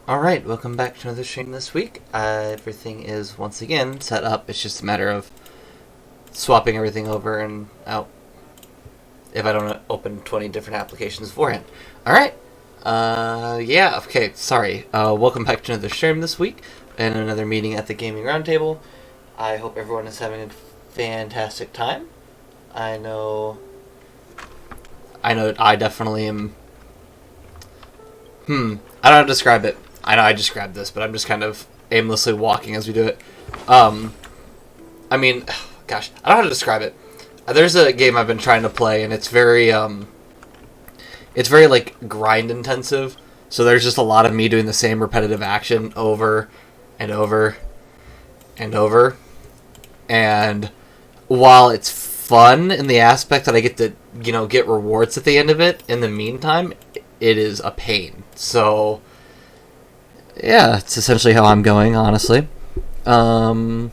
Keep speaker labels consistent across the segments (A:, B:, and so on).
A: Alright, welcome back to another stream this week. Everything is once again set up. It's just a matter of swapping everything over and out if I don't open 20 different applications beforehand. Alright, yeah, okay, sorry. Welcome back to another stream this week and another meeting at the Gaming Roundtable. I hope everyone is having a fantastic time. I know I definitely am. I don't know how to describe it. I know I just grabbed this, but I'm just kind of aimlessly walking as we do it. I mean, gosh, I don't know how to describe it. There's a game I've been trying to play, and it's very like grind intensive. So there's just a lot of me doing the same repetitive action over and over and over. And while it's fun in the aspect that I get to, get rewards at the end of it, in the meantime, it is a pain. So yeah, it's essentially how I'm going, honestly. Let's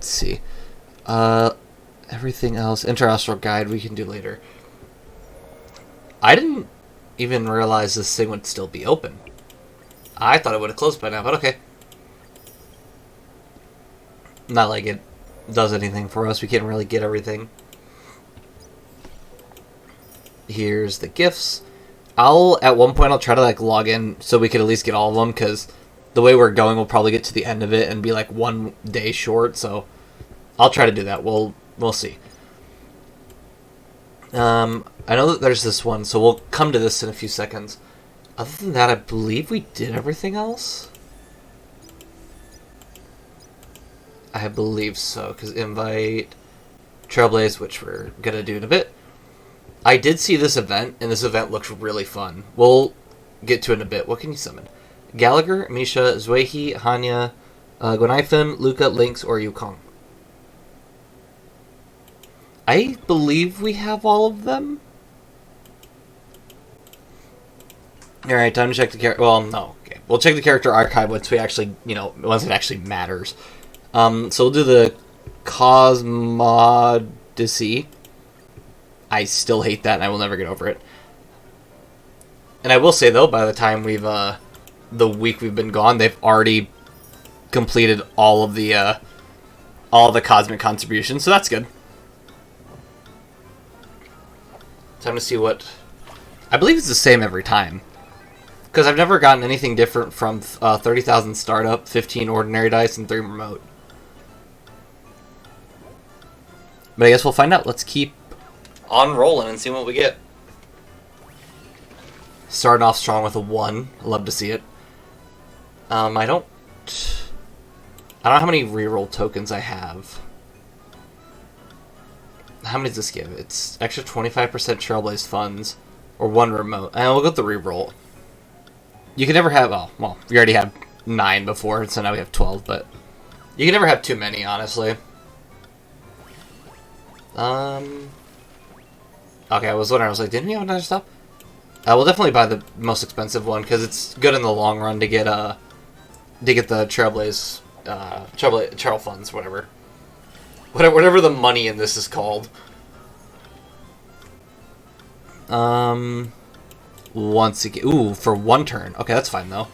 A: see. Everything else, Interastral Guide, we can do later. I didn't even realize this thing would still be open. I thought it would have closed by now, but okay. Not like it does anything for us. We can't really get everything. Here's the gifts. At one point, I'll try to, log in so we could at least get all of them, because the way we're going, we'll probably get to the end of it and be, 1 day short, so I'll try to do that. We'll see. I know that there's this one, so we'll come to this in a few seconds. Other than that, I believe we did everything else? I believe so, because invite Trailblaze, which we're going to do in a bit. I did see this event, and this event looks really fun. We'll get to it in a bit. What can you summon? Gallagher, Misha, Zuehi, Hanya, Gwenaifin, Luca, Lynx, or Yukong. I believe we have all of them. Alright, time to check the character. Well, no. Okay. We'll check the character archive once we actually, once it actually matters. So we'll do the Cosmodyssey. I still hate that, and I will never get over it. And I will say, though, by the time we've, the week we've been gone, they've already completed all the cosmic contributions, so that's good. Time to see what... I believe it's the same every time. Because I've never gotten anything different from 30,000 startup, 15 ordinary dice, and 3 remote. But I guess we'll find out. Let's keep on rolling and see what we get. Starting off strong with a 1. Love to see it. I don't know how many reroll tokens I have. How many does this give? It's extra 25% Trailblaze funds, or 1 remote. And we'll go with the reroll. You can never have... Oh, well, we already had 9 before, so now we have 12, but you can never have too many, honestly. Okay, I was wondering, I was like, didn't we have another stop? We'll definitely buy the most expensive one, because it's good in the long run to get the Trailblaze, Trail funds, whatever. Whatever the money in this is called. Once again, ooh, for 1 turn. Okay, that's fine, though.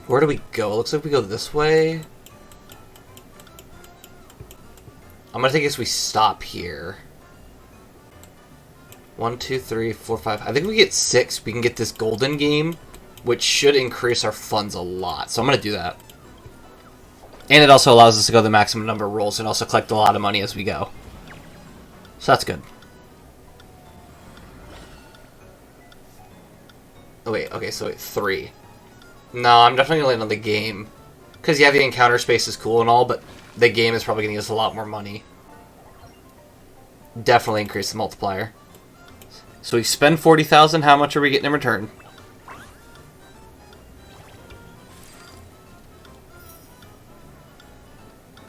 A: Where do we go? It looks like we go this way. I'm gonna guess we stop here. 1, 2, 3, 4, 5. I think we get 6. We can get this golden game, which should increase our funds a lot. So I'm gonna do that. And it also allows us to go the maximum number of rolls and also collect a lot of money as we go. So that's good. Oh wait, okay, so wait, 3. No, I'm definitely gonna land on the game. Because yeah, the encounter space is cool and all, but the game is probably gonna give us a lot more money. Definitely increase the multiplier. So we spend 40,000, how much are we getting in return?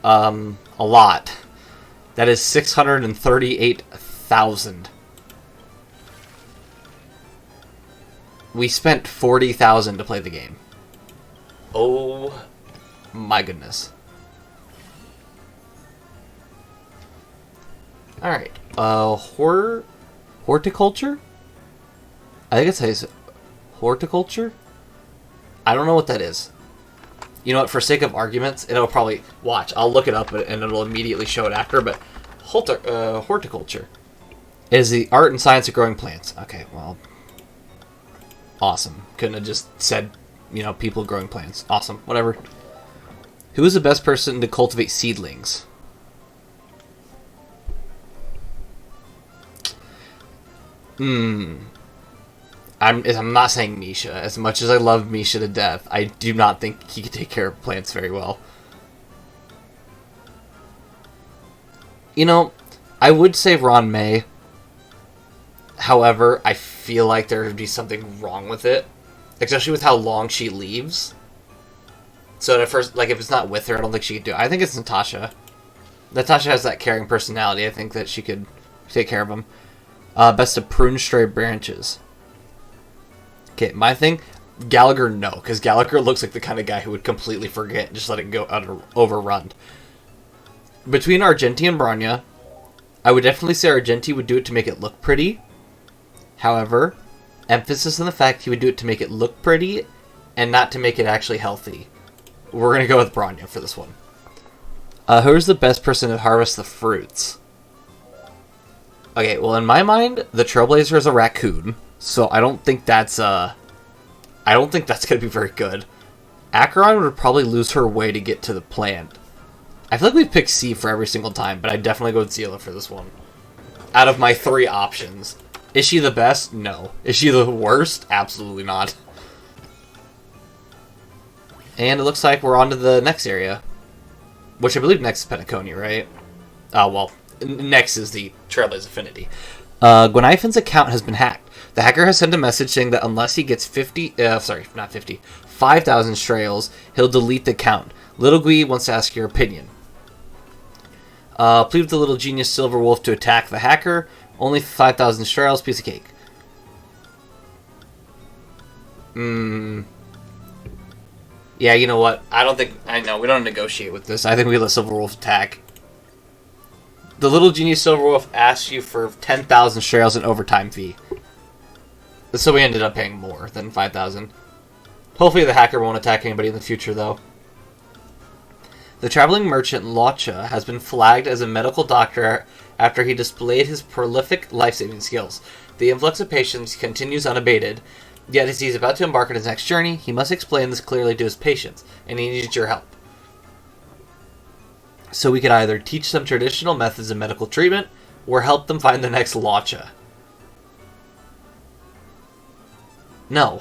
A: A lot. That is 638,000. We spent 40,000 to play the game. Oh my goodness. Alright. Horticulture? I think it says horticulture? I don't know what that is. You know what? For sake of arguments, it'll probably... Watch, I'll look it up and it'll immediately show it after, but... horticulture is the art and science of growing plants. Okay, well... Awesome. Couldn't have just said, you know, people growing plants. Awesome. Whatever. Who is the best person to cultivate seedlings? I'm not saying Misha. As much as I love Misha to death, I do not think he could take care of plants very well. You know, I would say Ron May. However, I feel like there would be something wrong with it. Especially with how long she leaves. So at first, like, if it's not with her, I don't think she could do it. I think it's Natasha. Natasha has that caring personality. I think that she could take care of them. Best to prune stray branches. Okay, my thing, Gallagher, no. Because Gallagher looks like the kind of guy who would completely forget and just let it go overrun. Between Argenti and Bronya, I would definitely say Argenti would do it to make it look pretty. However, emphasis on the fact he would do it to make it look pretty and not to make it actually healthy. We're going to go with Bronya for this one. Who's the best person to harvest the fruits? Okay, well, in my mind, the Trailblazer is a raccoon, so I don't think that's going to be very good. Acheron would probably lose her way to get to the plant. I feel like we've picked C for every single time, but I'd definitely go with Zila for this one. Out of my 3 options. Is she the best? No. Is she the worst? Absolutely not. And it looks like we're on to the next area. Which I believe next is Penacony, right? Well, next is the Trailblaze Affinity. Gweniphan's account has been hacked. The hacker has sent a message saying that unless he gets 5,000 Strails, he'll delete the account. Little Gui wants to ask your opinion. Plead with the little genius Silver Wolf to attack the hacker. Only 5,000 Strails, piece of cake. Yeah, you know what? I know, we don't negotiate with this. I think we let Silver Wolf attack. The little genius Silver Wolf asks you for 10,000 Strails in overtime fee. So we ended up paying more than 5,000. Hopefully the hacker won't attack anybody in the future, though. The traveling merchant Locha has been flagged as a medical doctor after he displayed his prolific life-saving skills. The influx of patients continues unabated, yet as he's about to embark on his next journey, he must explain this clearly to his patients, and he needs your help. So we could either teach them traditional methods of medical treatment, or help them find the next Locha. No.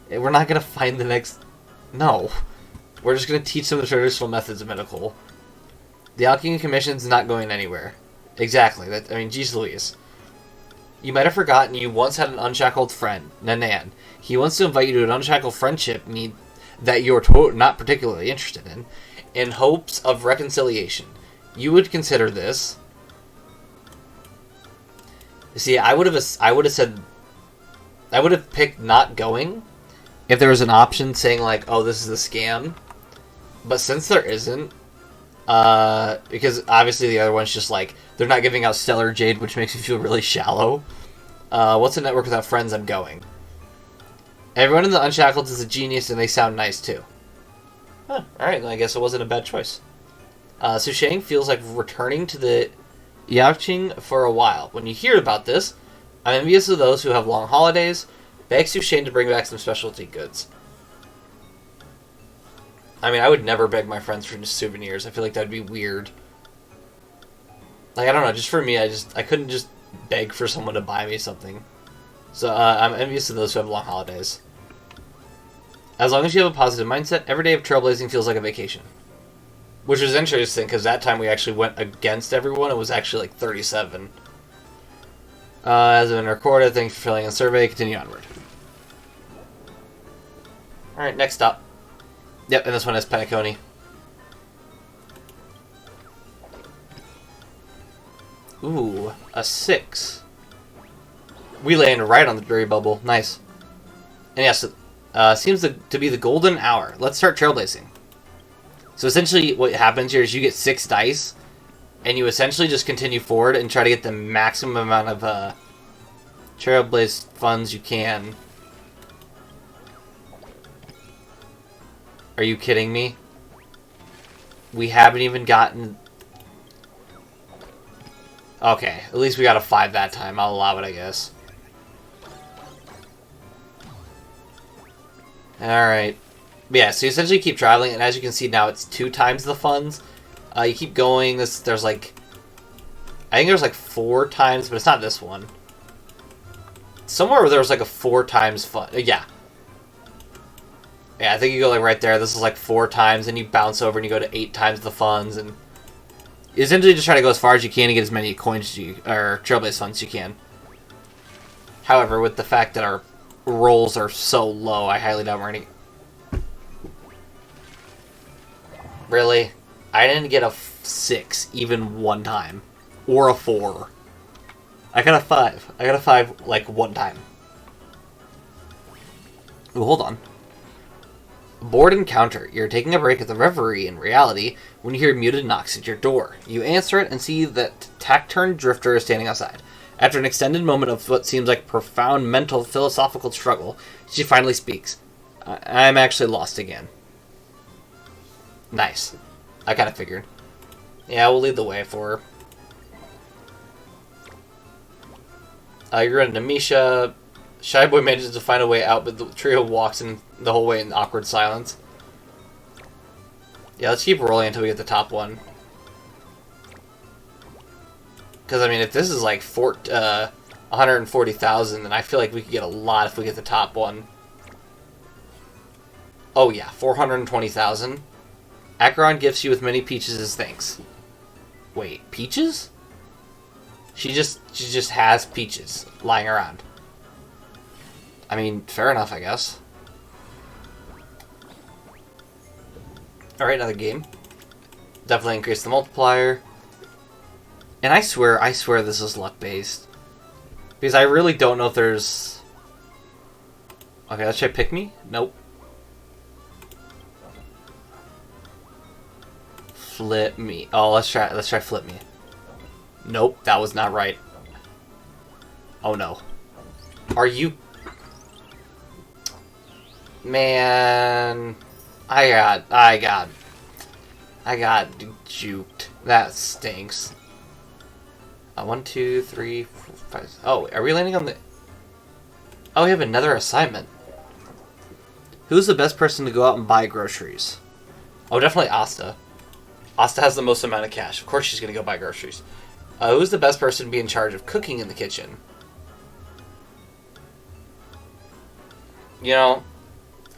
A: We're not going to find the next... No. We're just going to teach them the traditional methods of medical. The Alchemy Commission's not going anywhere. Exactly. Geez Louise. You might have forgotten you once had an unshackled friend, Nanan. He wants to invite you to an unshackled friendship meet that you're not particularly interested in hopes of reconciliation. You would consider this... See, I would have picked not going if there was an option saying, like, oh, this is a scam. But since there isn't, because obviously the other one's just like, they're not giving out Stellar Jade, which makes me feel really shallow. What's a network without friends? I'm going. Everyone in the Unshackled is a genius, and they sound nice, too. Huh, alright, then I guess it wasn't a bad choice. Su Shang feels like returning to the Yaoqing for a while. When you hear about this, I'm envious of those who have long holidays. Beg Su Shang to bring back some specialty goods. I would never beg my friends for souvenirs. I feel like that'd be weird. Like, I don't know, just for me, I couldn't just beg for someone to buy me something. So, I'm envious of those who have long holidays. As long as you have a positive mindset, every day of trailblazing feels like a vacation. Which was interesting, because that time we actually went against everyone. It was actually like 37. As I've been recorded, thanks for filling in the survey. Continue onward. Alright, next stop. Yep, and this one is Penacony. Ooh, a 6. We land right on the Drury Bubble. Nice. And yes, seems to be the golden hour. Let's start trailblazing. So essentially what happens here is you get 6 dice, and you essentially just continue forward and try to get the maximum amount of Trailblaze funds you can. Are you kidding me? We haven't even gotten... Okay, at least we got a 5 that time. I'll allow it, I guess. Alright. Yeah, so you essentially keep traveling, and as you can see now, it's 2 times the funds. You keep going. There's like... I think there's like 4 times, but it's not this one. Somewhere where there was like a 4 times fun. Yeah. Yeah, I think you go like right there. This is like 4 times, and you bounce over and you go to 8 times the funds, and you essentially just try to go as far as you can and get as many coins as you, or Trailblaze funds as you can. However, with the fact that our rolls are so low, I highly doubt we're gonna... Really? I didn't get a 6 even one time. Or a 4. I got a 5. I got a 5 like one time. Ooh, hold on. Bored encounter. You're taking a break at the Reverie in reality when you hear muted knocks at your door. You answer it and see that Taciturn Drifter is standing outside. After an extended moment of what seems like profound mental philosophical struggle, she finally speaks. I'm actually lost again. Nice. I kind of figured. Yeah, we'll lead the way for her. You're in Namisha. Shy Boy manages to find a way out, but the trio walks in the whole way in awkward silence. Yeah, let's keep rolling until we get the top one. Because, I mean, if this is like 140,000, then I feel like we could get a lot if we get the top one. Oh, yeah, 420,000. Acheron gifts you with many peaches as thanks. Wait, peaches? She just has peaches lying around. I mean, fair enough, I guess. Alright, another game. Definitely increase the multiplier. And I swear this is luck-based. Because I really don't know if there's... Okay, let's try Pick Me. Nope. Flip Me. Oh, let's try Flip Me. Nope, that was not right. Oh no. Are you... Man... I got juked. That stinks. 1, 2, 3, 4, 5... Oh, are we landing on the... Oh, we have another assignment. Who's the best person to go out and buy groceries? Oh, definitely Asta. Asta has the most amount of cash. Of course she's going to go buy groceries. Who's the best person to be in charge of cooking in the kitchen? You know,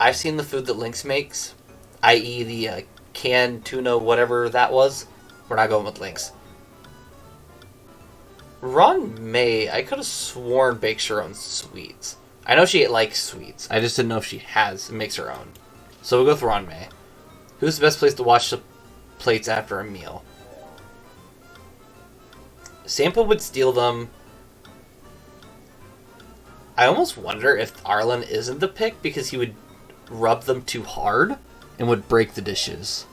A: I've seen the food that Lynx makes, i.e. the canned tuna, whatever that was. We're not going with Lynx. Ron May, I could have sworn bakes her own sweets. I know she likes sweets. I just didn't know if she makes her own. So we'll go with Ron May. Who's the best place to wash the plates after a meal? Sampa would steal them. I almost wonder if Arlen isn't the pick because he would rub them too hard and would break the dishes.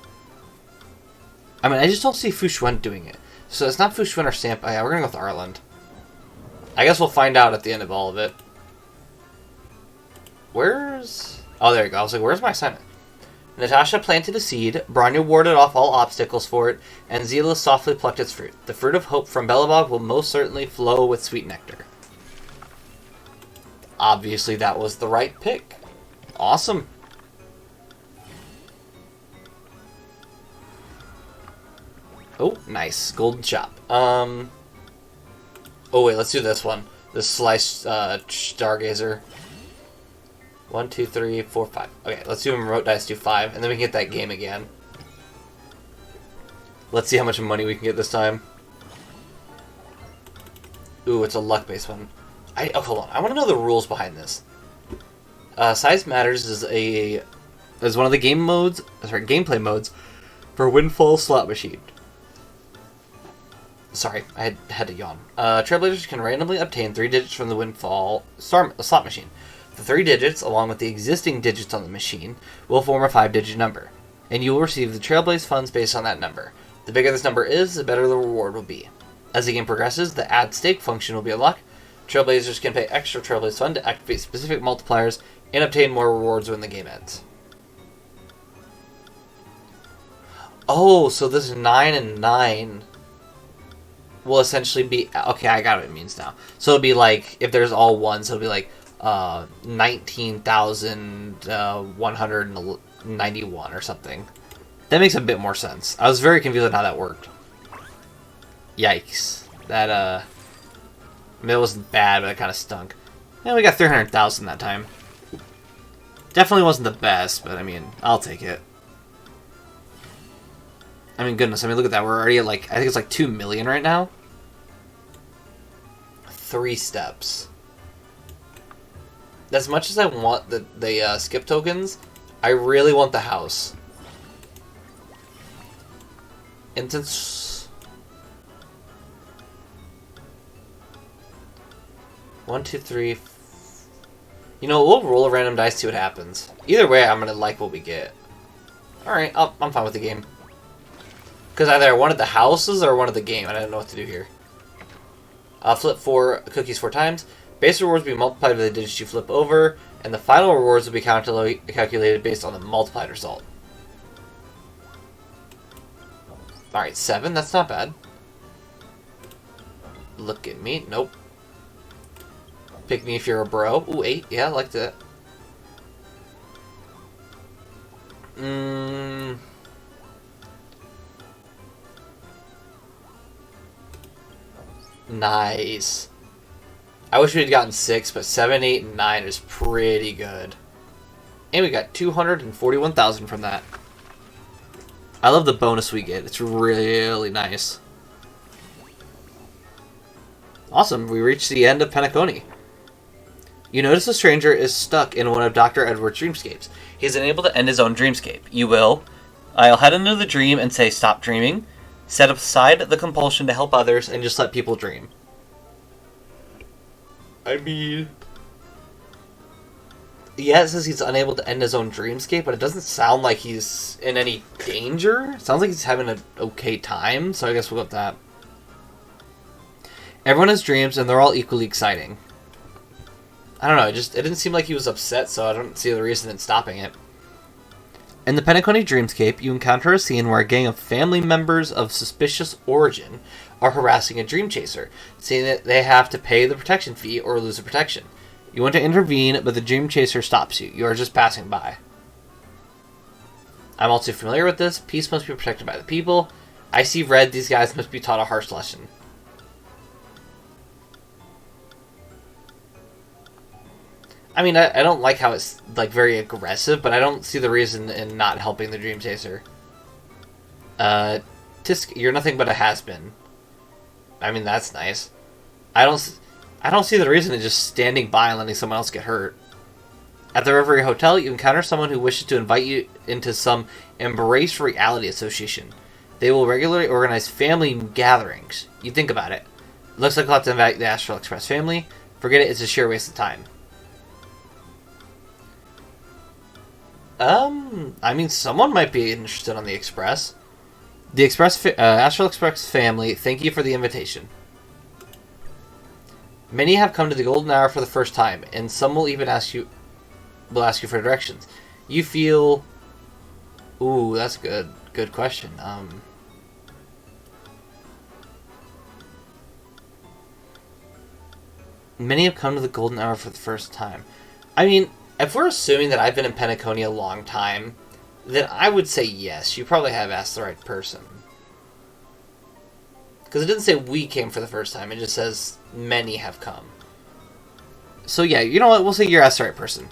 A: I mean, I just don't see Fu Xuan doing it. So it's not Fu Xuan or Sampa. Yeah, we're going to go with Arlen. I guess we'll find out at the end of all of it. Where's... Oh, there you go. I was like, where's my assignment? Natasha planted a seed, Branya warded off all obstacles for it, and Zila softly plucked its fruit. The fruit of hope from Belobog will most certainly flow with sweet nectar. Obviously that was the right pick. Awesome. Oh, nice. Golden shop. Oh wait, let's do this one. This sliced stargazer. 1, 2, 3, 4, 5. Okay, let's do remote dice, do 5, and then we can get that game again. Let's see how much money we can get this time. Ooh, it's a luck-based one. Oh, hold on. I want to know the rules behind this. Size Matters is one of the gameplay modes for Windfall Slot Machine. Sorry, I had to yawn. Trailblazers can randomly obtain 3 digits from the Windfall Slot Machine. The 3 digits, along with the existing digits on the machine, will form a 5-digit number, and you will receive the Trailblaze funds based on that number. The bigger this number is, the better the reward will be. As the game progresses, the add stake function will be unlocked. Trailblazers can pay extra Trailblaze fund to activate specific multipliers and obtain more rewards when the game ends. Oh, so this 9 and 9 will essentially be... Okay, I got what it means now. So it'll be like, if there's all ones, it'll be like 19,191 or something. That makes a bit more sense. I was very confused on how that worked. Yikes. That, I mean, it wasn't bad, but it kind of stunk. And we got 300,000 that time. Definitely wasn't the best, but I mean, I'll take it. I mean, goodness, I mean, look at that. We're already at, like, I think it's like 2 million right now. 3 steps. As much as I want the skip tokens, I really want the house. And since... 1, 2, 3... You know, we'll roll a random dice, see what happens. Either way, I'm gonna like what we get. Alright, I'm fine with the game. Because either I wanted the houses or I wanted the game. I didn't know what to do here. Flip 4 cookies 4 times. Base rewards will be multiplied by the digits you flip over. And the final rewards will be calculated based on the multiplied result. Alright, 7. That's not bad. Look at me. Nope. Pick me if you're a bro. Ooh, 8. Yeah, I like that. Nice. I wish we had gotten 6, but 7, 8, and 9 is pretty good. And we got 241,000 from that. I love the bonus we get. It's really nice. Awesome. We reached the end of Penacony. You notice the stranger is stuck in one of Dr. Edward's dreamscapes. He is unable to end his own dreamscape. You will. I'll head into the dream and say, stop dreaming. Set aside the compulsion to help others and just let people dream. I mean... Yeah, it says he's unable to end his own dreamscape, but it doesn't sound like he's in any danger. It sounds like he's having an okay time, so I guess we'll go with that. Everyone has dreams, and they're all equally exciting. I don't know, it didn't seem like he was upset, so I don't see the reason in stopping it. In the Penacony dreamscape, you encounter a scene where a gang of family members of suspicious origin are harassing a dream chaser, saying that they have to pay the protection fee or lose the protection. You want to intervene, but the dream chaser stops you. You are just passing by. I'm also familiar with this. Peace must be protected by the people. I see red. These guys must be taught a harsh lesson. I mean, I don't like how it's, like, very aggressive, but I don't see the reason in not helping the dream chaser. Tisk, you're nothing but a has-been. I mean, that's nice. I don't see the reason in just standing by and letting someone else get hurt. At the Reverie Hotel, you encounter someone who wishes to invite you into some Embrace Reality Association. They will regularly organize family gatherings. You think about it. Looks like we'll have to invite the Astral Express family. Forget it, it's a sheer waste of time. I mean, someone might be interested on the Express. The Astral Express family, thank you for the invitation. Many have come to the Golden Hour for the first time, and some will even ask you for directions. You feel... Ooh, that's good. Good question. Many have come to the Golden Hour for the first time. I mean, if we're assuming that I've been in Penacony a long time, then I would say yes. You probably have asked the right person. Because it didn't say we came for the first time. It just says many have come. So yeah, you know what? We'll say you're asked the right person.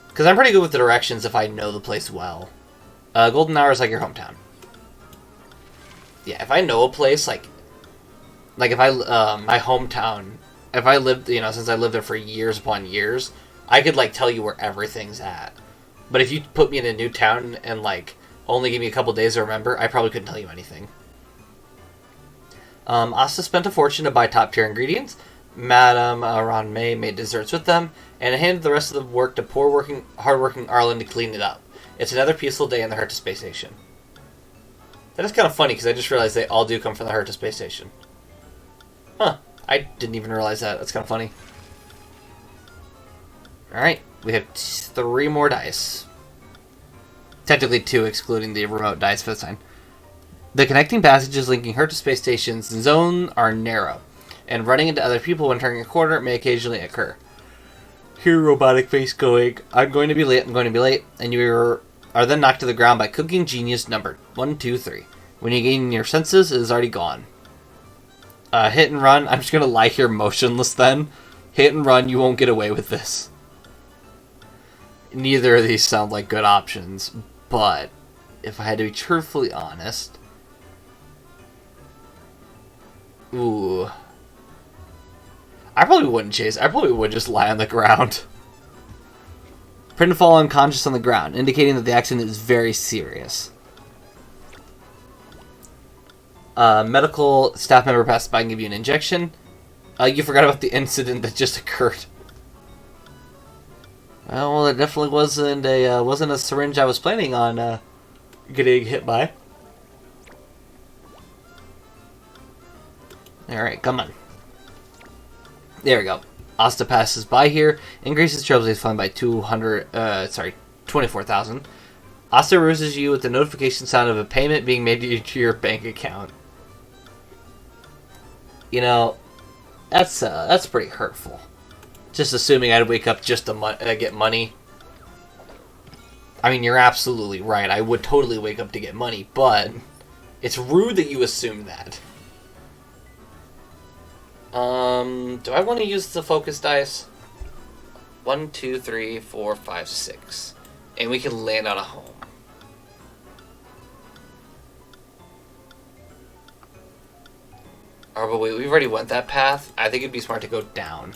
A: Because I'm pretty good with the directions if I know the place well. Golden Hour is like your hometown. Yeah, if I know a place, like if I, my hometown, if I lived, you know, since I lived there for years upon years, I could, like, tell you where everything's at. But if you put me in a new town and, like, only give me a couple days to remember, I probably couldn't tell you anything. Asta spent a fortune to buy top-tier ingredients. Madame Ron May made desserts with them, and handed the rest of the work to hard-working Arlen to clean it up. It's another peaceful day in the Herta Space Station. That is kind of funny, because I just realized they all do come from the Herta Space Station. Huh. I didn't even realize that. That's kind of funny. Alright, we have 3 more dice. Technically 2, excluding the remote dice for the sign. The connecting passages linking her to space stations and zone are narrow, and running into other people when turning a corner may occasionally occur. Hear robotic face going, I'm going to be late, I'm going to be late, and you are then knocked to the ground by Cooking Genius numbered 1, 2, 3. When you gain your senses, it is already gone. Hit and run, I'm just going to lie here motionless then. Hit and run, you won't get away with this. Neither of these sound like good options, but if I had to be truthfully honest... Ooh. I probably wouldn't chase. I probably would just lie on the ground. Print to fall unconscious on the ground, indicating that the accident is very serious. Medical staff member passed by and give you an injection. You forgot about the incident that just occurred. Well, it definitely wasn't a syringe I was planning on getting hit by. All right, come on. There we go. Asta passes by here, increases Trailblaze fund by 24,000. Asta ruses you with the notification sound of a payment being made to your bank account. You know, that's pretty hurtful. Just assuming I'd wake up just to get money. I mean, you're absolutely right. I would totally wake up to get money, but it's rude that you assume that. Do I want to use the focus dice? 1, 2, 3, 4, 5, 6. And we can land on a home. Oh, but wait, we've already went that path. I think it'd be smart to go down.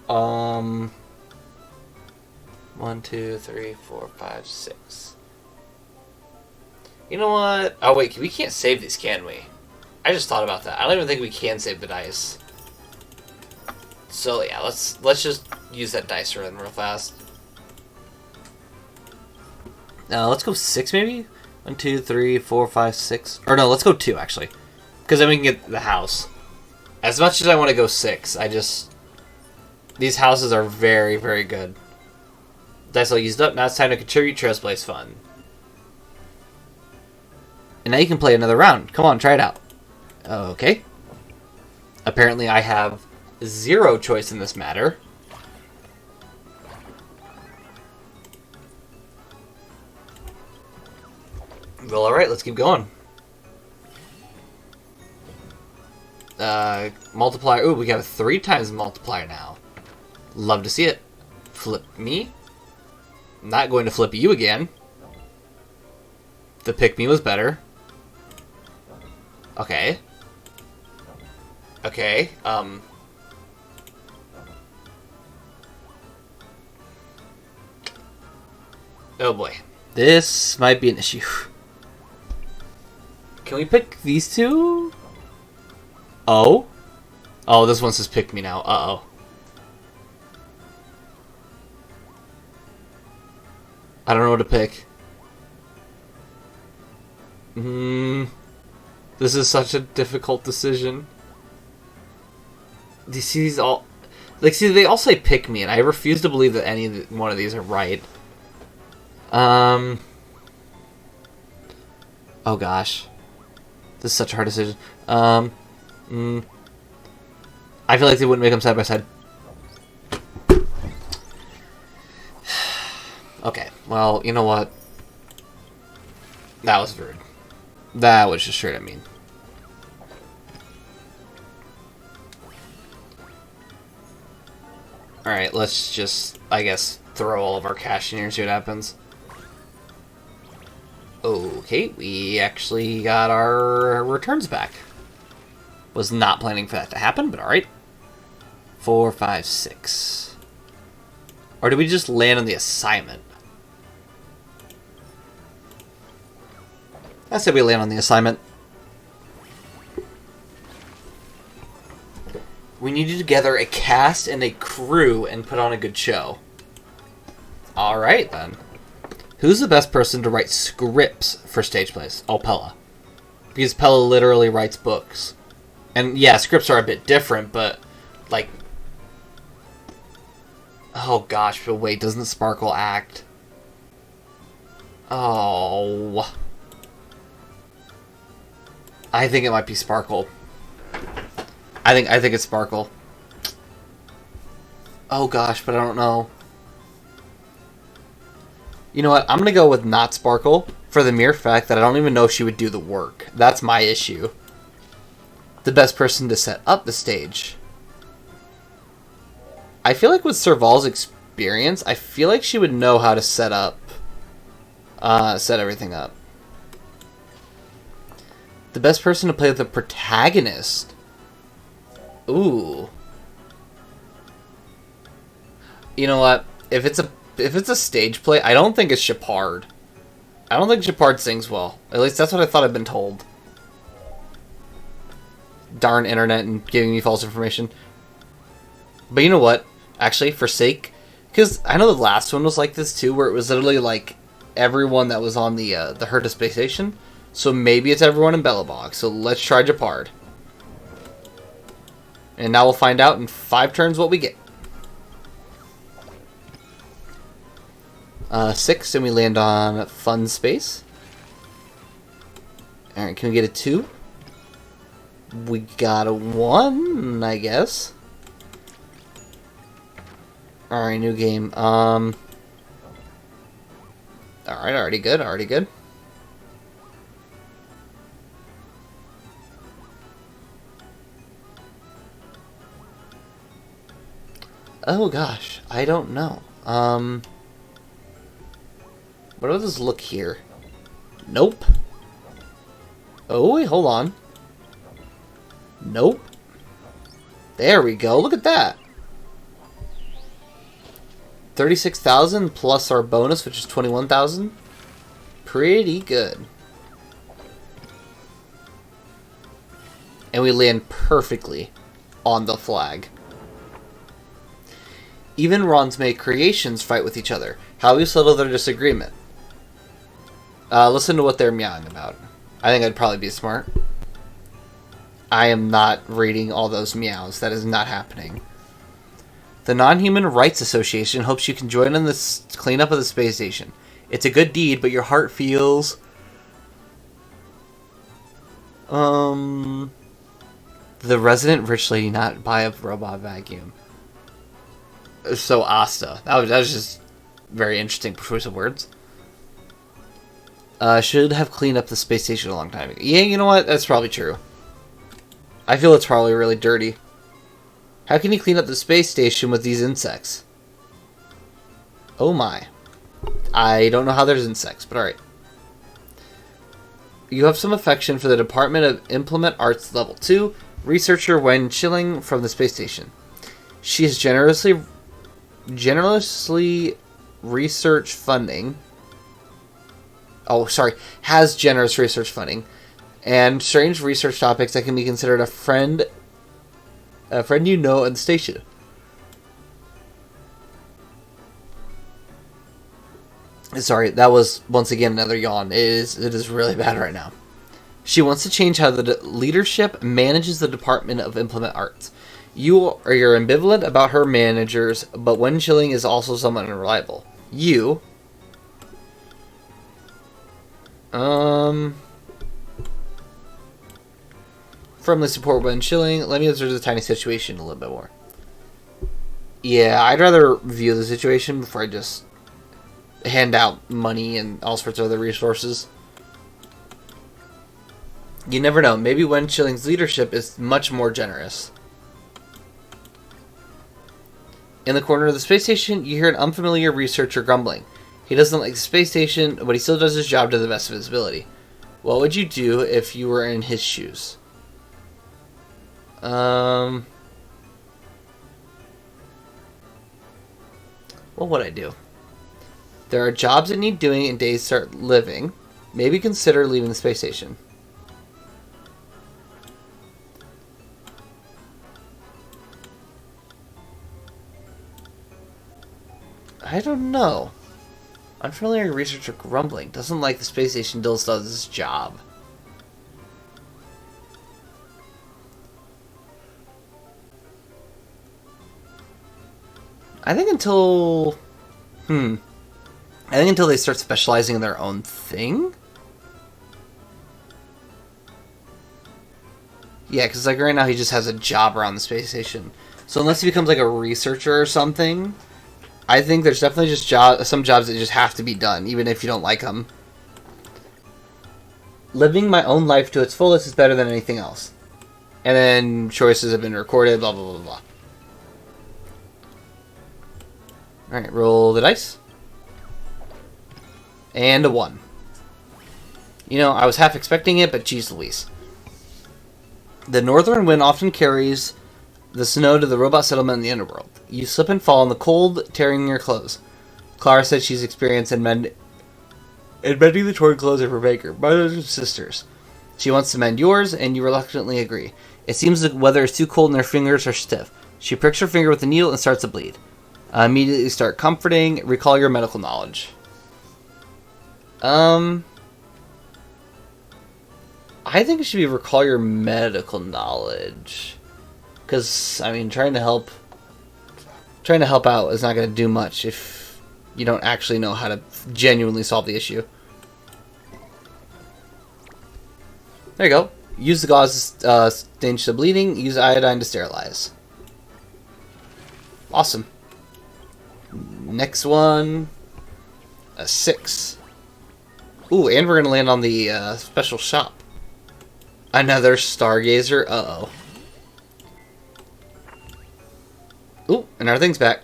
A: 1, 2, 3, 4, 5, 6. You know what? Oh, wait, we can't save these, can we? I just thought about that. I don't even think we can save the dice. So yeah, let's just use that dice run real fast. Let's go 6 maybe? 1, 2, 3, 4, 5, 6. Or no, let's go 2 actually. Because then we can get the house. As much as I want to go 6, these houses are very, very good. Dice all used up, now it's time to contribute Trailblaze fund. And now you can play another round. Come on, try it out. Okay. Apparently I have 0 choice in this matter. Well, alright, let's keep going. Multiplier. Ooh, we got a 3 times multiplier now. Love to see it. Flip me. Not going to flip you again. The pick me was better. Okay. Okay, oh boy. This might be an issue. Can we pick these two? Oh? Oh, this one says pick me now. Uh-oh. I don't know what to pick. This is such a difficult decision. Do you see these all... Like, see, they all say pick me, and I refuse to believe that one of these are right. Oh gosh. This is such a hard decision. I feel like they wouldn't make them side by side. Okay, well, you know what? That was rude. That was just straight up mean. Alright, let's just, I guess, throw all of our cash in here and see what happens. Okay, we actually got our returns back. Was not planning for that to happen, but alright. 4, 5, 6. Or did we just land on the assignment? I said we land on the assignment. We need to gather a cast and a crew and put on a good show. Alright then. Who's the best person to write scripts for stage plays? Oh, Pella. Because Pella literally writes books. And yeah, scripts are a bit different, but like... Oh gosh, but wait, doesn't Sparkle act? Oh. I think it might be Sparkle. I think it's Sparkle. Oh gosh, but I don't know. You know what? I'm gonna go with not Sparkle for the mere fact that I don't even know if she would do the work. That's my issue. The best person to set up the stage. I feel like with Serval's experience, I feel like she would know how to set everything up. The best person to play the protagonist. Ooh. You know what? If it's a stage play, I don't think it's Shepard. I don't think Shepard sings well. At least that's what I thought I'd been told. Darn internet and giving me false information. But you know what? Actually, for sake, because I know the last one was like this too, where it was literally like everyone that was on the Herta space station. So maybe it's everyone in Belobog. So let's try Japard. And now we'll find out in 5 turns what we get. 6, and we land on Fun Space. Alright, can we get a 2? We got a 1, I guess. Alright, new game. Alright, already good. Oh gosh, I don't know. What about this look here? Nope. Oh, wait, hold on. Nope. There we go, look at that. 36,000 plus our bonus, which is 21,000. Pretty good. And we land perfectly on the flag. Even Ronsmay creations fight with each other. How we settle their disagreement? Listen to what they're meowing about. I think I'd probably be smart. I am not reading all those meows. That is not happening. The Non-Human Rights Association hopes you can join in this cleanup of the space station. It's a good deed, but your heart feels... The resident rich lady not buy a robot vacuum. So Asta. That was just very interesting choice of words. Should have cleaned up the space station a long time ago. Yeah, you know what? That's probably true. I feel it's probably really dirty. How can you clean up the space station with these insects? Oh my. I don't know how there's insects, but alright. You have some affection for the Department of Implement Arts Level 2, researcher Wen Chilling from the space station. She has generously research funding. Oh, sorry. Has generous research funding. And strange research topics that can be considered a friend you know at the station. Sorry, that was once again another yawn. It is really bad right now. She wants to change how the leadership manages the Department of Implement Arts. You're ambivalent about her managers, but Wen Chilling is also somewhat unreliable. You... Firmly support Wen Chilling. Let me observe the tiny situation a little bit more. Yeah, I'd rather view the situation before I just hand out money and all sorts of other resources. You never know. Maybe Wen Chilling's leadership is much more generous. In the corner of the space station, you hear an unfamiliar researcher grumbling. He doesn't like the space station, but he still does his job to the best of his ability. What would you do if you were in his shoes? What would I do? There are jobs that need doing and days start living. Maybe consider leaving the space station. I don't know. Unfamiliar researcher grumbling. Doesn't like the space station still does his job. I think until... I think until they start specializing in their own thing. Yeah, because like right now he just has a job around the space station. So unless he becomes like a researcher or something, I think there's definitely just some jobs that just have to be done, even if you don't like them. Living my own life to its fullest is better than anything else. And then choices have been recorded, blah, blah, blah, blah. Alright, roll the dice. And a 1. You know, I was half expecting it, but geez Louise. The northern wind often carries the snow to the robot settlement in the underworld. You slip and fall in the cold, tearing your clothes. Clara said she's experienced in mending the torn clothes of her baker, brothers and sisters. She wants to mend yours, and you reluctantly agree. It seems the weather is too cold and her fingers are stiff. She pricks her finger with a needle and starts to bleed. Immediately start comforting. Recall your medical knowledge. I think it should be recall your medical knowledge. Because, I mean, trying to help out is not going to do much if you don't actually know how to genuinely solve the issue. There you go. Use the gauze to stanch the bleeding. Use iodine to sterilize. Awesome. Next one. A 6. Ooh, and we're going to land on the special shop. Another Stargazer. Uh-oh. Ooh, and our thing's back.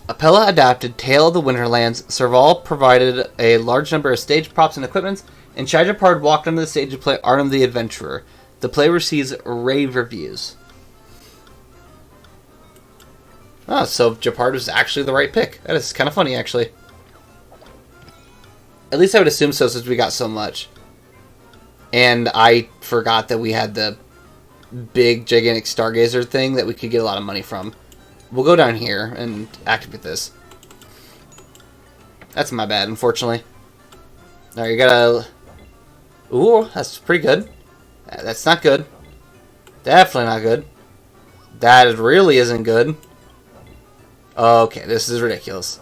A: Appella adapted Tale of the Winterlands. Serval provided a large number of stage props and equipments, and Shai Japard walked onto the stage to play Artem the Adventurer. The play receives rave reviews. Oh, so Japard was actually the right pick. That is kind of funny, actually. At least I would assume so, since we got so much. And I forgot that we had the big, gigantic Stargazer thing that we could get a lot of money from. We'll go down here and activate this. That's my bad, unfortunately. Alright, you gotta... Ooh, that's pretty good. That's not good. Definitely not good. That really isn't good. Okay, this is ridiculous.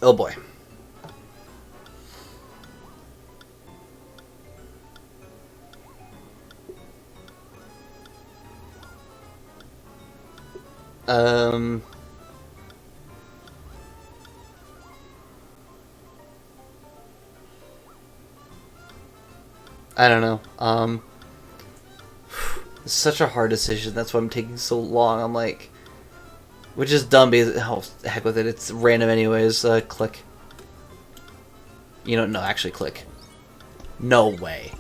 A: Oh boy. I don't know. It's such a hard decision. That's why I'm taking so long. I'm like, which is dumb because, oh, heck with it. It's random anyways. Click. You know, no, actually click. No way.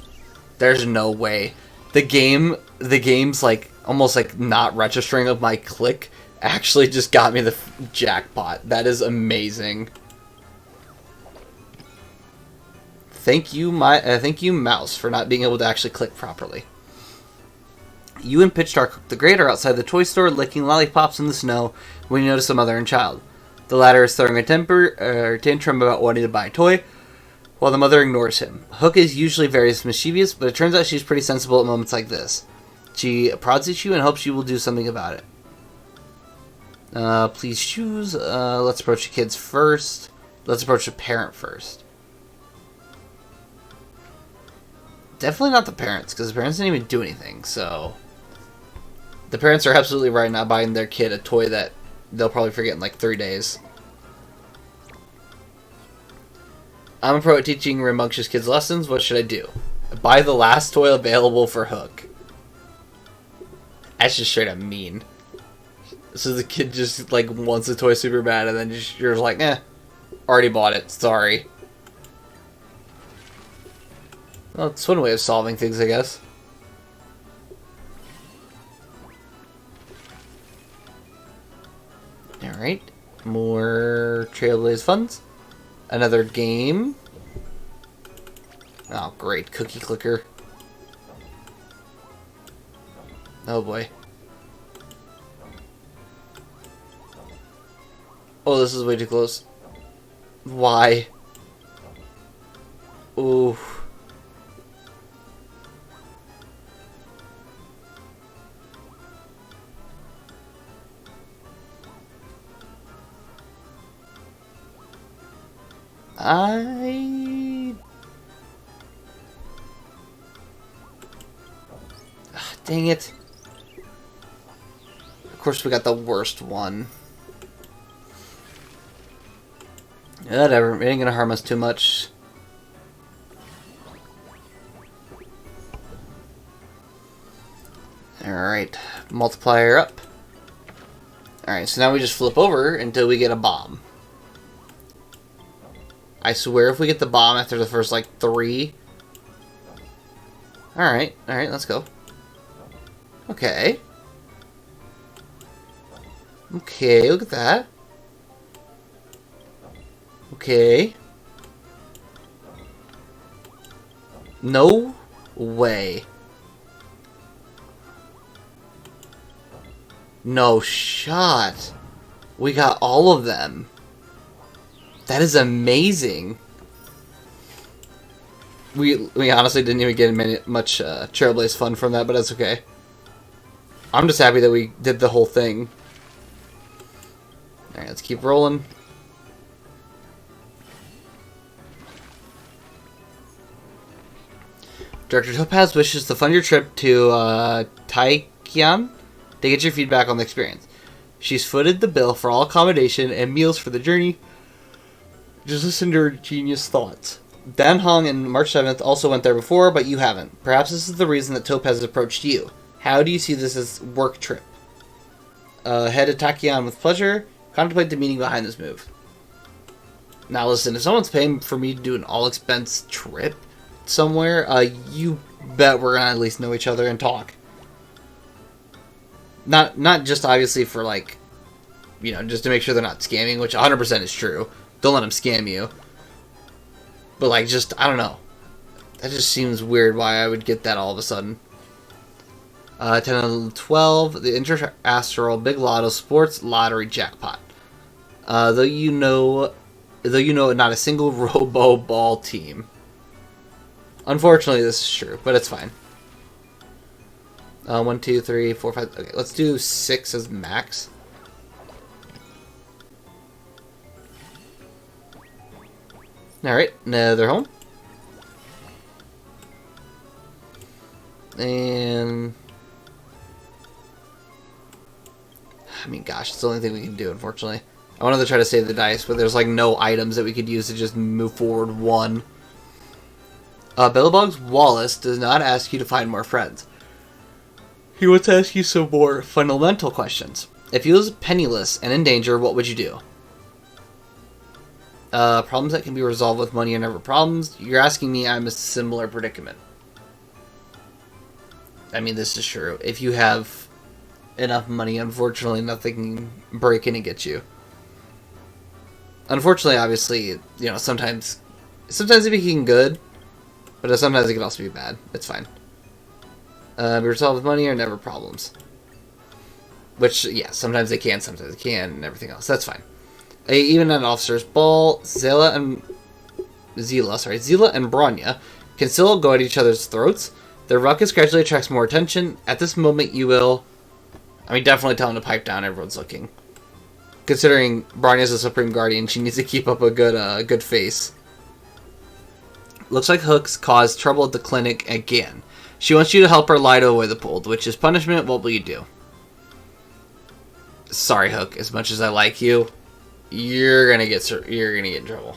A: There's no way. The game's like, almost like not registering of my click actually just got me the jackpot. That is amazing. Thank you, mouse, for not being able to actually click properly. You and Pitch Dark the Great are outside the toy store licking lollipops in the snow when you notice a mother and child. The latter is throwing a tantrum about wanting to buy a toy, while the mother ignores him. Hook is usually very mischievous, but it turns out she's pretty sensible at moments like this. She prods at you and hopes you will do something about it. Please choose. Let's approach the kids first. Let's approach the parent first. Definitely not the parents, because the parents didn't even do anything, so... The parents are absolutely right not buying their kid a toy that they'll probably forget in like 3 days. I'm a pro at teaching rambunctious kids lessons. What should I do? Buy the last toy available for Hook. That's just straight up mean. So the kid just like wants the toy super bad, and then you're like, eh, already bought it. Sorry. Well, it's one way of solving things, I guess. Alright. More Trailblaze funds. Another game. Oh, great. Cookie clicker. Oh, boy. Oh, this is way too close. Why? Ooh. Dang it. Of course, we got the worst one. Whatever, it ain't gonna harm us too much. Alright, multiplier up. Alright, so now we just flip over until we get a bomb. I swear if we get the bomb after the first, like, 3... Alright, let's go. Okay. Okay, look at that. Okay. No way. No shot. We got all of them. That is amazing. We honestly didn't even get much Trailblaze fun from that, but that's okay. I'm just happy that we did the whole thing. Alright, let's keep rolling. Director Topaz wishes to fund your trip to Taikian to get your feedback on the experience. She's footed the bill for all accommodation and meals for the journey. Just listen to her genius thoughts. Dan Hong and March 7th also went there before, but you haven't. Perhaps this is the reason that Topaz approached you. How do you see this as work trip? Head to Taikian with pleasure. Contemplate the meaning behind this move. Now listen, if someone's paying for me to do an all-expense trip somewhere, you bet we're gonna at least know each other and talk. Not just obviously for, like, you know, just to make sure they're not scamming, which 100% is true. Don't let them scam you. But, like, just, I don't know. That just seems weird why I would get that all of a sudden. 10 and 12, the Inter-Astral Big Lotto Sports Lottery Jackpot. Though you know not a single Robo Ball team. Unfortunately, this is true, but it's fine. 1, 2, 3, 4, 5. Okay, let's do 6 as max. Alright, now they're home. And I mean, gosh, it's the only thing we can do, unfortunately. I wanted to try to save the dice, but there's, like, no items that we could use to just move forward one. Billabog's Wallace does not ask you to find more friends. He wants to ask you some more fundamental questions. If he was penniless and in danger, what would you do? Problems that can be resolved with money are never problems. You're asking me, I'm a similar predicament. I mean, this is true. If you have enough money, unfortunately, nothing can break in and get you. Unfortunately, obviously, you know, sometimes it became good, but sometimes it can also be bad. It's fine. Be resolved with money are never problems. Which, yeah, sometimes they can, sometimes they can, and everything else. That's fine. Even at an officer's ball, Zila and Bronya can still go at each other's throats. Their ruckus gradually attracts more attention. At this moment, you will... I mean, definitely tell them to pipe down. Everyone's looking. Considering Bronya's a Supreme Guardian, she needs to keep up a good face. Looks like Hook's caused trouble at the clinic again. She wants you to help her lie to away the pulled, which is punishment. What will you do? Sorry, Hook. As much as I like you, you're gonna get in trouble.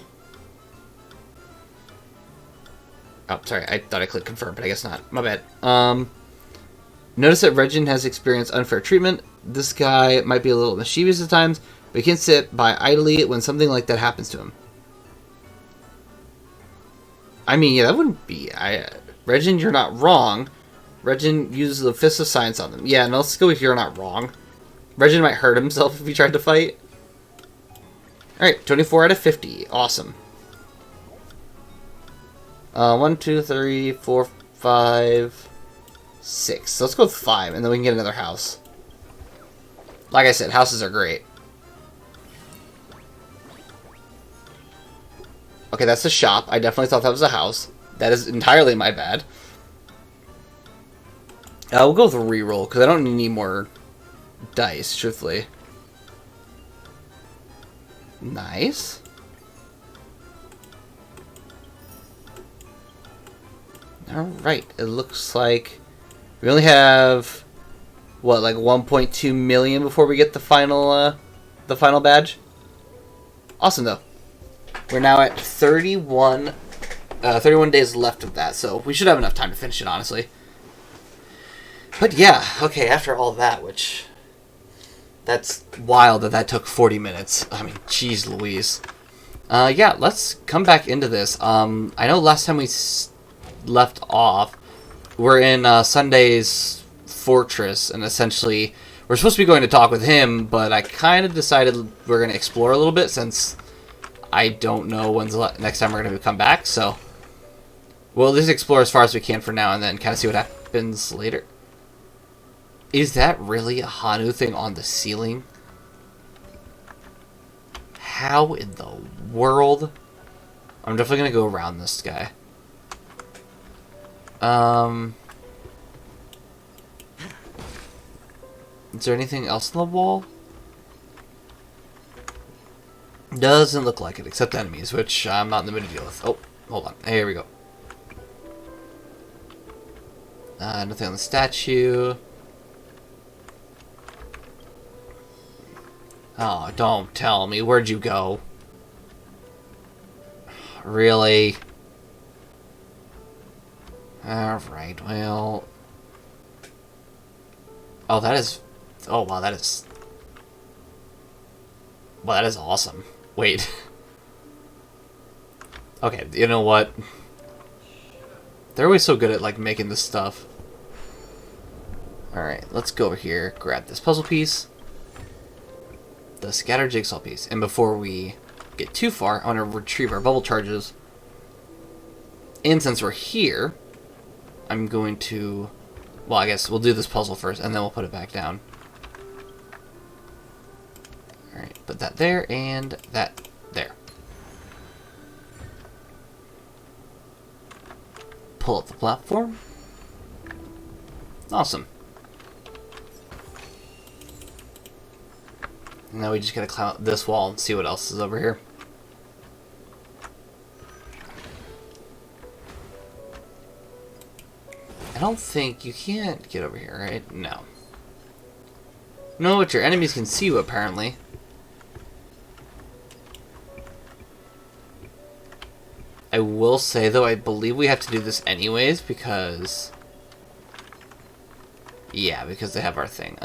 A: Oh, sorry. I thought I clicked confirm, but I guess not. My bad. Notice that Regin has experienced unfair treatment. This guy might be a little mischievous at times, but he can't sit by idly when something like that happens to him. I mean, yeah, that wouldn't be... Regin, you're not wrong. Regin uses the Fist of Science on them. Yeah, no, let's go with you're not wrong. Regin might hurt himself if he tried to fight. Alright, 24 out of 50. Awesome. 1, 2, 3, 4, 5, 6. So let's go with 5, and then we can get another house. Like I said, houses are great. Okay, that's a shop. I definitely thought that was a house. That is entirely my bad. We'll go with a reroll, because I don't need any more dice, truthfully. Nice. Alright, it looks like we only have, what, like 1.2 million before we get the final badge? Awesome, though. We're now at 31 days left of that, so we should have enough time to finish it, honestly. But yeah, okay, after all that, which... That's wild that took 40 minutes. I mean, jeez Louise. Yeah, let's come back into this. I know last time we left off, we're in Sunday's fortress, and essentially we're supposed to be going to talk with him, but I kind of decided we're going to explore a little bit since I don't know when's the next time we're going to come back, so we'll just explore as far as we can for now and then kind of see what happens later. Is that really a Hanu thing on the ceiling? How in the world? I'm definitely going to go around this guy. Is there anything else on the wall? Doesn't look like it, except enemies, which I'm not in the mood to deal with. Oh, hold on. Here we go. Nothing on the statue. Oh, don't tell me. Where'd you go? Really? Alright, well... Oh, that is... Oh, wow, that is... Well, that is awesome. Wait. Okay, you know what? They're always so good at, like, making this stuff. Alright, let's go over here, grab this puzzle piece. The scattered jigsaw piece. And before we get too far, I want to retrieve our bubble charges. And since we're here, I'm going to... Well, I guess we'll do this puzzle first, and then we'll put it back down. Alright, put that there, and that there. Pull up the platform. Awesome. Now we just gotta climb up this wall and see what else is over here. I don't think you can't get over here, right? No. No, but your enemies can see you, apparently. I will say, though, I believe we have to do this anyways, because... Yeah, because they have our thing.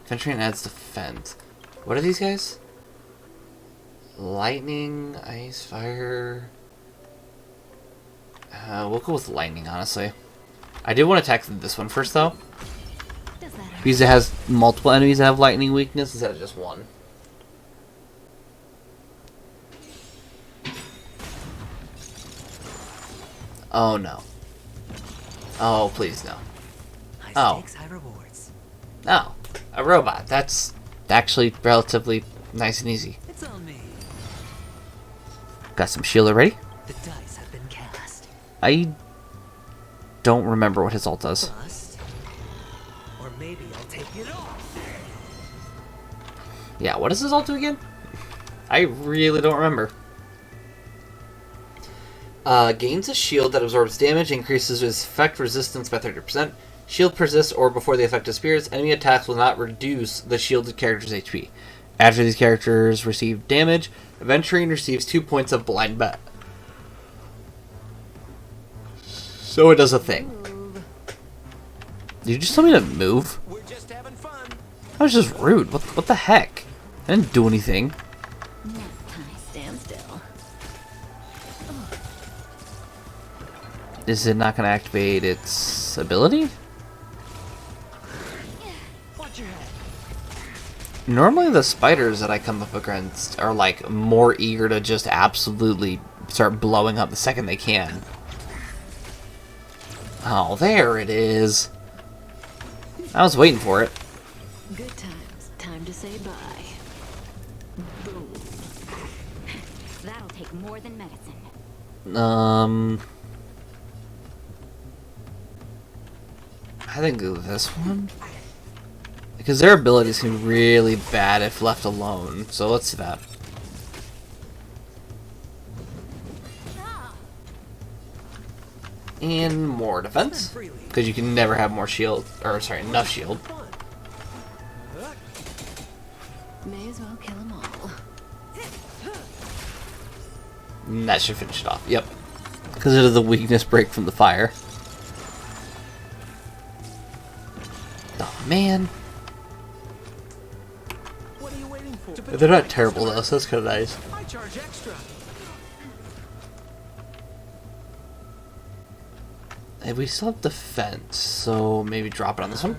A: Venturing adds defense. What are these guys? Lightning, ice, fire... we'll go with lightning, honestly. I do want to attack this one first, though. Because it has multiple enemies that have lightning weakness instead of just one. Oh, no. Oh, please, no. Oh. No. A robot. That's actually relatively nice and easy.
B: It's on me.
A: Got some shield already?
B: The dice have been cast.
A: I don't remember what his ult does.
B: Bust. Or maybe I'll take it off.
A: Yeah, what does his ult do again? I really don't remember. Gains a shield that absorbs damage, increases its effect resistance by 30%. Shield persists or before the effect disappears, enemy attacks will not reduce the shielded character's HP. After these characters receive damage, Aventurine receives 2 points of blind bet. So it does a thing. Did you just tell me to move?
B: We're just having fun.
A: That was just rude. What the heck? I didn't do anything.
C: Stand still.
A: Is it not going to activate its ability?
B: Watch your head.
A: Normally the spiders that I come up against are like more eager to just absolutely start blowing up the second they can. Oh, there it is. I was waiting for it.
C: Good times. Time to say bye. Boom. That'll take more than medicine.
A: I think this one. Because their abilities can be really bad if left alone. So let's see that. And more defense. Because you can never have more shield. Or, sorry, enough shield.
C: May as well kill them all.
A: And that should finish it off. Yep. Because it is the weakness break from the fire. Oh, man.
B: What are you waiting for?
A: They're not terrible, though, so that's kind of nice.
B: I charge extra.
A: And we still have defense, so maybe drop it on this one.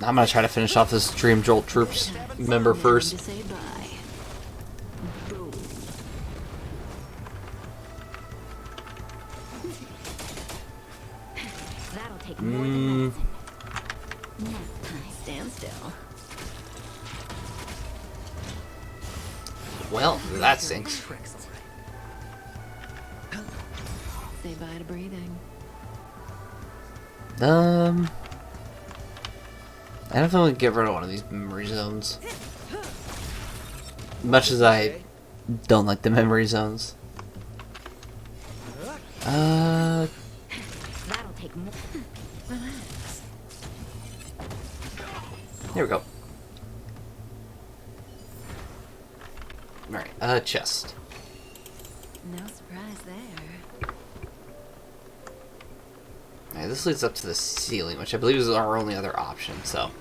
A: I'm gonna try to finish off this Dream Jolt Troops member first.
C: Time to say bye. Boom. That'll take more than medicine. Now, stand still.
A: Well, that stinks.
C: Say bye to breathing.
A: I don't know if I'm gonna get rid of one of these memory zones. Much as I don't like the memory zones.
C: That'll take more. Relax.
A: Here we go. Alright, chest.
C: No surprise there.
A: Alright, this leads up to the ceiling, which I believe is our only other option, so.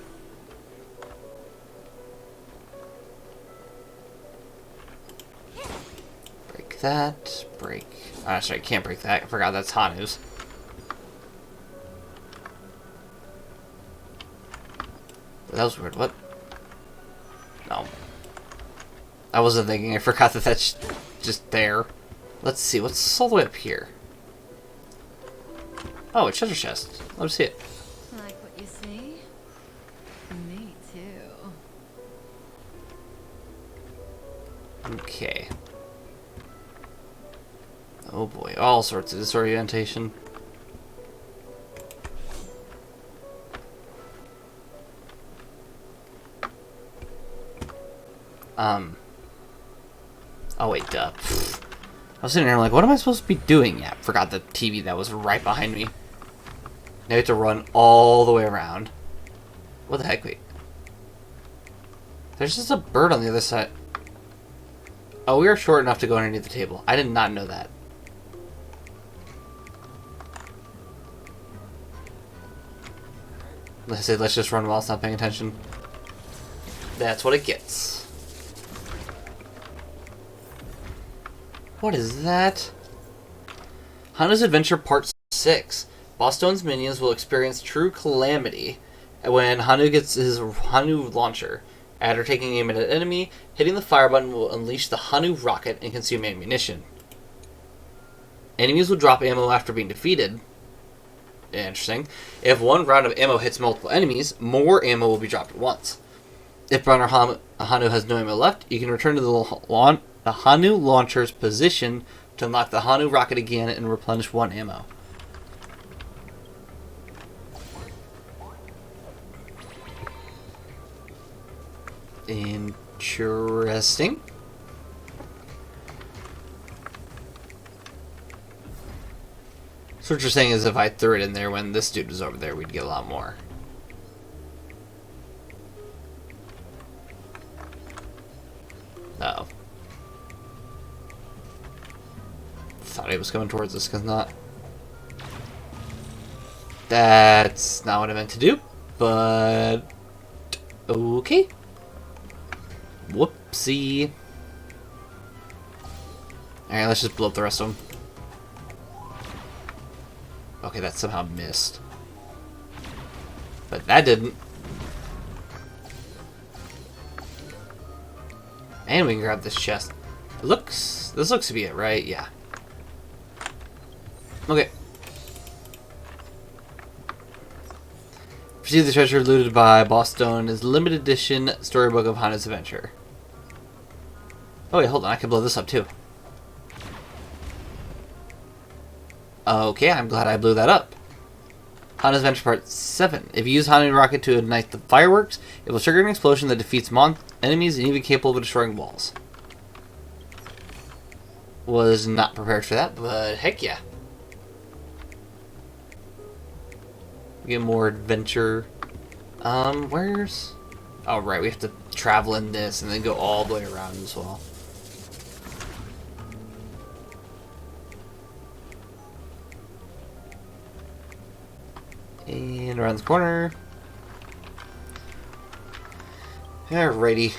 A: Break that, break. Sorry, I can't break that. I forgot that's Hanu's. That was weird, what? No. I wasn't thinking, I forgot that that's just there. Let's see, what's all the way up here? Oh, a treasure chest. Let's see it.
C: Like what you see? Me too.
A: Okay. Oh boy, all sorts of disorientation. Oh wait, duh. I was sitting here like, what am I supposed to be doing? Yeah, forgot the TV that was right behind me. Now you have to run all the way around. What the heck, wait. There's just a bird on the other side. Oh, we are short enough to go underneath the table. I did not know that. Let's say, let's just run while it's not paying attention. That's what it gets. What is that? Hanu's Adventure Part 6. Boston's minions will experience true calamity when Hanu gets his Hanu launcher. After taking aim at an enemy, hitting the fire button will unleash the Hanu rocket and consume ammunition. Enemies will drop ammo after being defeated. Interesting. If one round of ammo hits multiple enemies, more ammo will be dropped at once. If Runner Hanu has no ammo left, you can return to the Hanu launcher's position to unlock the Hanu rocket again and replenish one ammo. Interesting. So what you're saying is if I threw it in there when this dude was over there, we'd get a lot more. Uh-oh. Thought he was coming towards us, cause not. That's not what I meant to do, but okay. Whoopsie. Alright, let's just blow up the rest of them. Okay, that somehow missed. But that didn't. And we can grab this chest. This looks to be it, right? Yeah. Okay. Receive the treasure looted by Boston is limited edition storybook of Hanu's Adventure. Oh wait, hold on, I can blow this up too. Okay, I'm glad I blew that up. Hanu's Adventure Part 7. If you use Hanu rocket to ignite the fireworks, it will trigger an explosion that defeats enemies and even capable of destroying walls. Was not prepared for that, but heck yeah. Get more adventure. Where's... Oh, right, we have to travel in this and then go all the way around as well. And around the corner. Alrighty.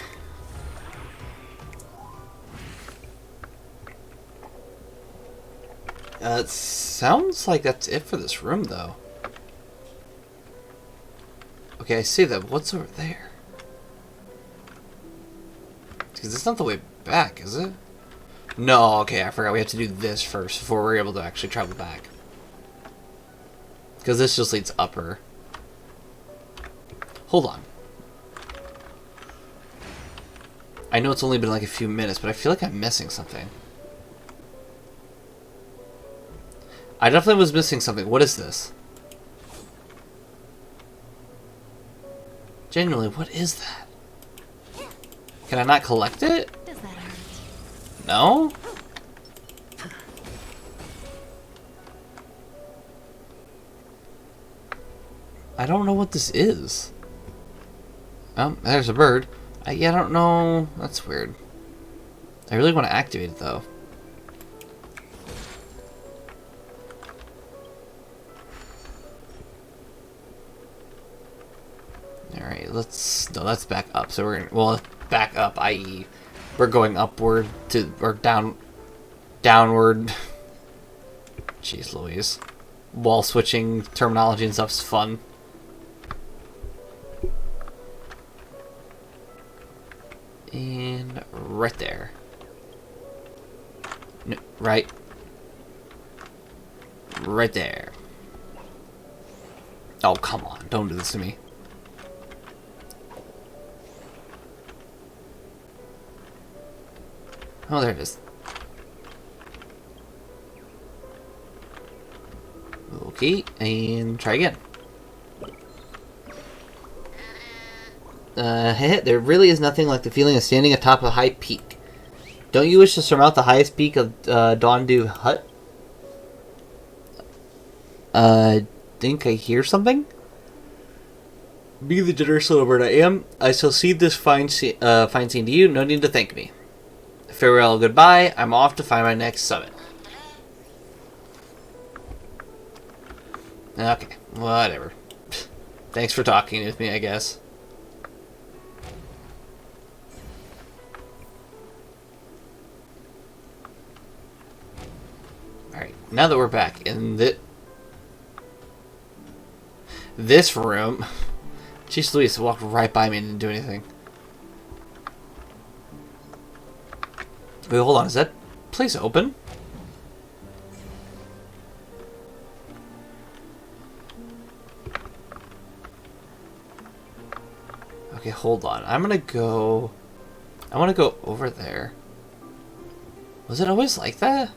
A: It sounds like that's it for this room, though. Okay, I see that. What's over there? Because it's not the way back, is it? No, okay, I forgot we have to do this first before we're able to actually travel back. Because this just leads upper. Hold on. I know it's only been like a few minutes, but I feel like I'm missing something. I definitely was missing something. What is this? Genuinely, what is that? Can I not collect it?
C: Does that hurt?
A: No? I don't know what this is. Oh, there's a bird. Yeah, I don't know. That's weird. I really want to activate it, though. Alright, let's... No, that's back up. So we're gonna... Well, back up, i.e. we're going upward to... Or down... Downward. Jeez Louise. Wall switching terminology and stuff's fun. And right there. No, right. Right there. Oh, come on. Don't do this to me. Oh, there it is. Okay, and try again. There really is nothing like the feeling of standing atop a high peak. Don't you wish to surmount the highest peak of Dondu Hut? Think I hear something? Be the generous little bird I am, I shall cede this fine scene to you. No need to thank me. Farewell, goodbye. I'm off to find my next summit. Okay, whatever. Thanks for talking with me, I guess. Alright, now that we're back in this room... Jeez Louise walked right by me and didn't do anything. Wait, hold on. Is that place open? Okay, hold on. I want to go over there. Was it always like that?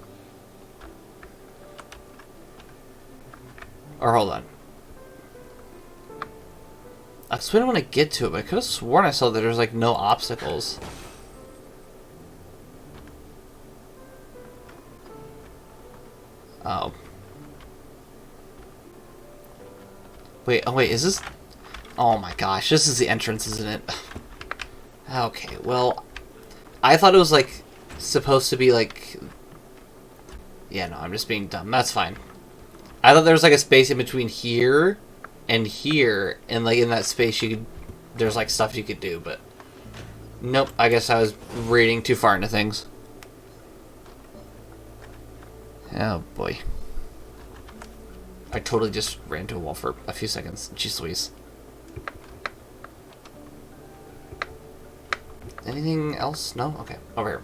A: Or hold on. I just didn't want to get to it, but I could have sworn I saw that there's like no obstacles. Oh. Wait, oh wait, is this... Oh my gosh, this is the entrance, isn't it? Okay, well... I thought it was, like, supposed to be, like... Yeah, no, I'm just being dumb. That's fine. I thought there was, like, a space in between here and here, and, like, in that space you could... There's, like, stuff you could do, but... Nope, I guess I was reading too far into things. Oh, boy. I totally just ran into a wall for a few seconds. Jeez Louise. Anything else? No? Okay. Over here.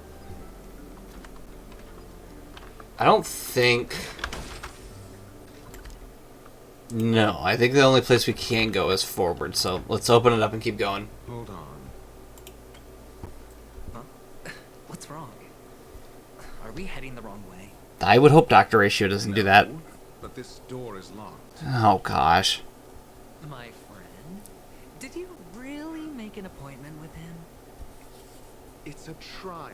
A: I don't think... No, I think the only place we can go is forward, so let's open it up and keep going.
B: Hold on. Huh? What's wrong? Are we heading the wrong way?
A: I would hope Dr. Ratio doesn't do that.
D: But this door is locked.
A: Oh, gosh.
B: My friend? Did you really make an appointment with him?
D: It's a trial.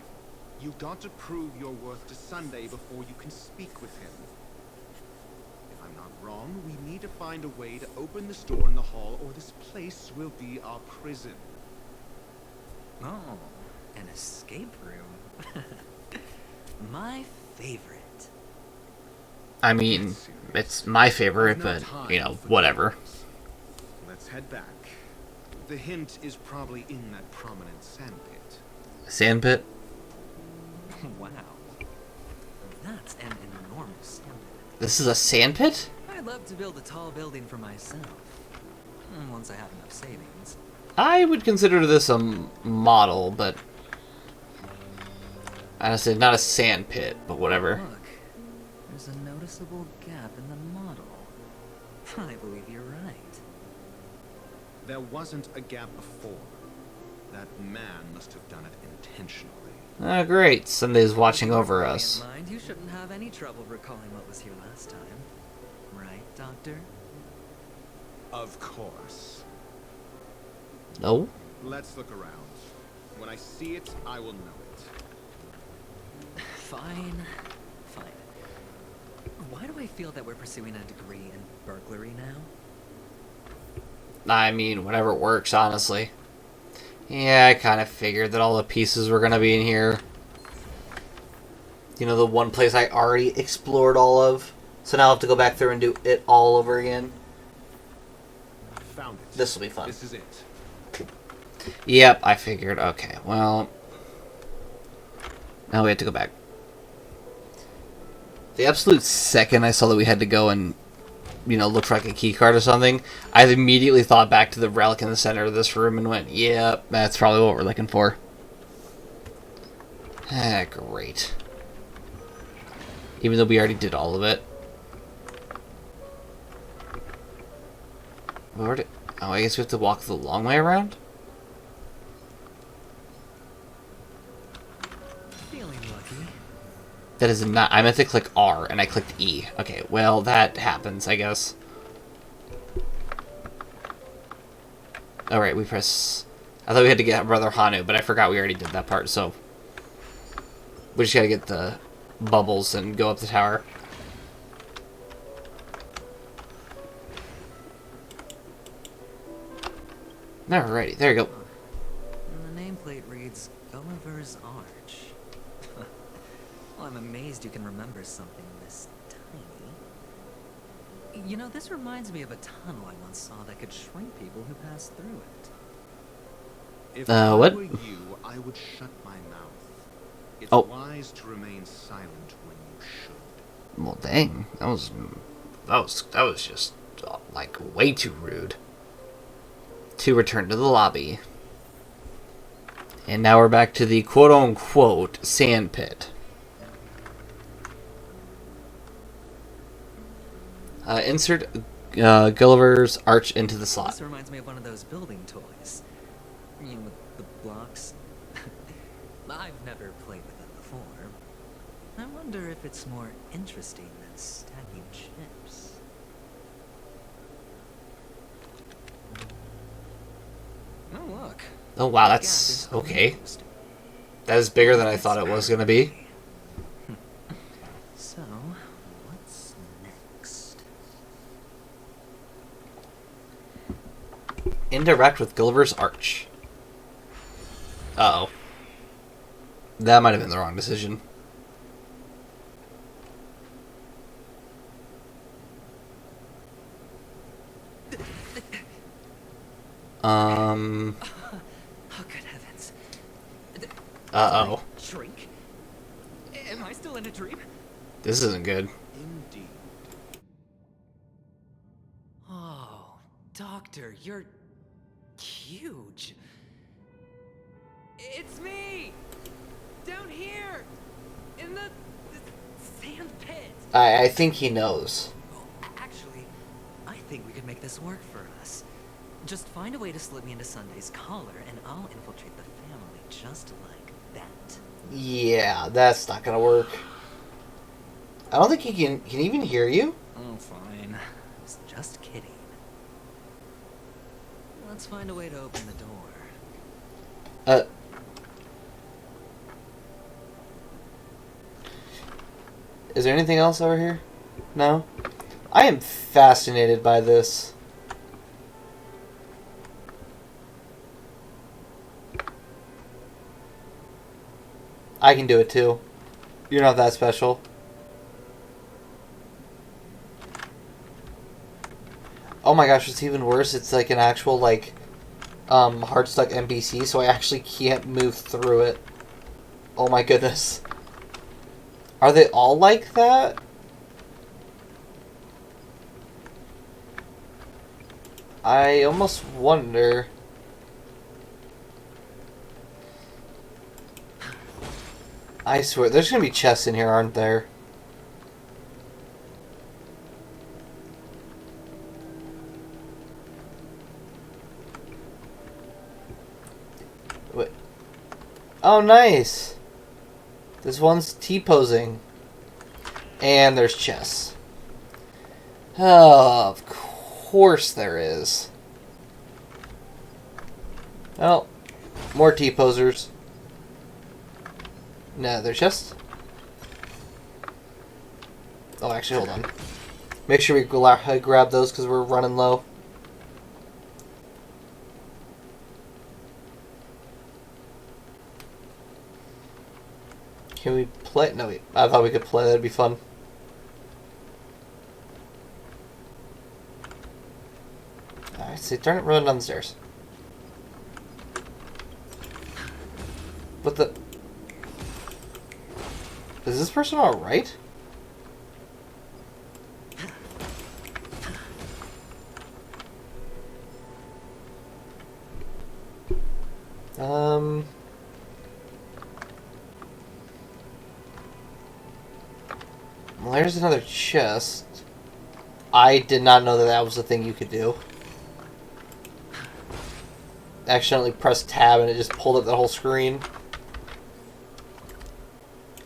D: You've got to prove your worth to Sunday before you can speak with him. If I'm not wrong, we need to find a way to open this door in the hall, or this place will be our prison.
B: Oh, an escape room. My favorite.
A: I mean, it's my favorite, but, you know, whatever.
D: Let's head back. The hint is probably in that prominent sandpit.
A: Sandpit?
B: Wow. That's an enormous sandpit.
A: This is a sandpit?
B: I'd love to build a tall building for myself. Once I have enough savings.
A: I would consider this a model, but... honestly, not a sandpit, but whatever.
B: Look, there's a noticeable gap in the model. I believe you're right.
D: There wasn't a gap before. That man must have done it intentionally.
A: Ah, great. Sunday's watching over us.
B: Mind, you shouldn't have any trouble recalling what was here last time. Right, Doctor?
D: Of course.
A: No?
D: Let's look around. When I see it, I will know it.
B: Fine. Fine. Why do I feel that we're pursuing a degree in burglary now?
A: I mean, whatever works, honestly. Yeah, I kind of figured that all the pieces were going to be in here. You know, the one place I already explored all of. So now I'll have to go back through and do it all over again.
D: Found it.
A: This will be fun.
D: This is it.
A: Yep, I figured. Okay, well... now we have to go back. The absolute second I saw that we had to go and, you know, look for like a key card or something, I immediately thought back to the relic in the center of this room and went, yep, that's probably what we're looking for. Ah, great. Even though we already did all of it. Where did... oh, I guess we have to walk the long way around?
B: Feeling lucky.
A: That is not... I meant to click R, and I clicked E. Okay, well, that happens, I guess. Alright, we press... I thought we had to get Brother Hanu, but I forgot we already did that part, so... we just gotta get the bubbles and go up the tower. Alrighty, there you go.
B: And the nameplate reads Gulliver's Arch. Well, I'm amazed you can remember something this tiny. You know, this reminds me of a tunnel I once saw that could shrink people who passed through it.
D: If
A: what?
D: I were you, I would shut my mouth. It's
A: Oh.
D: wise to remain silent when you should.
A: Well, dang. That was just, like, way too rude. To return to the lobby. And now we're back to the quote-unquote sandpit. Insert Gulliver's Arch into the slot.
B: This reminds me of one of those building toys. You know, with the blocks. I've never played with them before. I wonder if it's more interesting than stacking chips. Oh, look.
A: Oh, wow,
B: The gap
A: that's
B: is
A: okay.
B: closed.
A: That is bigger than I thought it was going to be.
B: So, what's next?
A: Interact with Gulliver's Arch. Uh-oh. That might have been the wrong decision.
B: Oh, good heavens.
A: Uh-oh.
B: Shrink? Am I still in a dream?
A: This isn't good.
D: Indeed.
B: Oh, Doctor, you're huge. It's me! Down here! In the sand pit!
A: I think he knows.
B: Actually, I think we could make this work for us. Just find a way to slip me into Sunday's collar, and I'll infiltrate the family just like that.
A: Yeah, that's not gonna work. I don't think he can even hear you.
B: Oh, fine. I was just kidding. Let's find a way to open the door.
A: Is there anything else over here? No? I am fascinated by this. I can do it too. You're not that special. Oh my gosh, what's even worse, it's like an actual, like, hard stuck NPC, so I actually can't move through it. Oh my goodness. Are they all like that? I almost wonder. I swear, there's gonna be chests in here, aren't there? Wait. Oh, nice! This one's T-posing. And there's chests. Oh, of course there is. Oh, more T-posers. No, they're chests. Oh, actually, hold on. Make sure we grab those because we're running low. Can we play? No, I thought we could play. That'd be fun. Alright, so darn it, running down the stairs. What the? Is this person alright? Well, there's another chest. I did not know that that was the thing you could do. Accidentally pressed tab and it just pulled up the whole screen.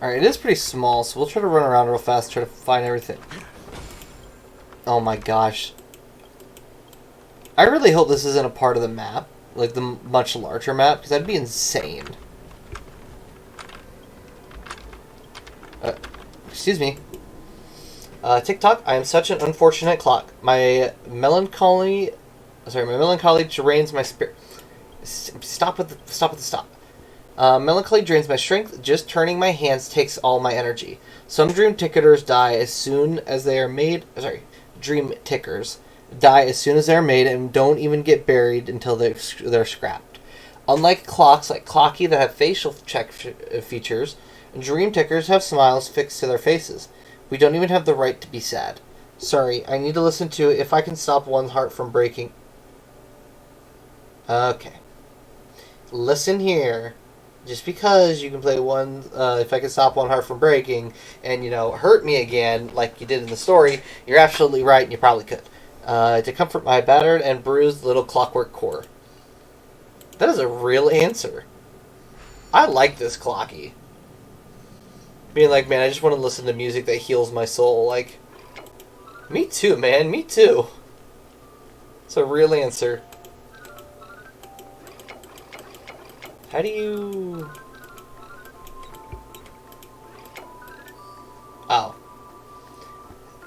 A: Alright, it is pretty small, so we'll try to run around real fast, try to find everything. Oh my gosh. I really hope this isn't a part of the map, like the much larger map, because that'd be insane. Excuse me. TikTok, I am such an unfortunate clock. My melancholy drains my spirit. Stop with the stop. Melancholy drains my strength. Just turning my hands takes all my energy. Some dream tickers die as soon as they are made. Dream tickers die as soon as they are made and don't even get buried until they're scrapped. Unlike clocks like Clocky that have facial check features, dream tickers have smiles fixed to their faces. We don't even have the right to be sad. Sorry, I need to listen to If I Can Stop One's Heart from Breaking. Okay. Listen here. Just because you can play one, If I Can Stop One Heart from Breaking, and, you know, hurt me again, like you did in the story, you're absolutely right, and you probably could. To comfort my battered and bruised little clockwork core. That is a real answer. I like this Clocky. Being like, man, I just want to listen to music that heals my soul. Like, me too, man, me too. It's a real answer. How do you... Oh.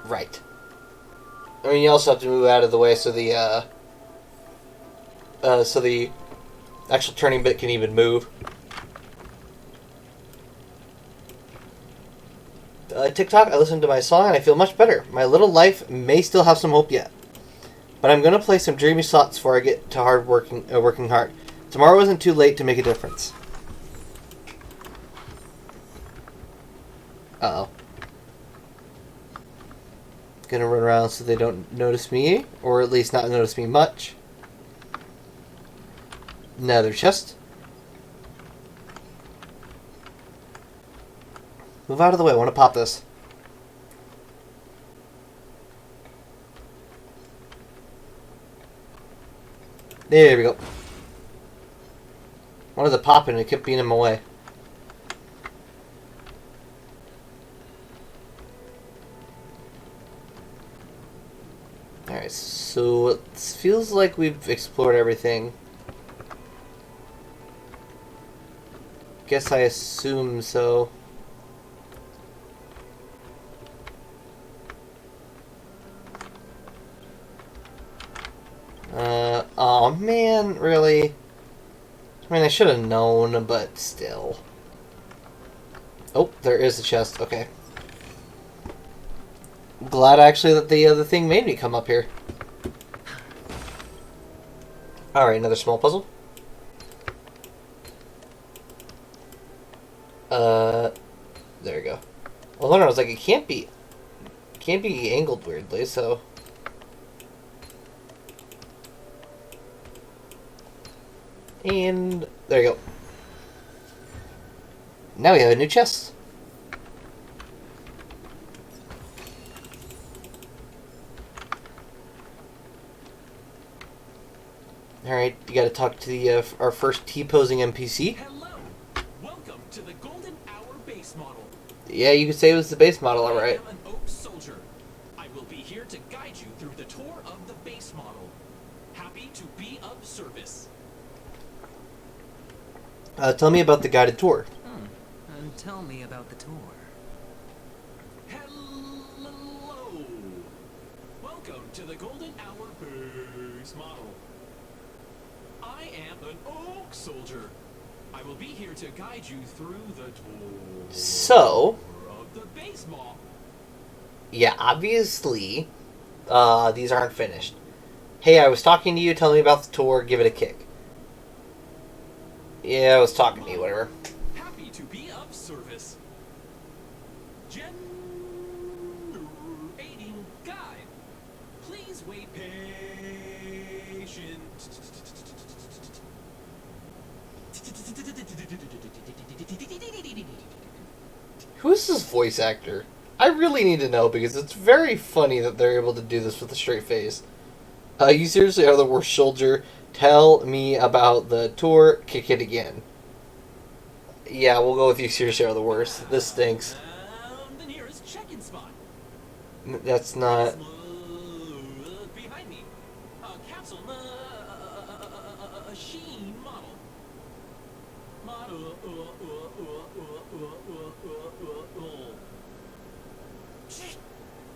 A: Right. I mean, you also have to move out of the way so the actual turning bit can even move. TikTok, I listened to my song and I feel much better. My little life may still have some hope yet. But I'm going to play some dreamy slots before I get to working hard. Tomorrow isn't too late to make a difference. Uh-oh. Gonna run around so they don't notice me, or at least not notice me much. Another chest. Move out of the way, I want to pop this. There we go. Wanted to pop it and it kept being in my way. Alright, so it feels like we've explored everything. Guess I assume so. Oh man, really? I mean, I should have known, but still. Oh, there is a chest. Okay. Glad actually that the other thing made me come up here. Alright, another small puzzle. There we go. Well, hold on, I was like, it can't be angled weirdly, so... And there you go. Now we have a new chest. Alright, you gotta talk to the our first T-posing NPC.
E: Hello! Welcome to the Golden Hour base model.
A: Yeah, you could say it was the base model,
E: I
A: alright.
E: am an Oak Soldier. I will be here to guide you through the tour of the base model. Happy to be of service.
A: Tell me about the guided tour.
B: And tell me about the tour.
E: Hello! Welcome to the Golden Hour base model. I am an Oak Soldier. I will be here to guide you through the tour
A: So,
E: of the base model.
A: yeah, obviously, these aren't finished. Hey, I was talking to you, tell me about the tour, give it a kick. Yeah, I was talking to you, whatever.
E: Happy to be of service. Generating guide. Please wait patient.
A: Who is this voice actor? I really need to know because it's very funny that they're able to do this with a straight face. You seriously are the worst soldier. Tell me about the tour. Kick it again. Yeah, we'll go with you seriously are the worst. This stinks.
E: The nearest check-in spot.
A: That's not...
E: Look behind me. Capsule machine model.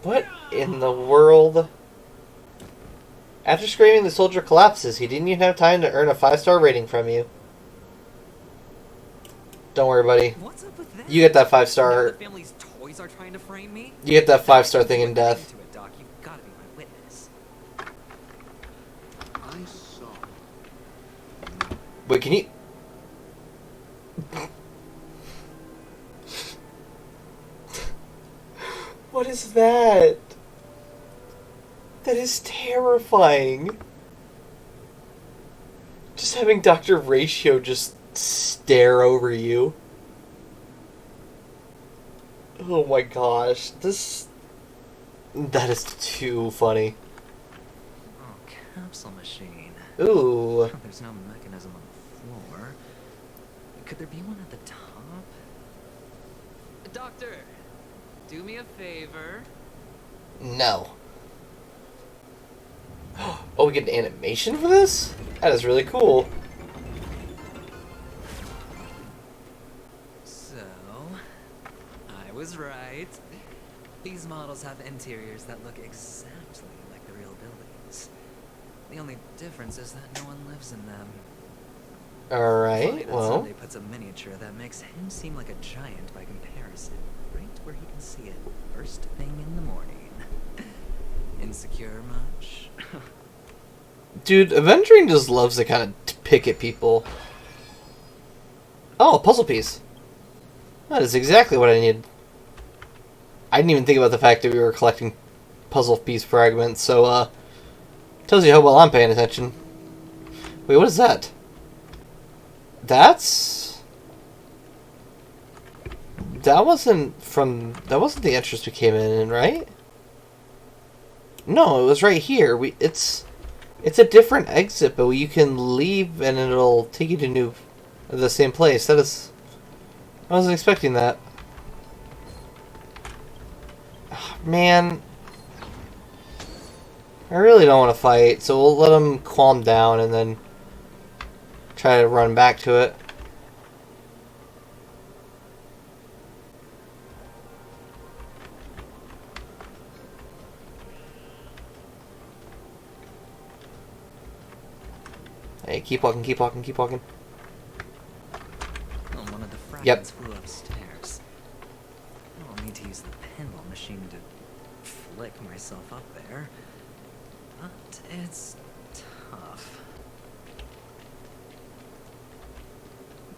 A: What in the world? After screaming, the soldier collapses. He didn't even have time to earn a 5-star rating from you. Don't worry, buddy.
B: What's up with that?
A: You get that
B: Now
A: 5-star...
B: the family's toys are trying to frame me?
A: You get that 5-star thing in death.
B: Into it, Doc. You've got to be my witness.
D: I saw.
A: Wait, can you... What is that? That is terrifying. Just having Dr. Ratio just stare over you. Oh my gosh. That is too funny.
B: Oh, capsule machine.
A: Ooh.
B: There's no mechanism on the floor. Could there be one at the top? Doctor, do me a favor.
A: No. Oh, we get an animation for this? That is really cool.
B: So, I was right. These models have interiors that look exactly like the real buildings. The only difference is that no one lives in them. Funny
A: Alright,
B: that
A: well.
B: somebody puts a miniature that makes him seem like a giant by comparison, right where he can see it first thing in the morning. Insecure much?
A: Dude, Avengering just loves to kind of pick at people. Oh, a puzzle piece. That is exactly what I needed. I didn't even think about the fact that we were collecting puzzle piece fragments, so, tells you how well I'm paying attention. Wait, what is that? That wasn't the entrance we came in, right? No, it was right here. It's a different exit, but you can leave and it'll take you to the same place. I wasn't expecting that. Man, I really don't want to fight, so we'll let him calm down and then try to run back to it. Alright, keep walking, keep walking, keep walking.
B: Oh, one of the
A: Yep.
B: fragments flew upstairs. I'll need to use the pinball machine to flick myself up there. But it's tough.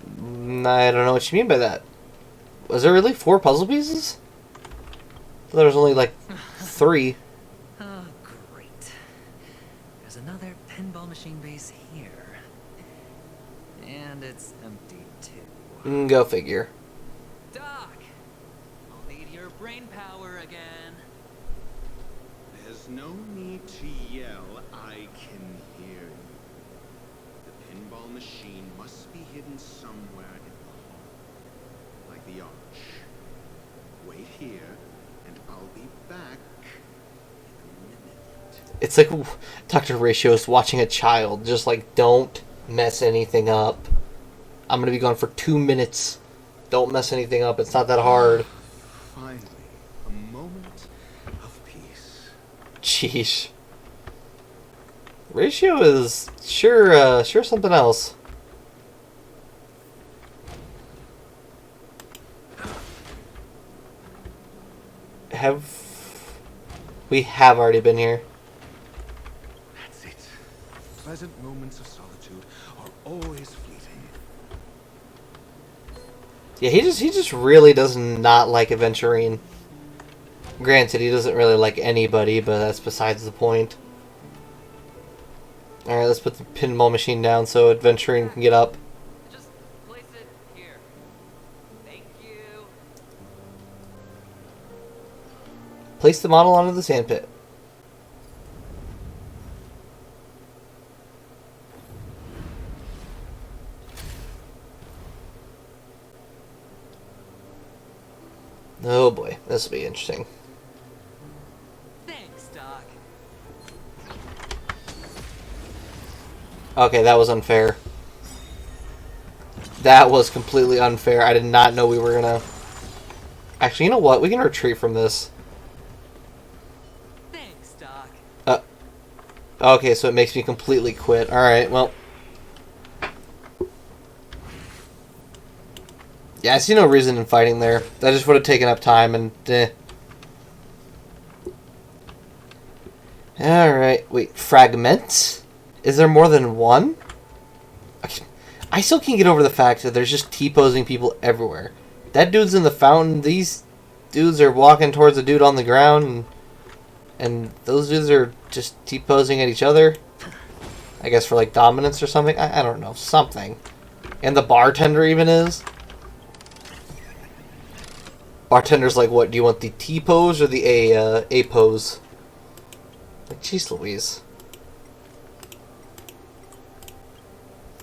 A: I don't know what you mean by that. Was there really 4 puzzle pieces? I thought there was only like 3.
B: Oh, great. There's another pinball machine base here. And it's empty, too.
A: Go figure.
B: Doc! I'll need your brain power again.
D: There's no need to yell. I can hear you. The pinball machine must be hidden somewhere in the hall. Like the arch. Wait here, and I'll be back in a minute.
A: It's like Dr. Ratio is watching a child. Just like, don't mess anything up. I'm gonna be gone for 2 minutes. Don't mess anything up. It's not that hard.
D: Finally, a moment of peace.
A: Jeez. Ratio is sure something else. We have already been here.
D: That's it. Pleasant moments of solitude are always fleeting.
A: Yeah, he just really does not like adventuring. Granted, he doesn't really like anybody, but that's besides the point. Alright, let's put the pinball machine down so adventuring can get up.
B: Just place it here. Thank you.
A: Place the model onto the sandpit. Oh boy, this will be interesting.
B: Thanks, Doc.
A: Okay, that was unfair. That was completely unfair. I did not know we were gonna... Actually, you know what? We can retreat from this.
B: Thanks, Doc.
A: Okay, so it makes me completely quit. Alright, well... Yeah, I see no reason in fighting there. That just would have taken up time and... Alright, wait. Fragments? Is there more than one? I still can't get over the fact that there's just T-posing people everywhere. That dude's in the fountain. These dudes are walking towards the dude on the ground. And those dudes are just T-posing at each other. I guess for like dominance or something. I don't know. Something. And the bartender even is. Bartender's like, what? Do you want the T pose or the A pose? Like, jeez Louise.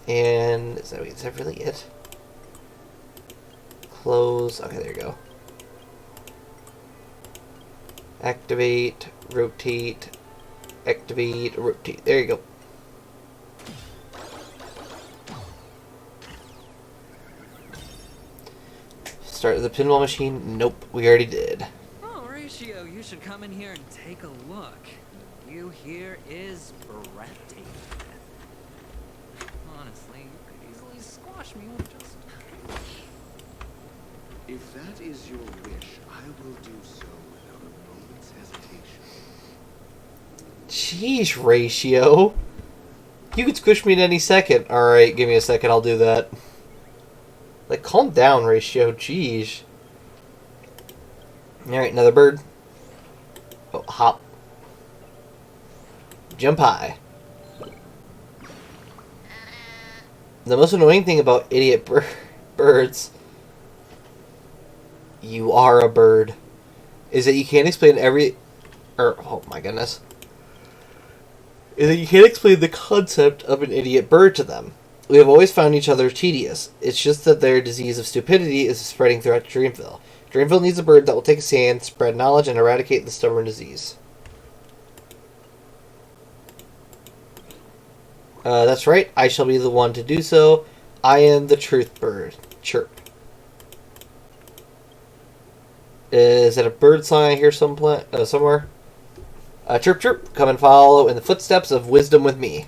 A: And is that really it? Close. Okay, there you go. Activate, rotate, activate, rotate. There you go. Start the pinball machine. Nope, we already did.
B: Oh, Ratio, you should come in here and take a look. View here is breathtaking. Honestly, you could easily squash me with just...
D: If that is your wish, I will do so without a moment's hesitation.
A: Jeez, Ratio. You could squish me at any second. Alright, give me a second, I'll do that. Like, calm down, Ratio. Jeez. Alright, another bird. Oh, hop. Jump high. The most annoying thing about idiot birds... You are a bird. Is that you can't explain oh my goodness. Is that you can't explain the concept of an idiot bird to them. We have always found each other tedious. It's just that their disease of stupidity is spreading throughout Dreamville. Dreamville needs a bird that will take a stand, spread knowledge, and eradicate the stubborn disease. That's right. I shall be the one to do so. I am the truth bird. Chirp. Is that a bird song I hear somewhere? Chirp, chirp. Come and follow in the footsteps of wisdom with me.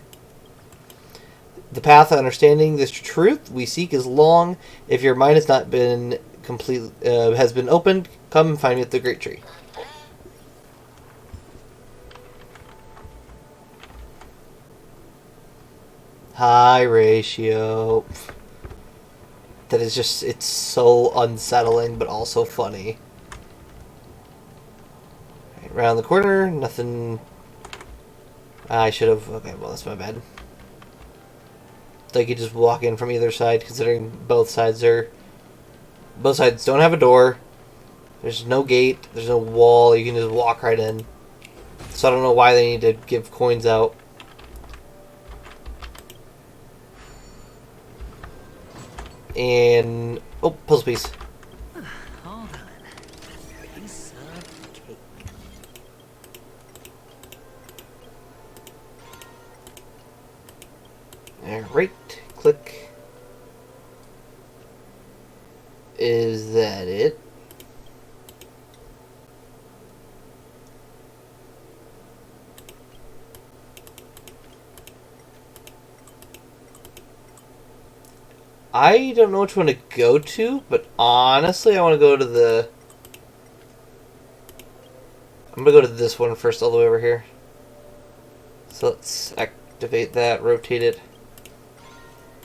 A: The path of understanding this truth we seek is long. If your mind has not been has been opened, come and find me at the Great Tree. High ratio. That is just, it's so unsettling, but also funny. Right, around the corner, nothing. I should have. Okay, well, that's my bad. Like, you just walk in from either side, considering both sides don't have a door. There's no gate. There's no wall. You can just walk right in. So I don't know why they need to give coins out. And oh, puzzle piece.
B: Hold on. Piece of cake.
A: Alright, click. Is that it? I don't know which one to go to, but honestly, I want to go to the... I'm going to go to this one first, all the way over here. So let's activate that, rotate it,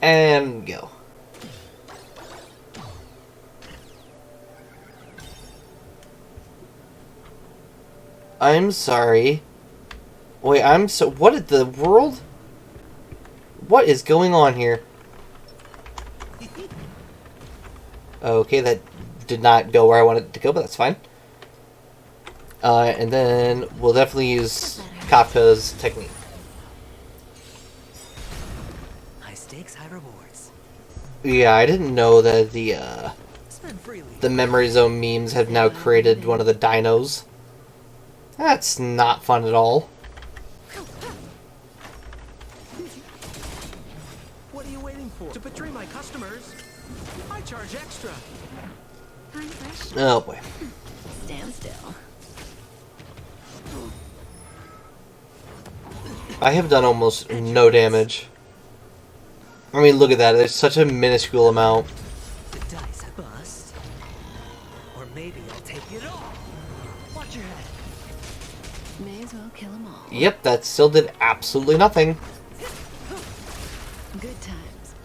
A: and go. I'm sorry. Wait, what in the world? What is going on here? Okay, that did not go where I wanted it to go, but that's fine. And then we'll definitely use Kafka's technique.
B: High stakes, high rewards.
A: Yeah, I didn't know that
B: Spend freely.
A: the Memory Zone memes have now created one of the dinos. That's not fun at all.
E: What are you waiting for? To betray my customers? I charge extra.
C: I'm fresh.
A: Oh boy.
C: Stand still.
A: I have done almost no damage. I mean, look at that. There's such a minuscule amount.
B: The dice bust. Or maybe I'll take it all. Watch your head.
C: May as well kill them all.
A: Yep, that still did absolutely nothing.
C: Good times.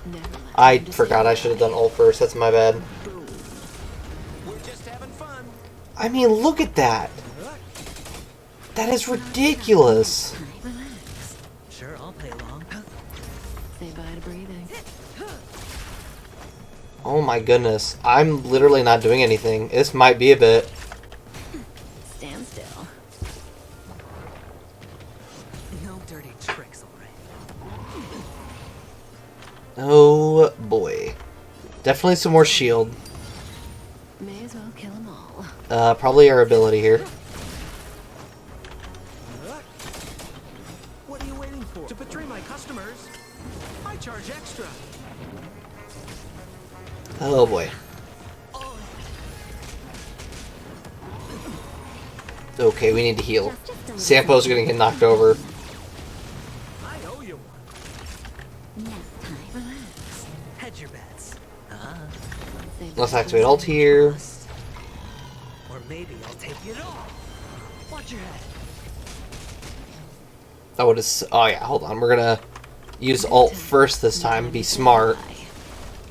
C: Never let
A: I
C: them to
A: forgot
C: say
A: I should have done ult first. That's my bad.
C: boom.
E: We're just having fun.
A: I mean, look at that. That is ridiculous.
C: Relax.
B: Sure, I'll play along.
C: Say bye to breathing.
A: Oh my goodness. I'm literally not doing anything. This might be a bit.
C: Stand still.
B: No dirty tricks, alright.
A: Oh boy. Definitely some more shield.
C: May as well kill them all.
A: Probably our ability here.
E: What are you waiting for? To betray my customers? I charge extra.
A: Oh boy. Okay, we need to heal. Sampo's gonna get knocked over.
E: I owe you one.
C: Nap time.
B: Relax. Hedge your bets.
C: Say
A: Let's
C: bye to
A: activate ult here.
B: Bust. Or maybe I'll take it all. Watch your head.
A: Oh, it is. Oh yeah, hold on. We're gonna use ult first this time. Be smart,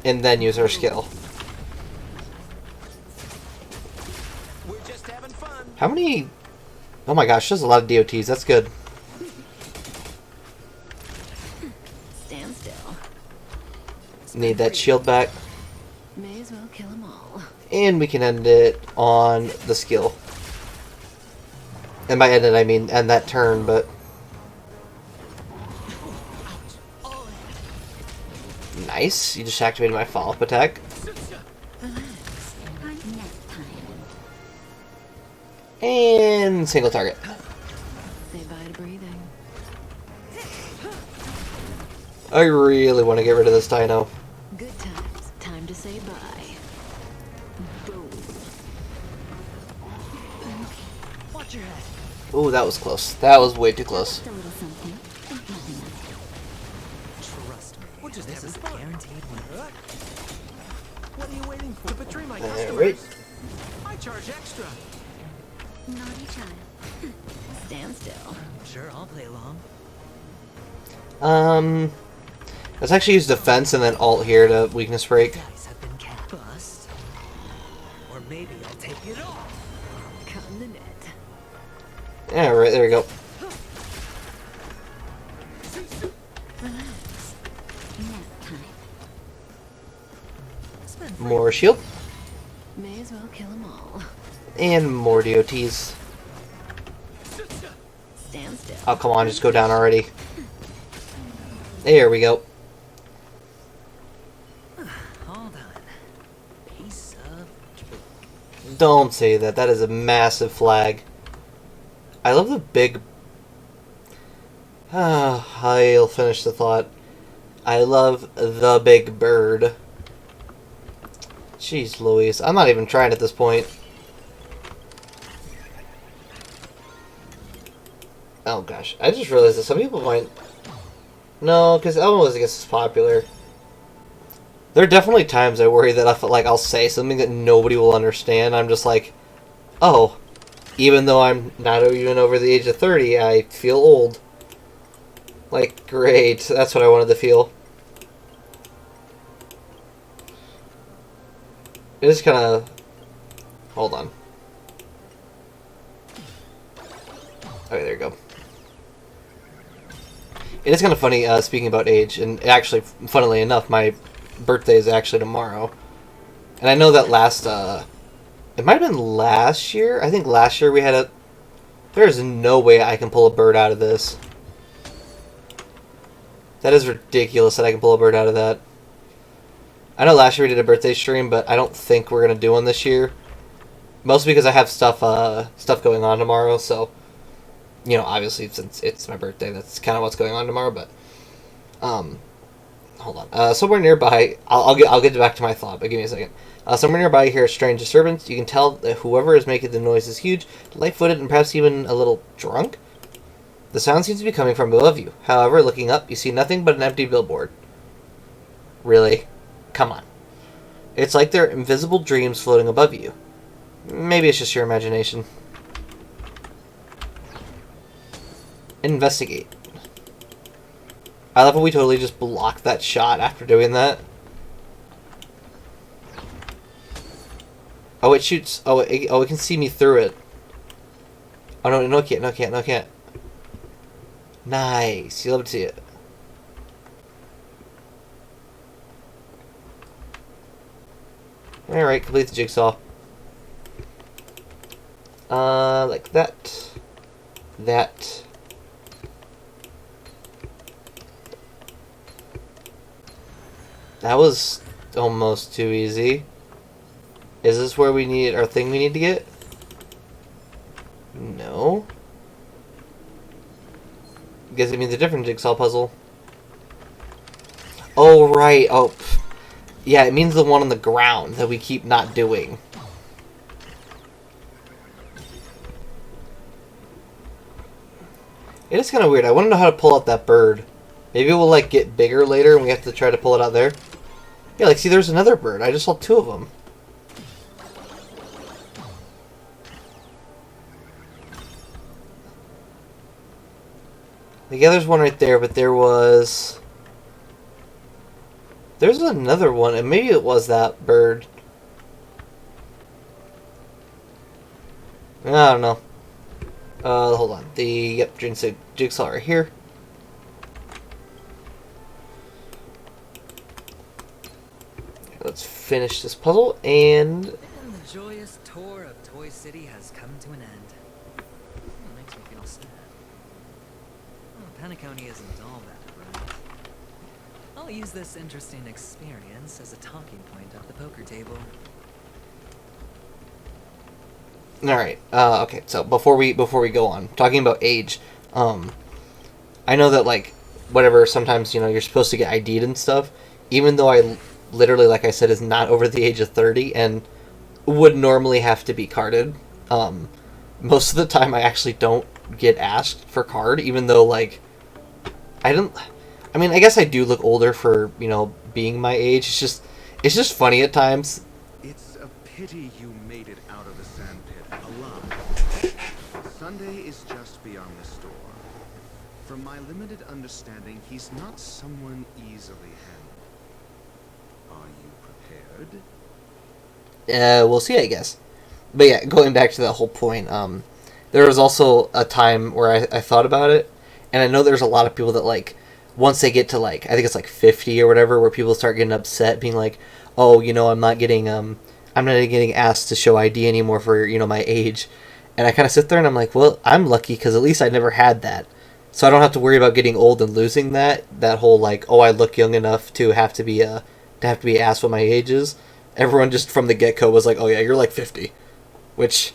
A: and then use our skill.
E: We're just having fun.
A: How many? Oh my gosh, there's a lot of DOTs. That's good.
C: Stand still.
A: Need that shield back,
C: May as well kill them all.
A: and we can end it on the skill. And by end it, I mean end that turn, but nice. You just activated my follow-up attack.
C: Relax. Nap time.
A: And single target.
C: Say bye to breathing.
A: I really want to get rid of this dino.
C: Good times. Time to say bye. Boom.
B: Watch your head.
A: Ooh, that was close. That was way too close.
C: Just a little something. Think nothing of it.
B: Trust me. Just this is a guaranteed win.
E: What are you waiting for? To betray my
A: Alright.
E: customers? I charge extra.
C: Naughty child. Stand still.
B: Sure, I'll play along.
A: Let's actually use defense and then alt here to weakness break.
B: Guys have been cat bust. Or maybe I'll take it off.
C: Come the net.
A: Yeah, right, there we go.
C: Relax. Nap time.
B: Spend free.
A: More shield.
C: May as well kill them all.
A: And more DOTs.
C: Stand still.
A: Oh, come on, just go down already. There we go.
B: All done. Piece of cake.
A: Don't say that. That is a massive flag. I love the big... I'll finish the thought. I love the big bird. Jeez Louise. I'm not even trying at this point. Oh gosh. I just realized that some people might... No, because Elmo wasn't as popular. There are definitely times I worry that I'll say something that nobody will understand. I'm just like, oh, even though I'm not even over the age of 30, I feel old. Like, great. That's what I wanted to feel. It is kind of... Hold on. Okay, there you go. It is kind of funny, speaking about age, and actually, funnily enough, my birthday is actually tomorrow. And I know that it might have been last year? I think last year we had a... There's no way I can pull a bird out of this. That is ridiculous that I can pull a bird out of that. I know last year we did a birthday stream, but I don't think we're going to do one this year. Mostly because I have stuff going on tomorrow, so... You know, obviously, since it's my birthday, that's kind of what's going on tomorrow, but... Hold on. Somewhere nearby... I'll get back to my thought, but give me a second. Somewhere nearby, you hear a strange disturbance. You can tell that whoever is making the noise is huge, light-footed, and perhaps even a little drunk. The sound seems to be coming from above you. However, looking up, you see nothing but an empty billboard. Really? Come on. It's like they're invisible dreams floating above you. Maybe it's just your imagination. Investigate. I love how we totally just blocked that shot after doing that. Oh, it shoots. Oh, it can see me through it. Oh, no, it can't. Nice. You love to see it. Alright, complete the jigsaw. Like that. That. That was almost too easy. Is this where we need our thing we need to get? No. Guess it means a different jigsaw puzzle. Oh, right. Oh, yeah, it means the one on the ground that we keep not doing. It is kind of weird. I want to know how to pull out that bird. Maybe it will, like, get bigger later and we have to try to pull it out there. Yeah, like, see, there's another bird. I just saw two of them. Yeah, there's one right there, but there's another one, and maybe it was that bird. I don't know. Hold on. Yep, jigsaw right here. Let's finish this puzzle, and...
B: And the joyous tour of Toy City has come to an end. Makes me feel sad. Well, Penacony isn't all that bright. I'll use this interesting experience as a talking point at the poker table.
A: Alright, okay, so before we go on, talking about age, I know that, like, whatever, sometimes, you know, you're supposed to get ID'd and stuff, even though I literally, like I said, is not over the age of 30, and would normally have to be carded, most of the time I actually don't get asked for card, even though, like, I'm I mean, I guess I do look older for, you know, being my age. It's just funny at times.
D: It's a pity you made it out of the sandpit alive. Sunday is just beyond the store. From my limited understanding, he's not someone easily handled. Are you prepared?
A: We'll see, I guess. But yeah, going back to that whole point, there was also a time where I thought about it, and I know there's a lot of people that, like, once they get to, like, I think it's like 50 or whatever, where people start getting upset, being like, oh, you know, I'm not getting asked to show ID anymore for, you know, my age. And I kind of sit there and I'm like, well, I'm lucky because at least I never had that. So I don't have to worry about getting old and losing that whole, like, oh, I look young enough to have to be asked what my age is. Everyone just from the get-go was like, oh yeah, you're like 50. Which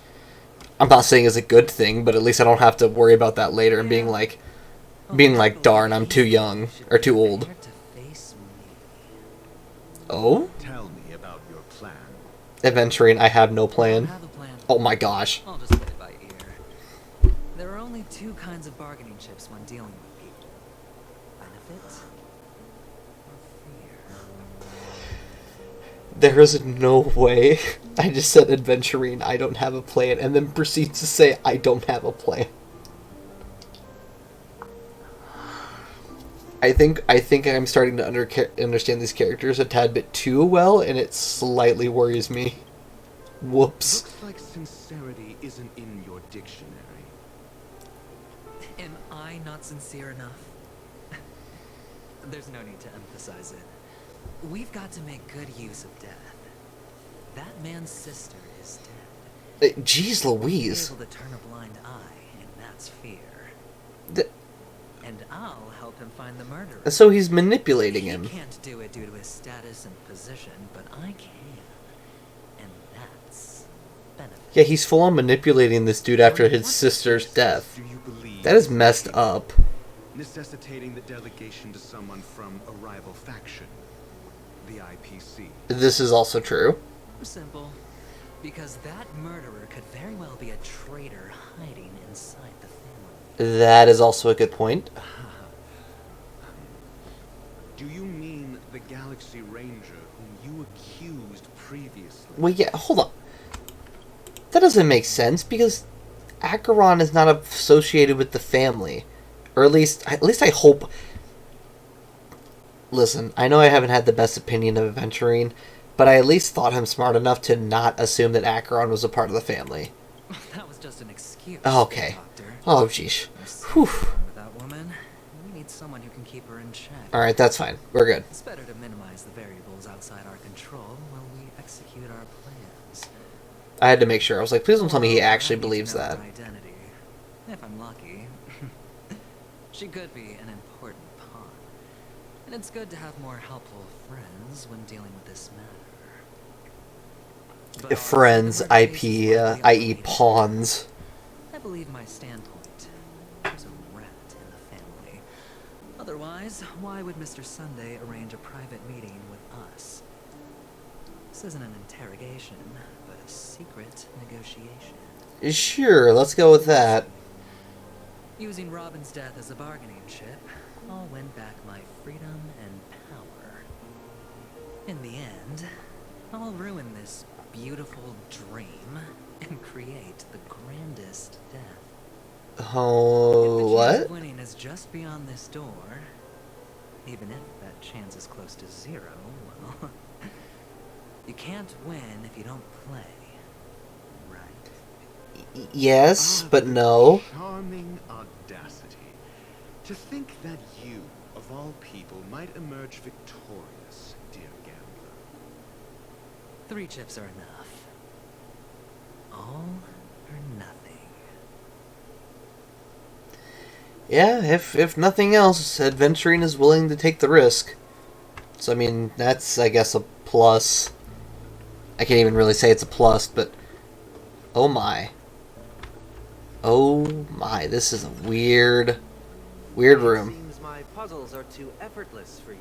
A: I'm not saying is a good thing, but at least I don't have to worry about that later and being like, darn, I'm too young or too old. Oh?
D: Tell me about your plan.
A: Adventuring, I have no plan.
B: I have a plan.
A: Oh my gosh.
B: I'll just play it by ear. There are only two kinds of bargaining chips when dealing with people. Benefit or fear.
A: There is no way. I just said adventuring, I don't have a plan, and then proceeds to say I don't have a plan. I think I'm starting to understand these characters a tad bit too well, and it slightly worries me. Whoops.
D: Looks like sincerity isn't in your dictionary.
B: Am I not sincere enough? There's no need to emphasize it. We've got to make good use of death. That man's sister is dead.
A: Jeez Louise.
B: Able to turn a blind eye, and that's fear.
A: The-
B: And I'll help him find the murderer.
A: So he's manipulating him.
B: He can't do it due to his status and position, but I can. And that's benefit.
A: Yeah, he's full on manipulating this dude after his sister's death.
D: Do you believe
A: That is messed up.
D: necessitating the delegation to someone from a rival faction, the IPC?
A: This is also true.
B: Simple. Because that murderer could very well be a traitor hiding inside the family.
A: That is also a good point.
D: Do you mean the Galaxy Ranger whom you accused previously?
A: Well, yeah, hold on. That doesn't make sense because Acheron is not associated with the family, or at least I hope. Listen, I know I haven't had the best opinion of Aventurine, but I at least thought him smart enough to not assume that Acheron was a part of the family.
B: That was just an excuse.
A: Okay.
B: Doctor.
A: Oh, jeez. Whew.
B: With that woman, we need someone who can keep her in check.
A: Alright, that's fine. We're good.
B: It's better to minimize the variables outside our control while we execute our plans.
A: I had to make sure. I was like, please don't tell me he
B: Well, I
A: actually
B: need to
A: believes
B: know
A: that.
B: her identity. If I'm lucky. She could be an important pawn. And it's good to have more helpful friends when dealing with this matter. But
A: Friends,
B: our
A: IP,
B: regular
A: i.e.
B: basis
A: pawns.
B: I believe my standpoint. There's a rat in the family. Otherwise, why would Mr. Sunday arrange a private meeting with us? This isn't an interrogation, but a secret negotiation.
A: Sure, let's go with that.
B: Using Robin's death as a bargaining chip, I'll win back my freedom and power. In the end, I'll ruin this beautiful dream and create the grandest death.
A: Oh,
B: If the chance
A: what?
B: of winning is just beyond this door, even if that chance is close to zero, well, you can't win if you don't play. Right.
A: Yes, but no.
D: Charming audacity. To think that you, of all people, might emerge victorious, dear gambler.
B: 3 chips are enough. All or nothing.
A: Yeah, if nothing else, Adventuring is willing to take the risk. So, I mean, that's, I guess, a plus. I can't even really say it's a plus, but... Oh my. Oh my, this is a weird room.
F: Seems my puzzles are too effortless for you,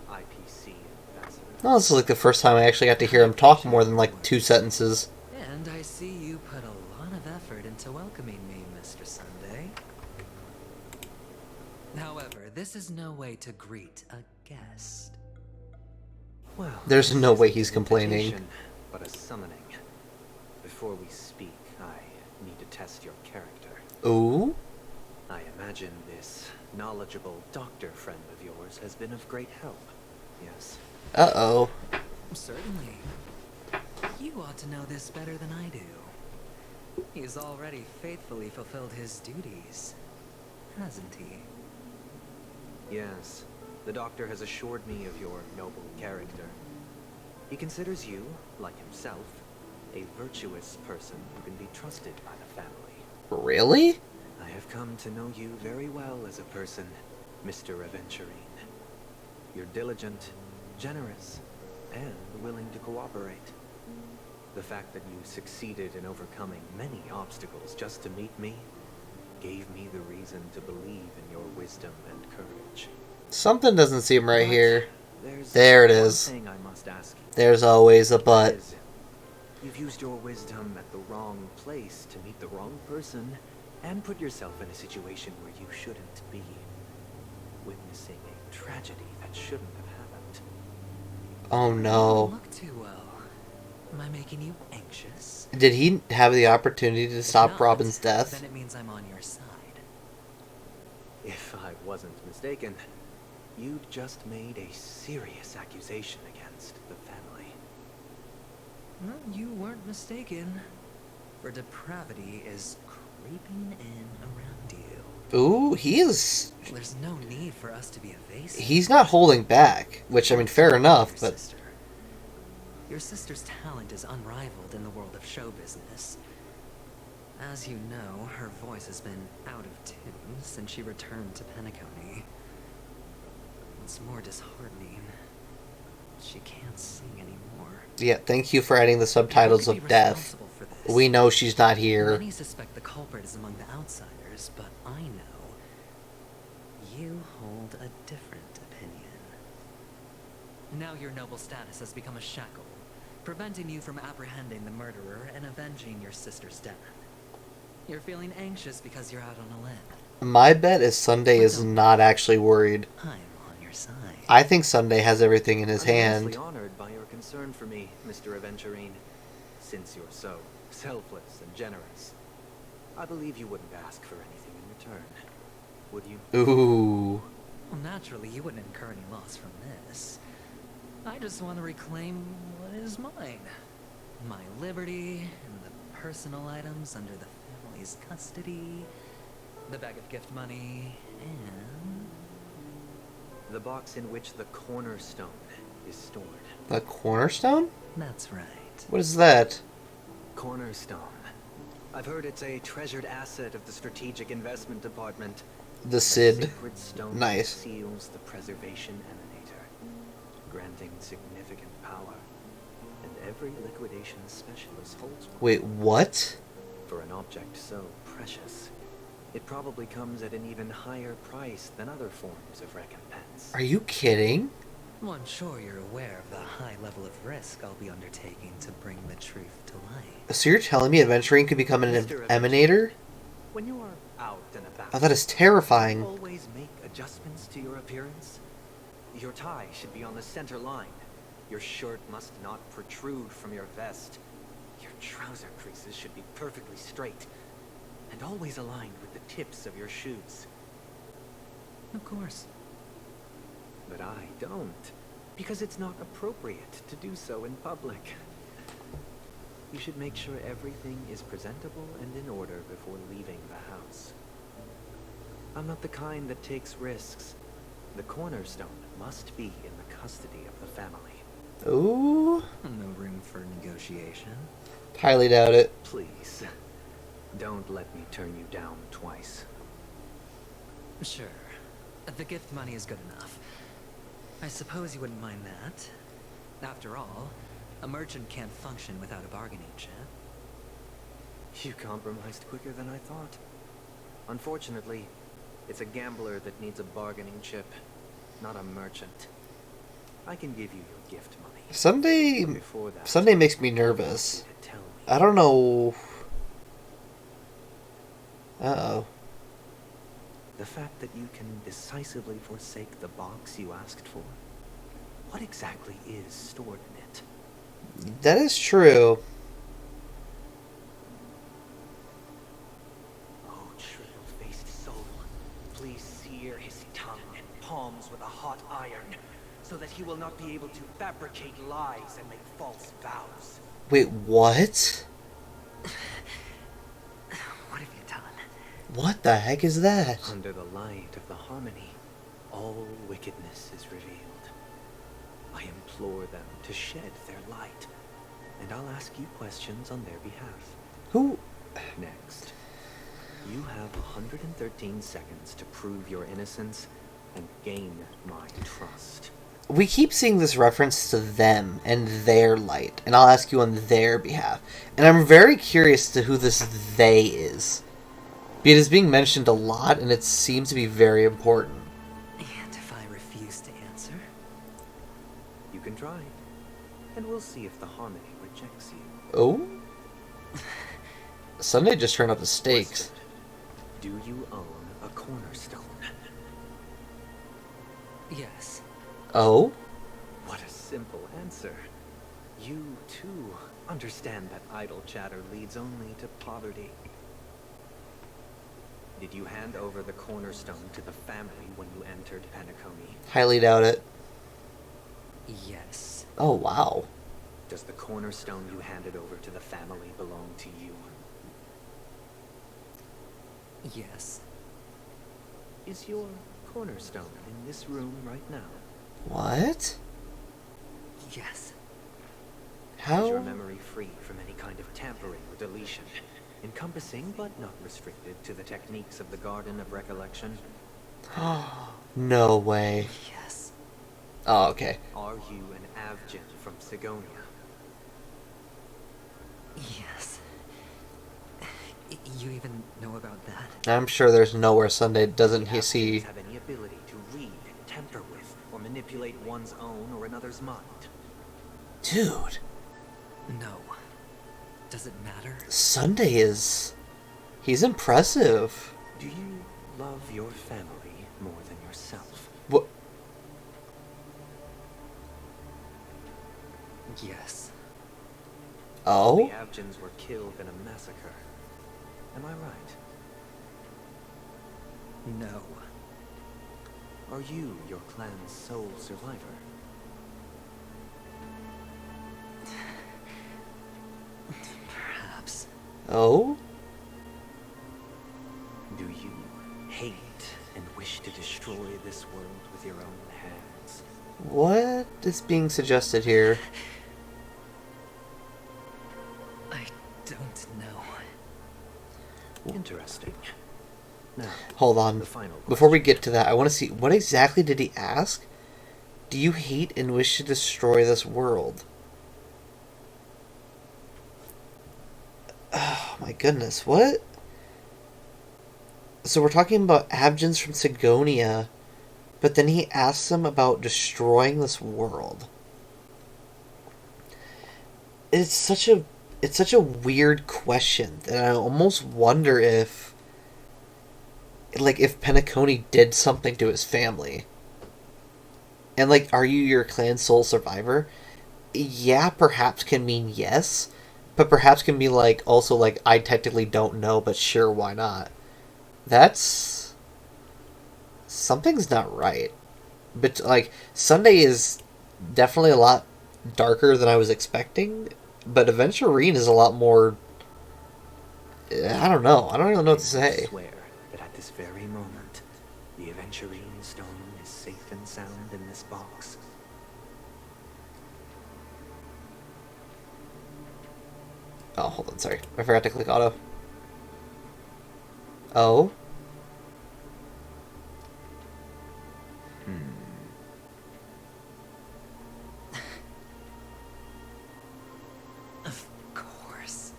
F: IPC ambassador.
A: Well, this is like the first time I actually got to hear him talk more than like 2 sentences.
B: And I see you put a lot of effort into welcoming me, Mr. Sunday. However, this is no way to greet a guest.
F: Well,
A: There's
F: this
A: no way
F: isn't
A: he's
F: an
A: complaining.
F: invitation, but a summoning. Before we speak, I need to test your character.
A: Ooh?
F: I imagine this knowledgeable doctor friend of yours has been of great help. Yes.
A: Uh-oh.
B: Certainly. You ought to know this better than I do. He's already faithfully fulfilled his duties, hasn't he?
F: Yes. The doctor has assured me of your noble character. He considers you, like himself, a virtuous person who can be trusted by the family.
A: Really?
F: I have come to know you very well as a person, Mr. Aventurine. You're diligent, generous, and willing to cooperate. The fact that you succeeded in overcoming many obstacles just to meet me gave me the reason to believe in your wisdom and courage.
A: Something doesn't seem right
F: But
A: here.
F: there's
A: There it
F: one
A: is.
F: thing I must ask you.
A: There's always a but.
F: Is, you've used your wisdom at the wrong place to meet the wrong person and put yourself in a situation where you shouldn't be, witnessing a tragedy that shouldn't have happened.
A: Oh
B: You don't
A: no.
B: look too well. Am I making you anxious?
A: Did he have the opportunity to
B: If
A: stop
B: not,
A: Robin's
B: Then
A: death?
B: it means I'm on your side.
F: If I wasn't mistaken, you'd just made a serious accusation against the family.
B: Well, you weren't mistaken. For depravity is creeping in around you.
A: Ooh, he is...
B: There's no need for us to be evasive.
A: He's not holding back. Which, I mean, fair enough,
B: Your
A: but...
B: sister. Your sister's talent is unrivaled in the world of show business. As you know, her voice has been out of tune since she returned to Penacony. What's more disheartening, she can't sing anymore.
A: Yeah, thank you for adding the subtitles
B: Who could
A: of
B: be
A: death.
B: responsible for this?
A: We know she's not here.
B: Many suspect the culprit is among the outsiders, but I know you hold a different opinion. Now your noble status has become a shackle, preventing you from apprehending the murderer and avenging your sister's death. You're feeling anxious because you're out on a limb.
A: My bet is Sunday is not actually worried.
B: I'm on your side.
A: I think Sunday has everything in his
F: I'm
A: hand.
F: immensely honored by your concern for me, Mr. Aventurine. Since you're so selfless and generous, I believe you wouldn't ask for anything in return, would you?
A: Ooh.
B: Well, naturally, you wouldn't incur any loss from this. I just want to reclaim what is mine. My liberty and the personal items under the family's custody, the bag of gift money, and...
F: The box in which the cornerstone is stored.
A: The cornerstone?
B: That's right.
A: What is that?
F: Cornerstone. I've heard it's a treasured asset of the Strategic Investment Department.
A: The
F: A
A: Sid.
F: sacred stone
A: Nice.
F: that seals the preservation emanator, granting significant power. And every liquidation specialist holds one.
A: Wait, what?
F: For an object so precious, it probably comes at an even higher price than other forms of recompense.
A: Are you kidding?
B: Well, I'm sure you're aware of the high level of risk I'll be undertaking to bring the truth to light.
A: So you're telling me Adventuring could become an
F: Mr.
A: emanator?
F: When you are out and about,
A: Oh, that is
F: do you
A: terrifying.
F: always make adjustments to your appearance? Your tie should be on the center line. Your shirt must not protrude from your vest. Your trouser creases should be perfectly straight and always aligned with the tips of your shoes.
B: Of course.
F: But I don't, because it's not appropriate to do so in public. You should make sure everything is presentable and in order before leaving the house. I'm not the kind that takes risks. The cornerstone must be in the custody of the family.
A: Ooh.
B: No room for negotiation.
A: Highly doubt it.
F: Please, don't let me turn you down twice.
B: Sure. The gift money is good enough. I suppose you wouldn't mind that. After all, a merchant can't function without a bargaining chip.
F: You compromised quicker than I thought. Unfortunately, it's a gambler that needs a bargaining chip, not a merchant. I can give you your gift money.
A: Sunday...
F: But before that,
A: Sunday makes me
F: I
A: nervous.
F: want you to tell me.
A: I don't know... Uh-oh.
F: The fact that you can decisively forsake the box you asked for. What exactly is stored in it?
A: That is true.
F: Oh, triple-faced soul, please sear his tongue and palms with a hot iron, so that he will not be able to fabricate lies and make false vows.
A: Wait, what?
B: What have you done?
A: What the heck is that?
F: Under the light of the harmony, all wickedness is revealed. I implore them to shed their light, and I'll ask you questions on their behalf.
A: Who?
F: Next, you have 113 seconds to prove your innocence and gain my trust.
A: We keep seeing this reference to them and their light, and I'll ask you on their behalf. And I'm very curious to who this they is. It is being mentioned a lot, and it seems to be very important.
B: And if I refuse to answer?
F: You can try, and we'll see if the harmony rejects you.
A: Oh? Sunday just turned up the stakes.
F: Western, do you own a cornerstone?
B: Yes.
A: Oh?
F: What a simple answer. You, too, understand that idle chatter leads only to poverty. Did you hand over the cornerstone to the family when you entered Penacony?
A: Highly doubt it.
B: Yes.
A: Oh, wow.
F: Does the cornerstone you handed over to the family belong to you?
B: Yes.
F: Is your cornerstone in this room right now?
A: What?
B: Yes.
F: Is your
A: How?
F: memory free from any kind of tampering or deletion, encompassing but not restricted to the techniques of the Garden of Recollection?
A: No way.
B: Yes.
A: Oh, okay.
F: Are you an Avgin from Sigonia?
B: Yes. You even know about that?
A: I'm sure there's nowhere Sunday doesn't he
F: Avgins
A: see.
F: have any ability to read, temper with, or manipulate one's own or another's mind?
A: Dude,
B: No. Does it matter?
A: Sunday is... He's impressive.
F: Do you love your family more than yourself?
A: What?
B: Yes.
A: Oh?
F: The Avgins were killed in a massacre. Am I right?
B: No.
F: Are you your clan's sole survivor?
B: Perhaps.
A: Oh?
F: Do you hate and wish to destroy this world with your own hands?
A: What is being suggested here?
B: I don't know.
F: Interesting. Now,
A: Hold on.
F: the final
A: Before we
F: question.
A: get to that, I want to see, what exactly did he ask? Do you hate and wish to destroy this world? Oh my goodness, what? So we're talking about Avgins from Sigonia, but then he asks them about destroying this world. It's such a weird question that I almost wonder if Penacony did something to his family. And like, are you your clan's sole survivor? Yeah, perhaps can mean yes, but perhaps can be like also like I technically don't know, but sure, why not? That's something's not right. But like Sunday is definitely a lot darker than I was expecting, but Aventurine is a lot more. I don't know. I don't even know what to
F: I
A: say.
F: swear that at this very moment, the Aventurine stone is safe and sound in this box.
A: Oh, hold on, sorry. I forgot to click auto. Oh?
B: Of course.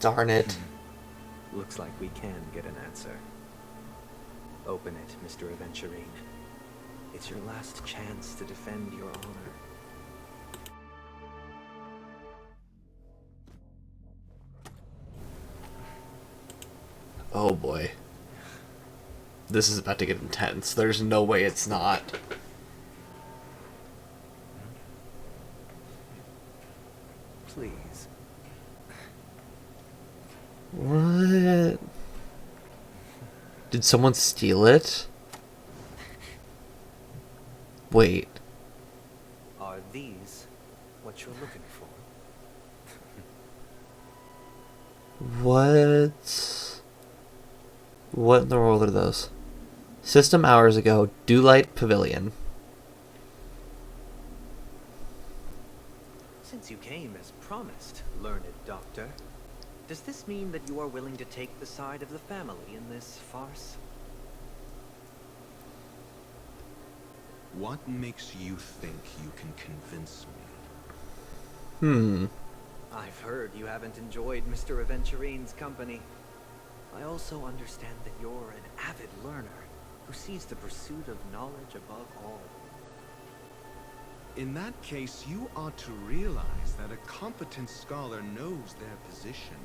A: Darn it.
F: Looks like we can get an answer. Open it, Mr. Aventurine. It's your last chance to defend your honor.
A: Oh boy. this is about to get intense. There's no way it's not.
F: Please.
A: What? Did someone steal it? Wait.
F: Are these what you're looking for?
A: What? What in the world are those? System hours ago, Dewlight Pavilion.
F: Since you came as promised, learned doctor, does this mean that you are willing to take the side of the family in this farce?
D: What makes you think you can convince
A: Hmm.
F: I've heard you haven't enjoyed Mr. Aventurine's company. I also understand that you're an avid learner who sees the pursuit of knowledge above all.
D: me? In that case, you ought to realize that a competent scholar knows their position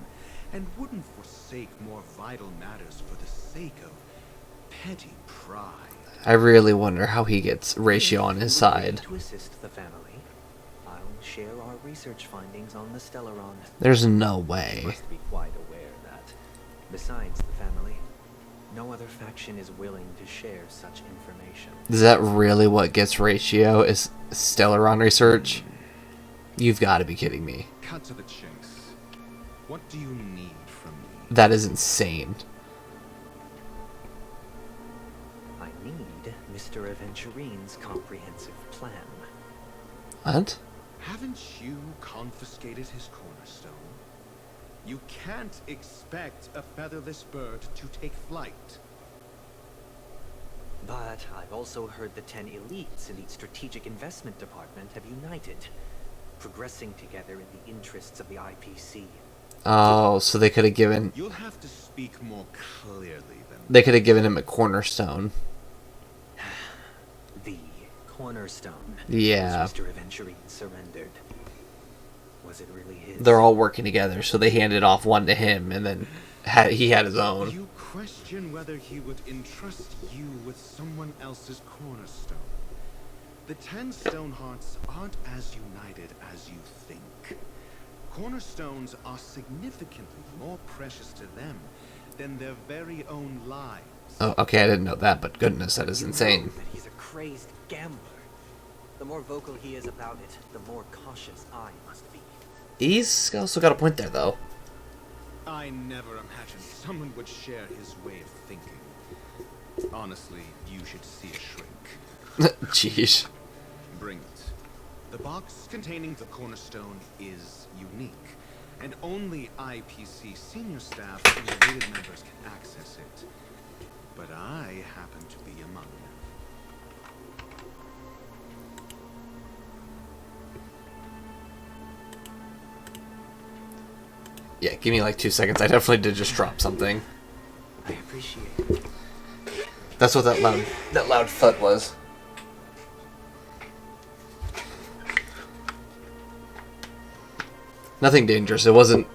D: and wouldn't forsake more vital matters for the sake of petty pride.
A: I really wonder how he gets Ratio on his
F: If you would like
A: side.
F: to assist the family, I'll share our research findings on the Stellaron.
A: There's no
F: You
A: way.
F: must be quite aware that, besides the family, no other faction is willing to share such information.
A: Is that really what gets Ratio? Is Stellaron research? You've got to be kidding me.
D: Cut to the chase. What do you need from me?
A: That is insane.
F: I need Mr. Aventurine's comprehensive plan.
A: What?
D: Haven't you confiscated his cornerstone? You can't expect a featherless bird to take flight.
F: But I've also heard the 10 elites in the Strategic Investment Department have united, progressing together in the interests of the IPC.
A: Oh, so they could have given
D: You'll have to speak more clearly than
A: they could have given him a cornerstone.
F: The cornerstone.
A: Yeah.
F: Which Mr. Aventurine surrendered. Was it really his?
A: They're all working together, so they handed off one to him, and then he had his own.
D: You question whether he would entrust you with someone else's cornerstone. The 10 Stonehearts aren't as united as you think. Cornerstones are significantly more precious to them than their very own lives.
A: Oh, okay, I didn't know that, but goodness, that is
F: You know
A: insane.
F: that he's a crazed gambler. The more vocal he is about it, the more cautious I must be.
A: He's also got a point there, though.
D: I never imagined someone would share his way of thinking. Honestly, you should see a shrink.
A: Jeez.
D: Bring it. The box containing the cornerstone is unique, and only IPC senior staff and related members can access it. But I happen to be among them.
A: Yeah, give me like 2 seconds. I definitely did just drop something.
F: I appreciate it.
A: That's what that loud thud was. Nothing dangerous. It wasn't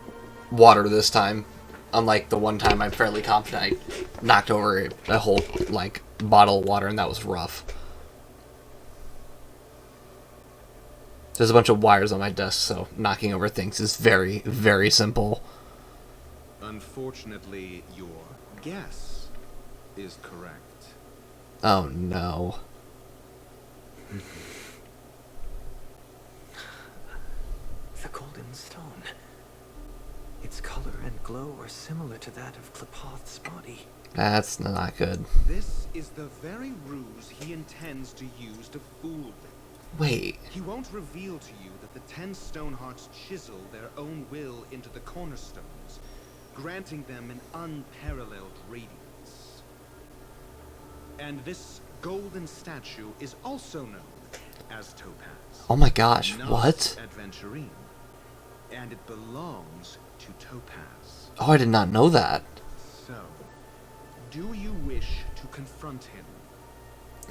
A: water this time. Unlike the one time I'm fairly confident I knocked over a whole like bottle of water, and that was rough. There's a bunch of wires on my desk, so knocking over things is very, very simple.
D: Unfortunately, your guess is correct.
A: Oh no.
F: The golden stone. Its color and glow are similar to that of Klepoth's body.
A: That's not good.
D: This is the very ruse he intends to use to fool them.
A: Wait.
D: He won't reveal to you that the 10 Stonehearts chisel their own will into the cornerstones, granting them an unparalleled radiance. And this golden statue is also known as Topaz.
A: Oh my gosh,
D: not
A: what?
D: Adventurine. And it belongs to Topaz.
A: Oh, I did not know that.
D: So, do you wish to confront him?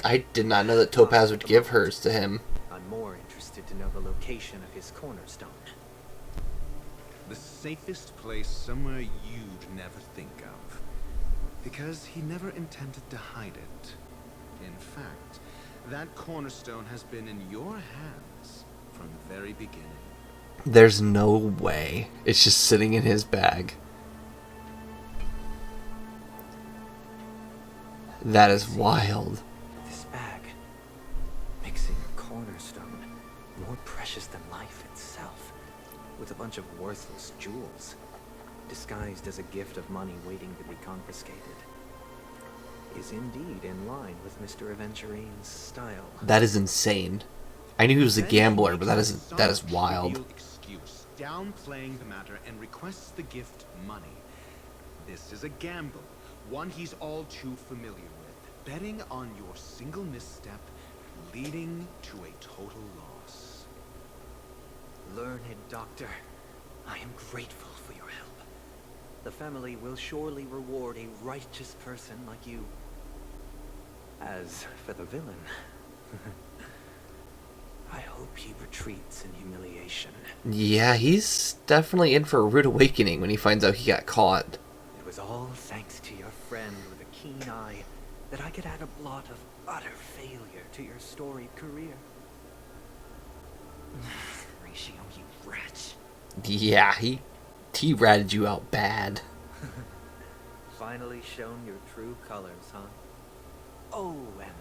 A: I did not know that Topaz would give hers to him.
F: I'm more interested to know the location of his cornerstone.
D: The safest place somewhere you'd never think of. Because he never intended to hide it. In fact, that cornerstone has been in your hands from the very beginning.
A: There's no way. It's just sitting in his bag. That is wild.
F: This bag, mixing a cornerstone, more precious than life itself, with a bunch of worthless jewels, disguised as a gift of money waiting to be confiscated, is indeed in line with Mr. Aventurine's style.
A: That is insane. I knew he was a gambler, but that is wild.
D: Trivial excuse, downplaying the matter and requests the gift money. This is a gamble, one he's all too familiar with. Betting on your single misstep, leading to a total loss.
F: Learned doctor, I am grateful for your help. The family will surely reward a righteous person like you. As for the villain, I hope he retreats in humiliation.
A: Yeah, he's definitely in for a rude awakening when he finds out he got caught.
F: It was all thanks to your friend with a keen eye that I could add a blot of utter failure to your storied career.
B: Ratio, you wretch.
A: Yeah, he ratted you out bad.
F: Finally shown your true colors, huh? Oh, and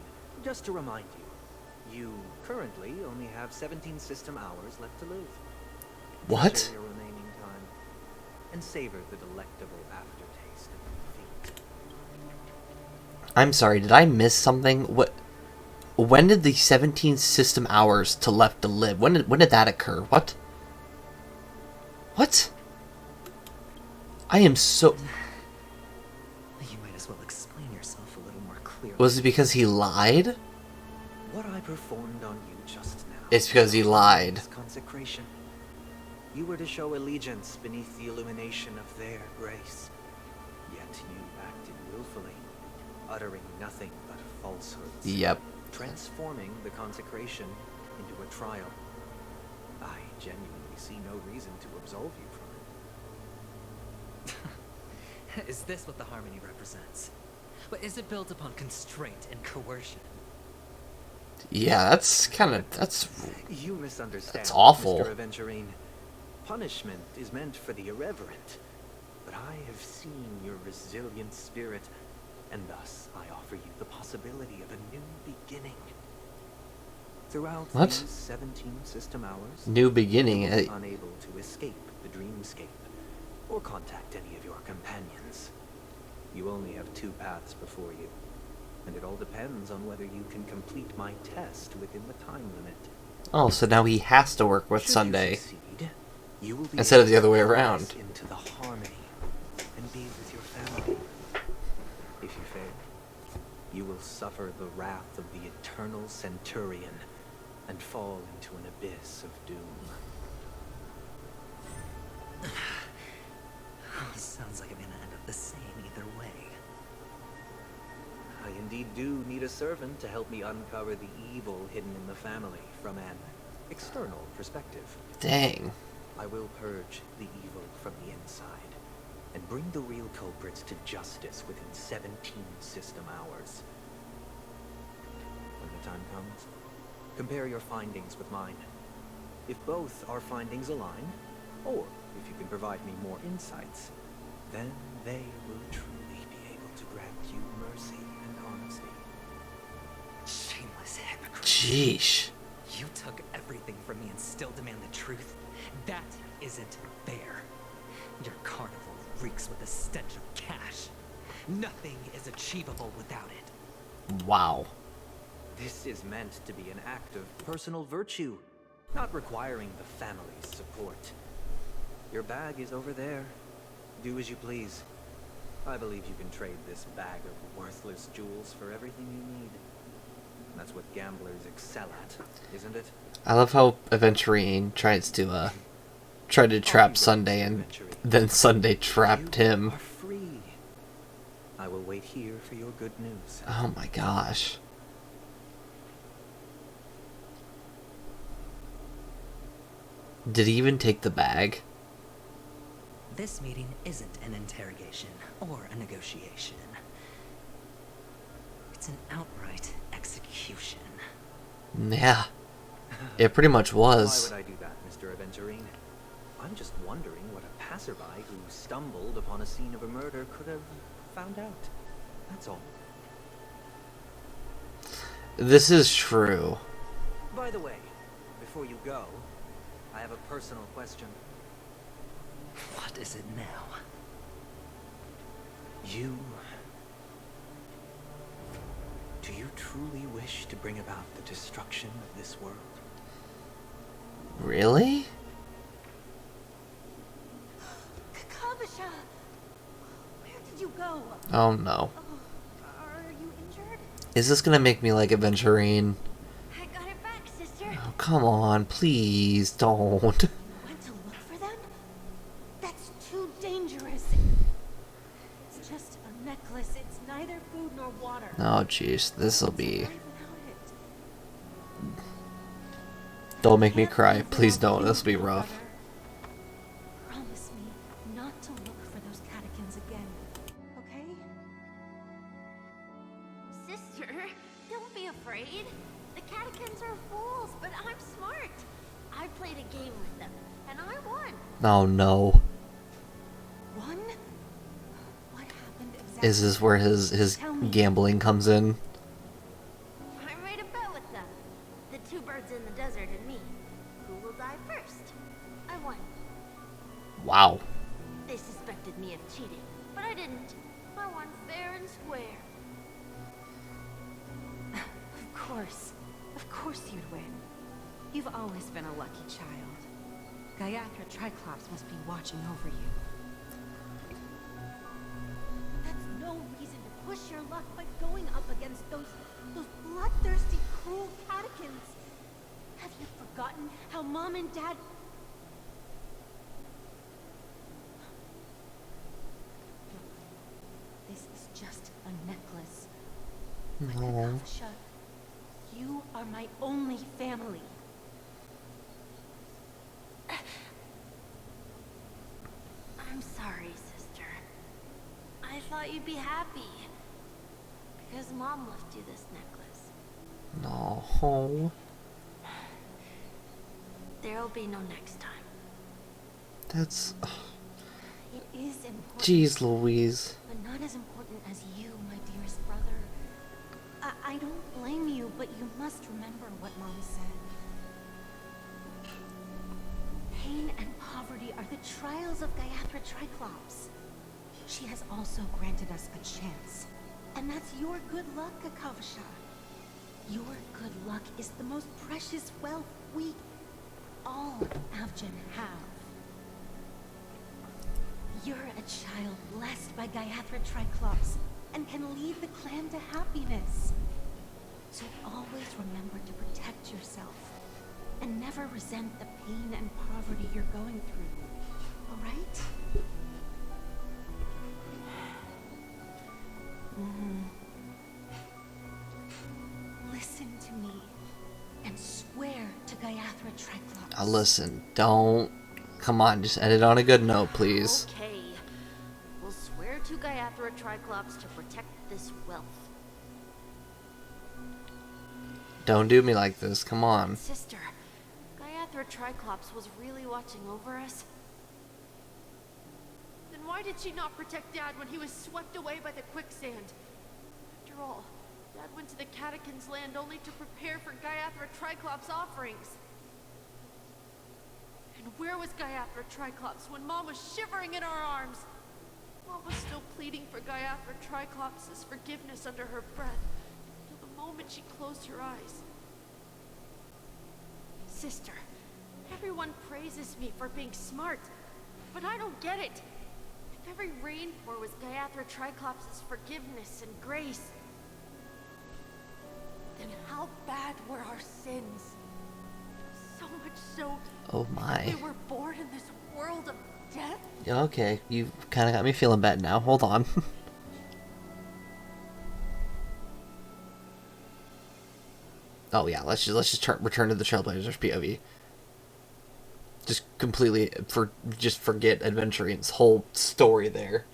F: just to remind you, you currently only have 17 system hours left to live.
A: What?
F: Enjoy your remaining time and savor the delectable aftertaste of defeat.
A: I'm sorry, did I miss something? When did the 17 system hours to left to live? When did that occur? What? What? I am so...
B: You might as well explain yourself a little more clearly.
A: Was it because he lied?
F: What I performed on you just now.
A: It's because he lied.
F: is consecration. You were to show allegiance beneath the illumination of their grace. Yet you acted willfully, uttering nothing but falsehoods.
A: Yep.
F: Transforming the consecration into a trial. I genuinely see no reason to absolve you from it.
B: Is this what the harmony represents? But is it built upon constraint and coercion?
A: Yeah, that's
F: You misunderstand.
A: That's awful.
F: Mr. Aventurine. Punishment is meant for the irreverent. But I have seen your resilient spirit, and thus I offer you the possibility of a new beginning. Throughout
A: What?
F: these 17 system hours,
A: new beginning.
F: you will be unable to escape the dreamscape or contact any of your companions. You only have 2 paths before you, and it all depends on whether you can complete my test within the time limit.
A: Oh, so now he has to work with
F: Should you
A: Sunday
F: succeed, you will be
A: instead of
F: able
A: the other way
F: to
A: around.
F: rise into the harmony and be with your family. If you fail, you will suffer the wrath of the eternal centurion and fall into an abyss of doom.
B: Sounds like I'm gonna end up the same either way.
F: I indeed do need a servant to help me uncover the evil hidden in the family from an external perspective.
A: Dang.
F: I will purge the evil from the inside and bring the real culprits to justice within 17 system hours. When the time comes, compare your findings with mine. If both our findings align, or if you can provide me more insights, then they will truly be able to grant you mercy and honesty.
B: Shameless hypocrite.
A: Jeesh.
B: You took everything from me and still demand the truth? That isn't fair. Your carnival reeks with the stench of cash. Nothing is achievable without it.
A: Wow.
F: This is meant to be an act of personal virtue, not requiring the family's support. Your bag is over there. Do as you please. I believe you can trade this bag of worthless jewels for everything you need. That's what gamblers excel at, isn't it?
A: I love how Aventurine tries to trap Sunday, and then Sunday trapped
F: You
A: him.
F: are free. I will wait here for your good news.
A: Oh my gosh. Did he even take the bag?
B: This meeting isn't an interrogation or a negotiation. It's an outright execution.
A: Yeah, it pretty much was.
F: Why would I do that, Mr. Aventurine? I'm just wondering what a passerby who stumbled upon a scene of a murder could have found out. That's all.
A: This is true.
F: By the way, before you go, I have a personal question.
B: What is it now?
F: Do you truly wish to bring about the destruction of this world?
A: Really?
C: Kavasha! Where did you go?
A: Oh no.
C: Oh, are you injured?
A: Is this gonna make me like Aventurine?
C: I got it back, sister.
A: Oh, come on, please don't.
C: Went to look for them? That's too dangerous. It's just a necklace. It's neither food nor water.
A: Oh jeez, this'll be...
C: Survive without it.
A: Don't make me
C: Can't
A: cry.
C: live
A: Please
C: without
A: don't.
C: you,
A: This'll be
C: brother.
A: rough.
C: Promise me not to look for those catechins again, okay? Sister, don't be afraid. The catechins are fools, but I'm smart. I played a game with them, and I won.
A: Oh no.
C: Won? What happened exactly?
A: Is this where his
C: Tell me.
A: gambling comes in?
C: I made a bet with them. The two birds in the desert and me. Who will die first? I won.
A: Wow.
C: They suspected me of cheating, but I didn't. I won fair and square. Of course you'd win. You've always been a lucky child. Gaiathra Triclops must be watching over you. That's no reason to push your luck by going up against those bloodthirsty, cruel catechins. Have you forgotten how Mom and Dad... This is just a necklace. But
A: No.
C: Kavasha, you are my only family. I'm sorry, sister. I thought you'd be happy. Because Mom left you this necklace.
A: No.
C: There'll be no next time.
A: That's...
C: It is important.
A: Jeez Louise.
C: But not as important as you, my dearest brother. I don't blame you, but you must remember what Mom said. Pain and poverty are the trials of Gaiathra Triclops. She has also granted us a chance. And that's your good luck, Akavasha. Your good luck is the most precious wealth we, all Avgin, have. You're a child blessed by Gaiathra Triclops and can lead the clan to happiness. So always remember to protect yourself and never resent the pain and poverty you're going through. All right? Listen to me and swear to Gaiathra Triclops.
A: Now listen, don't... Come on, just end it on a good note, please.
C: Okay. We'll swear to Gaiathra Triclops to protect this wealth.
A: Don't do me like this, come on.
C: Sister, Gaiathra Triclops was really watching over us.
G: Then why did she not protect Dad when he was swept away by the quicksand? After all, Dad went to the Catechins' land only to prepare for Gaiathra Triclops' offerings. And where was Gaiathra Triclops when Mom was shivering in our arms? Mom was still pleading for Gaiathra Triclops' forgiveness under her breath, till the moment she closed her eyes. Sister, everyone praises me for being smart, but I don't get it. If every rain pour was Gaiathra Triclops' forgiveness and grace, then how bad were our sins? So much so
A: Oh my.
G: we were born in this world of death?
A: Yeah, okay, you kind of got me feeling bad now. Hold on. Oh yeah, let's just return to the Trailblazers POV. Just completely forget Adventurine's whole story there.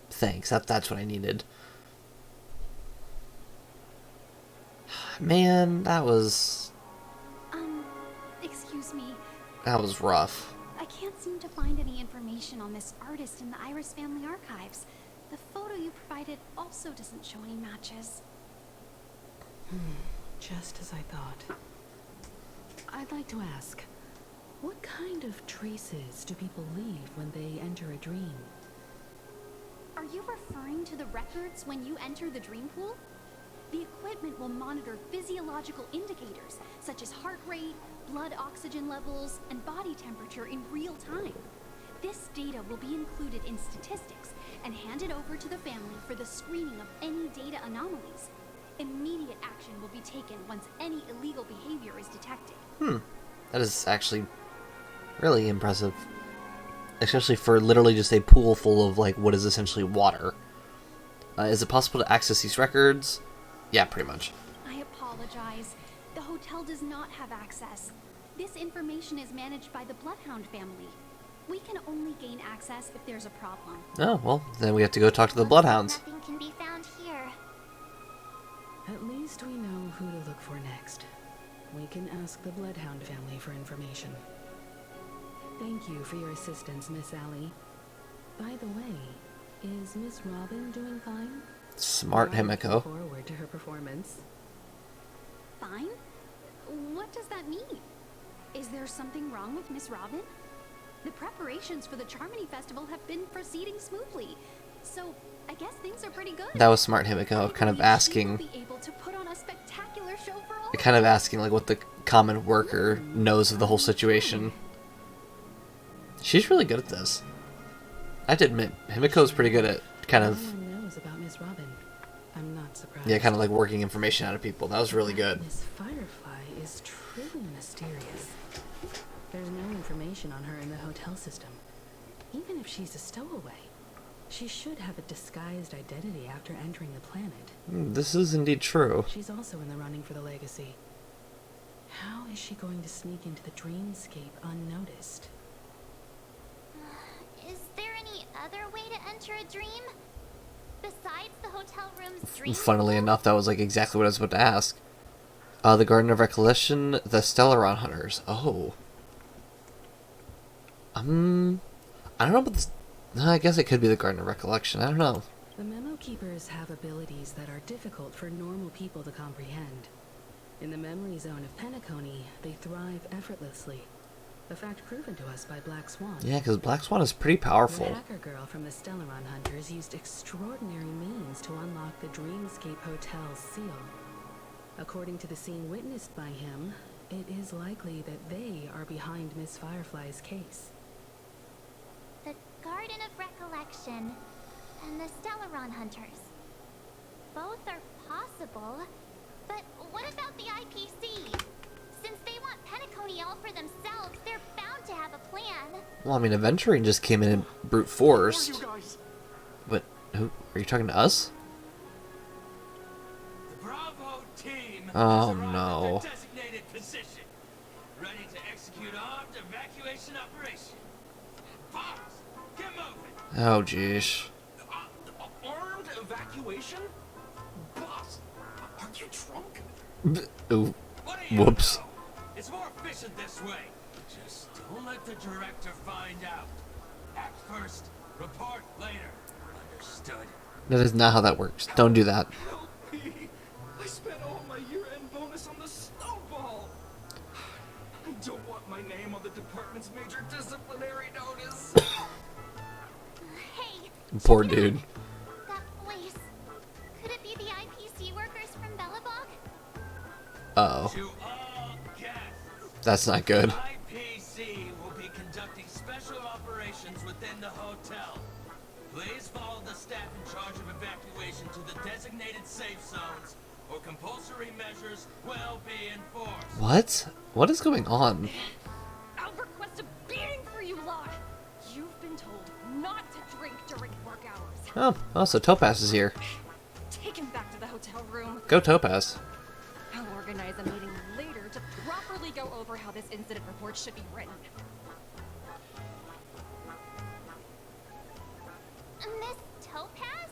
A: Thanks. That's what I needed. Man,
H: Excuse me.
A: that was rough.
H: I can't seem to find any information on this artist in the Iris family archives. The photo you provided also doesn't show any matches.
I: Just as I thought. I'd like to ask, what kind of traces do people leave when they enter a dream?
H: Are you referring to the records when you enter the dream pool? The equipment will monitor physiological indicators, such as heart rate, blood oxygen levels, and body temperature in real time. This data will be included in statistics and handed over to the family for the screening of any data anomalies. Immediate action will be taken once any illegal behavior is detected.
A: That is actually really impressive. Especially for literally just a pool full of, like, what is essentially water. Is it possible to access these records? Yeah, pretty much.
H: I apologize. The hotel does not have access. This information is managed by the Bloodhound family. We can only gain access if there's a problem.
A: Oh, well, then we have to go talk to the Bloodhounds.
C: Nothing can be found here.
I: At least we know who to look for next. We can ask the Bloodhound family for information. Thank you for your assistance, Miss Allie. By the way, is Miss Robin doing fine?
A: Smart Himiko.
I: Looking forward to her performance.
H: Fine? What does that mean? Is there something wrong with Miss Robin? The preparations for the Charmony Festival have been proceeding smoothly, so I guess things are pretty good.
A: That was Smart Himiko, kind of asking,
H: She will be able to put on a spectacular show for all.
A: kind of asking, like, what the common worker knows of the whole situation. She's really good at this. I have to admit, Himiko's pretty good at kind
I: No
A: of,
I: one knows about Miss Robin. I'm not surprised.
A: yeah, kind of like working information out of people. That was really good.
I: Miss Firefly is truly mysterious. There's no information on her in the hotel system. Even if she's a stowaway, she should have a disguised identity after entering the planet.
A: This is indeed true.
I: She's also in the running for the legacy. How is she going to sneak into the dreamscape unnoticed?
C: Is there any other way to enter a dream? Besides the hotel room's dream
A: Funnily
C: pool?
A: enough, that was like exactly what I was about to ask. The Garden of Recollection, the Stellaron Hunters. Oh. I don't know about this. I guess it could be the Garden of Recollection. I don't know.
I: The Memo Keepers have abilities that are difficult for normal people to comprehend. In the memory zone of Penacony, they thrive effortlessly. A fact proven to us by Black Swan.
A: Yeah, because Black Swan is pretty powerful.
I: The hacker girl from the Stellaron Hunters used extraordinary means to unlock the Dreamscape Hotel's seal. According to the scene witnessed by him, it is likely that they are behind Miss Firefly's case.
C: The Garden of Recollection and the Stellaron Hunters. Both are possible, but what about the IPC? Since they want Penacony all for themselves, they're bound to have a plan.
A: Well, I mean, Aventurine just came in and brute forced. But who are you talking to us?
E: The Bravo team
A: Oh,
E: has arrived
A: no.
E: at their designated position, ready to execute armed evacuation operation. Boss, get moving.
A: Oh, jeez.
E: Armed evacuation? Boss, aren't you drunk?
A: Ooh.
E: What do you
A: Whoops.
E: know? It's more efficient this way. Just don't let the director find out. Act first, report later. Understood?
A: That is not how that works. Don't do that.
E: Help me. I spent all my year-end bonus on the snowball. I don't want my name on the department's major disciplinary notice.
C: Hey,
A: Poor
C: check it out.
A: dude.
C: That voice. Could it be the IPC workers from Belobog?
A: Uh-oh.
E: To all guests,
A: That's not good.
E: IPC will be conducting special operations within the hotel. Please follow the staff in charge of evacuation to the designated safe zones, or compulsory measures will be enforced.
A: What? What is going on?
G: I'll request a beating for you lot. You've been told not to drink during work hours.
A: Oh, so Topaz is here.
G: Take him back to the hotel room.
A: Go Topaz.
G: I'll organize a meeting later to properly go over how this incident report should be written.
C: Miss Topaz?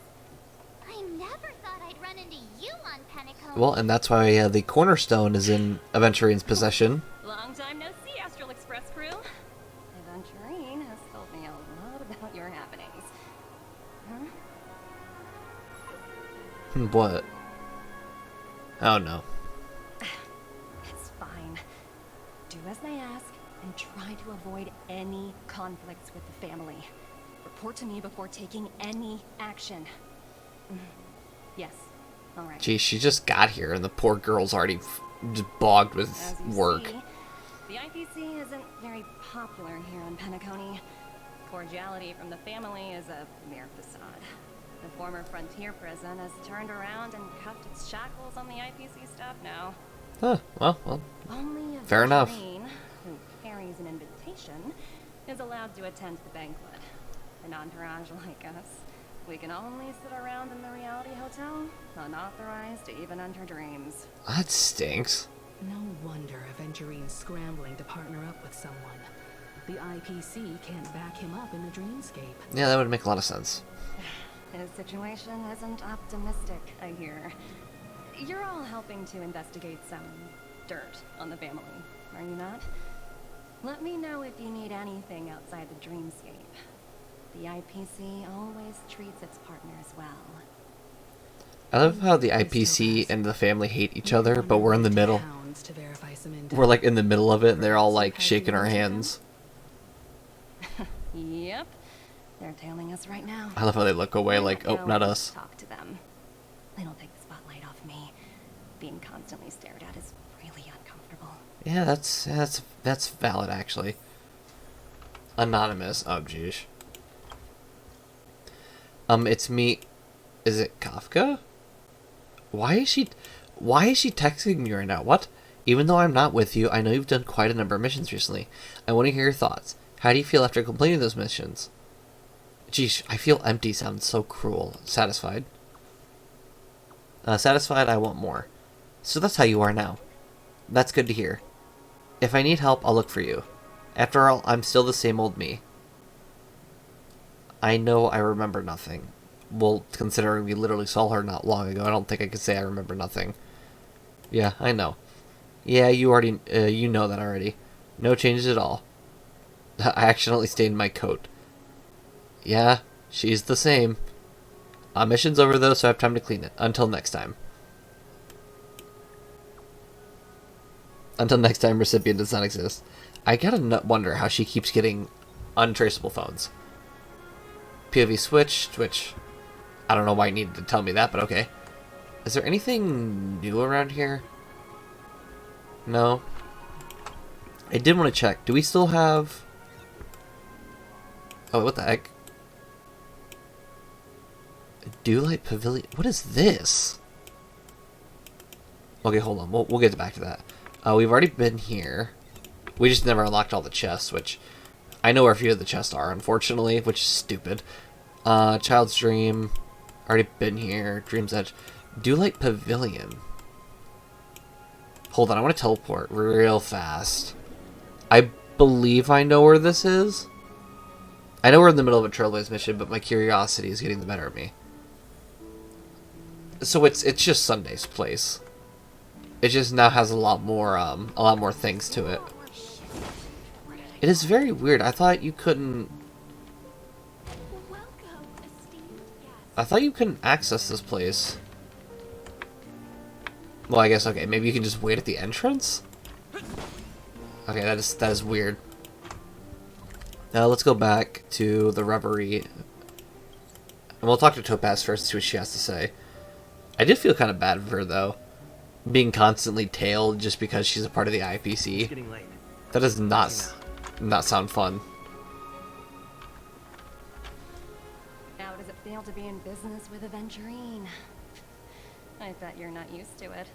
J: I never thought I'd run into you on Penacone.
A: Well, and that's why the cornerstone is in Aventurine's possession.
K: Long time no see, Astral Express crew. Aventurine has told me a lot about your happenings. Huh?
A: What? Oh no.
K: It's fine. Do as they ask and try to avoid any conflicts with the family. Report to me before taking any action. Yes. All right.
A: Geez, she just got here and the poor girl's already just bogged with
K: As you
A: work.
K: see, the IPC isn't very popular here on Penacone. Cordiality from the family is a mere facade. The former frontier prison has turned around and cuffed its shackles on the IPC staff now.
A: Huh, well,
K: Only a
A: fair enough.
K: Venturine who carries an invitation is allowed to attend the banquet. An entourage like us, we can only sit around in the reality hotel, unauthorized to even enter dreams.
A: That stinks.
I: No wonder Aventurine's scrambling to partner up with someone. The IPC can't back him up in the dreamscape.
A: Yeah, that would make a lot of sense.
K: His situation isn't optimistic, I hear. You're all helping to investigate some dirt on the family, are you not? Let me know if you need anything outside the dreamscape. The IPC always treats its partners well.
A: I love how the IPC and the family hate each other, but we're in the middle. We're like in the middle of it, and they're all like shaking our hands.
K: Yep. They're tailing us right now.
A: I love how they look away like, oh, not us.
K: Talk to them. They don't take the spotlight off me. Being constantly stared at is really uncomfortable.
A: Yeah, that's valid actually. Anonymous. Oh, jeez. It's me. Is it Kafka? Why is she texting me right now? What? Even though I'm not with you, I know you've done quite a number of missions recently. I want to hear your thoughts. How do you feel after completing those missions? Geez, I feel empty sounds so cruel. Satisfied. Satisfied, I want more. So that's how you are now. That's good to hear. If I need help, I'll look for you. After all, I'm still the same old me. I know I remember nothing. Well, considering we literally saw her not long ago, I don't think I could say I remember nothing. Yeah, I know. Yeah, you already, you know that already. No changes at all. I accidentally stained my coat. Yeah, she's the same. Mission's over though, so I have time to clean it. Until next time. Until next time, recipient does not exist. I gotta wonder how she keeps getting untraceable phones. POV switched, which I don't know why you needed to tell me that, but okay. Is there anything new around here? No. I did want to check. Do we still have... Oh, what the heck? Dewlight Pavilion. What is this? Okay, hold on. We'll get back to that. We've already been here. We just never unlocked all the chests, which... I know where a few of the chests are, unfortunately, which is stupid. Child's Dream. Already been here. Dream's Edge. Dewlight Pavilion. Hold on, I want to teleport real fast. I believe I know where this is. I know we're in the middle of a Trailblaze mission, but my curiosity is getting the better of me. So it's just Sunday's place. It just now has a lot more things to it. It is very weird. I thought you couldn't... I thought you couldn't access this place. Well, I guess, okay, maybe you can just wait at the entrance? Okay, that is weird. Now let's go back to the Reverie. And we'll talk to Topaz first and see what she has to say. I did feel kind of bad for her, though. Being constantly tailed just because she's a part of the IPC. That does not sound fun.
K: How does it feel to be in business with Aventurine? I bet you're not used to it.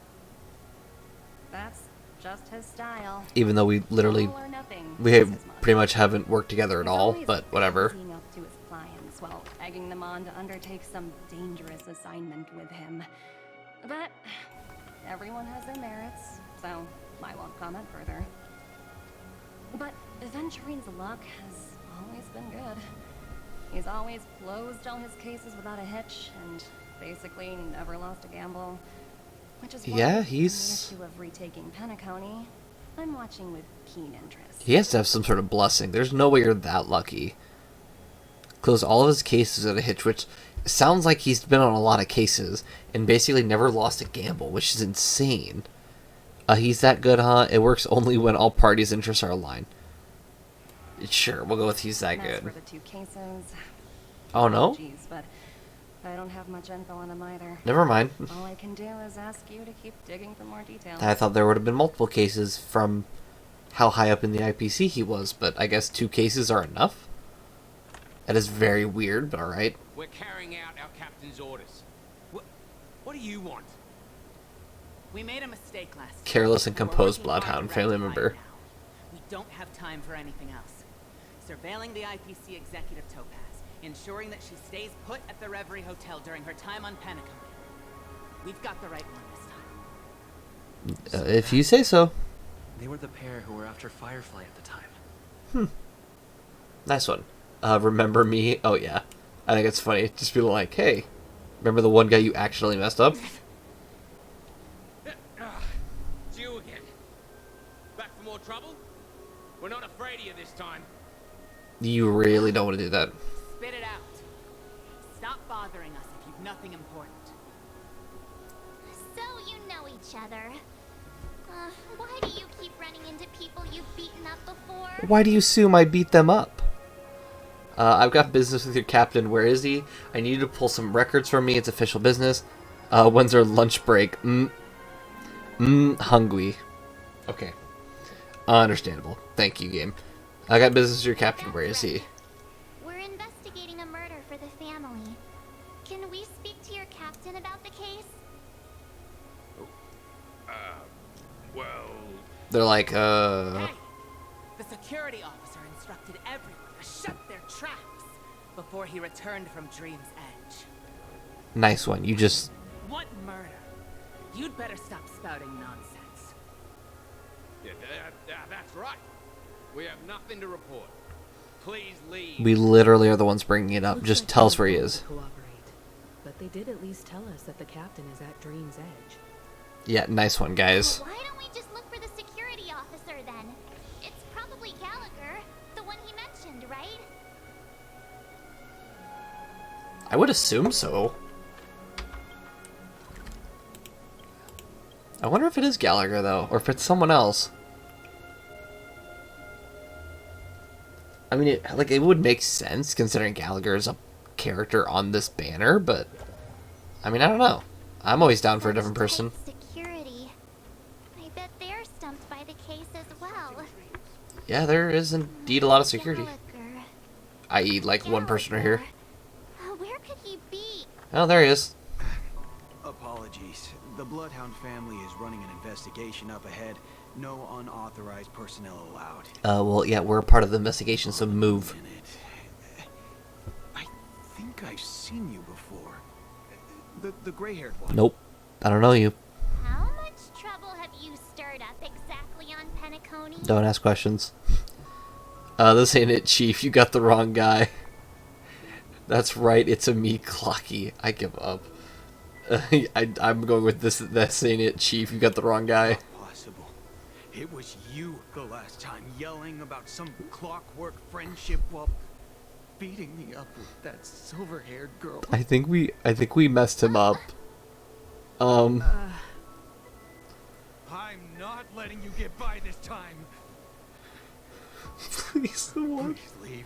K: That's just his style.
A: Even though we literally,
K: All or nothing
A: we
K: is his motto.
A: pretty much haven't worked together at
K: He's
A: all,
K: always
A: but whatever.
K: cozying up to his clients while egging them on to undertake some dangerous assignment with him. But everyone has their merits, so I won't comment further. But Aventurine's luck has always been good. He's always closed all his cases without a hitch and basically never lost a gamble. Which is why
A: Yeah,
K: the
A: he's...
K: issue of retaking Penacony, I'm watching with keen interest.
A: He has to have some sort of blessing. There's no way you're that lucky. Close all of his cases at a hitch, which sounds like he's been on a lot of cases and basically never lost a gamble, which is insane. He's that good, huh? It works only when all parties' interests are aligned. Sure, we'll go with he's that
K: And as
A: good.
K: for the 2 cases,
A: Oh, no?
K: geez, but I don't have much info on them either.
A: Never mind.
K: All I can do is ask you to keep digging for more details.
A: I thought there would have been multiple cases from how high up in the IPC he was, but I guess 2 cases are enough? That is very weird, but alright.
L: We're carrying out our captain's orders. What do you want?
M: We made a mistake last
A: Careless and
M: time.
A: composed
M: We're working hard
A: Bloodhound
M: to
A: family
M: rectify
A: member.
M: it now. We don't have time for anything else. Surveilling the IPC executive Topaz, ensuring that she stays put at the Reverie Hotel during her time on Penacony. We've got the right one this time.
A: If you say so.
N: They were the pair who were after Firefly at the time.
A: Nice one. Remember me? Oh, yeah. I think it's funny. Just be like, hey, remember the one guy you actually messed up?
L: It's you again. Back for more trouble? We're not afraid of you this time.
A: You really don't want to do that.
M: Spit it out. Stop bothering us if you've nothing important.
J: So you know each other. Why do you keep running into people you've beaten up before?
A: Why do you assume I beat them up? I've got business with your captain. Where is he? I need you to pull some records for me. It's official business. When's our lunch break? Hungry. Okay. Understandable. Thank you, game. I got business with your captain. Where is he?
J: We're investigating a murder for the family. Can we speak to your captain about the case?
L: Well...
A: They're like,
M: Hey! The security officer instructed everyone to shut their traps before he returned from Dream's Edge.
A: Nice one. You just...
M: What murder? You'd better stop spouting nonsense.
L: Yeah, that's right. We have nothing to report. Please leave.
A: We literally are the ones bringing it up.
I: Looks
A: Just
I: like
A: tell us
I: they're
A: where he
I: willing
A: is.
I: to cooperate. But they did at least tell us that the captain is at Dream's Edge.
A: Yeah, nice one, guys.
J: Why don't we just look for the security officer then? It's probably Gallagher, the one he mentioned, right?
A: I would assume so. I wonder if it is Gallagher, though, or if it's someone else. I mean, it would make sense, considering Gallagher is a character on this banner, but... I mean, I don't know. I'm always down for a different person.
J: Security. I bet they're stumped by the case as well.
A: Yeah, there is indeed a lot of security.
J: Gallagher.
A: I.e., like, one person right here.
J: Where could he be?
A: Oh, there he is.
O: Apologies. The Bloodhound family is running an investigation up ahead. No unauthorized personnel allowed.
A: Well, yeah, we're a part of the investigation, so move.
O: I think I've seen you before. The gray-haired one.
A: Nope. I don't know you.
J: How much trouble have you stirred up exactly on Penacony?
A: Don't ask questions. This ain't it, Chief. You got the wrong guy. That's right, it's a me, Clocky. I give up. I'm going with this. This ain't it, Chief. You got the wrong guy.
O: Not possible. It was you the last time yelling about some clockwork friendship while beating me up with that silver-haired girl.
A: I think we messed him up.
O: I'm not letting you get by this time.
A: Please,
O: Please leave,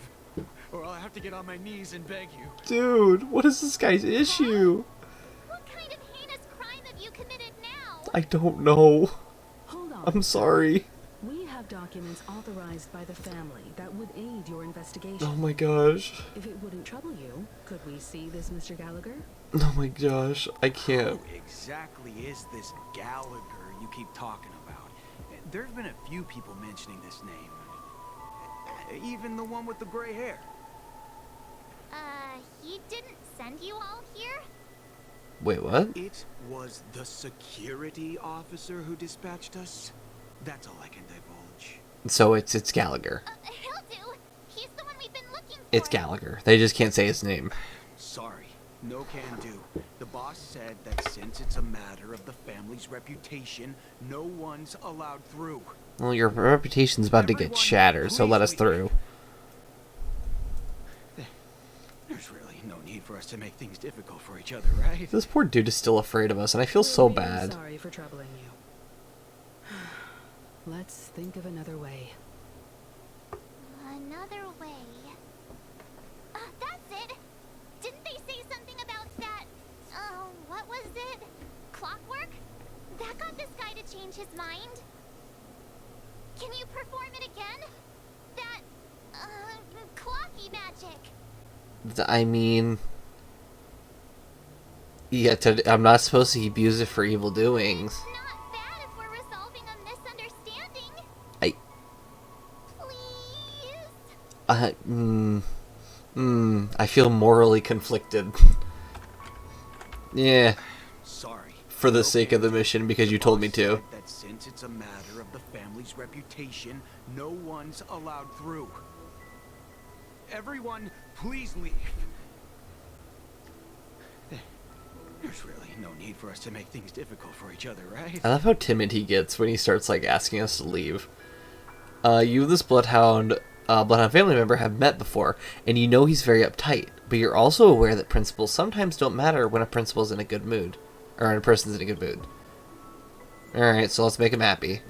O: or I'll have to get on my knees and beg you.
A: Dude, what is this guy's issue?
J: What kind of heinous crime have you committed now?
A: I don't know.
I: Hold on.
A: I'm sorry.
I: We have documents authorized by the family that would aid your investigation.
A: Oh my gosh.
I: If it wouldn't trouble you, could we see this Mr. Gallagher?
A: Oh my gosh. I can't.
O: Who exactly is this Gallagher you keep talking about? There's been a few people mentioning this name. Even the one with the gray hair.
J: He didn't send you all here?
A: Wait, what?
O: It was the security officer who dispatched us. That's all I can divulge.
A: So it's Gallagher.
J: He'll do. He's the one we've been looking for.
A: It's Gallagher. They just can't say his name.
O: Sorry. No can do. The boss said that since it's a matter of the family's reputation, no one's allowed through.
A: Well, your reputation's about to get shattered, so let us through.
O: There's really no need for us to make things difficult for each other, right?
A: This poor dude is still afraid of us, and I feel so
I: Really
A: bad.
I: Sorry for troubling you. Let's think of another way.
J: Another way. That's it! Didn't they say something about that? What was it? Clockwork? That got this guy to change his mind? Can you perform it again? That, clocky magic.
A: I mean... Yeah, I'm not supposed to abuse it for evil doings.
J: Not bad if we're resolving a misunderstanding. Please?
A: I feel morally conflicted. Yeah.
O: Sorry.
A: For the sake of the mission, because you told me to.
O: That since it's a matter of the family's reputation, no one's allowed through. Everyone, please leave. There's really no need for us to make things difficult for each other, right?
A: I love how timid he gets when he starts, like, asking us to leave. You and this Bloodhound family member have met before, and you know he's very uptight, but you're also aware that principles sometimes don't matter when a principal's in a good mood. Or when a person's in a good mood. Alright, so let's make him happy.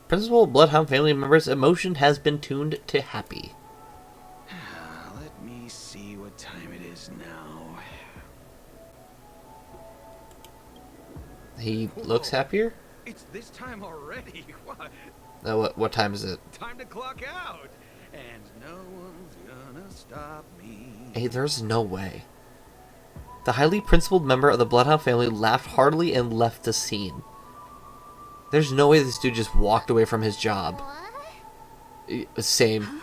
A: Principal Bloodhound family member's emotion has been tuned to happy.
O: Let me see what time it is now.
A: He looks happier?
O: It's this time already.
A: What time is it?
O: Time to clock out. And no one's gonna stop me.
A: Hey, there's no way. The highly principled member of the Bloodhound family laughed heartily and left the scene. There's no way this dude just walked away from his job. Same,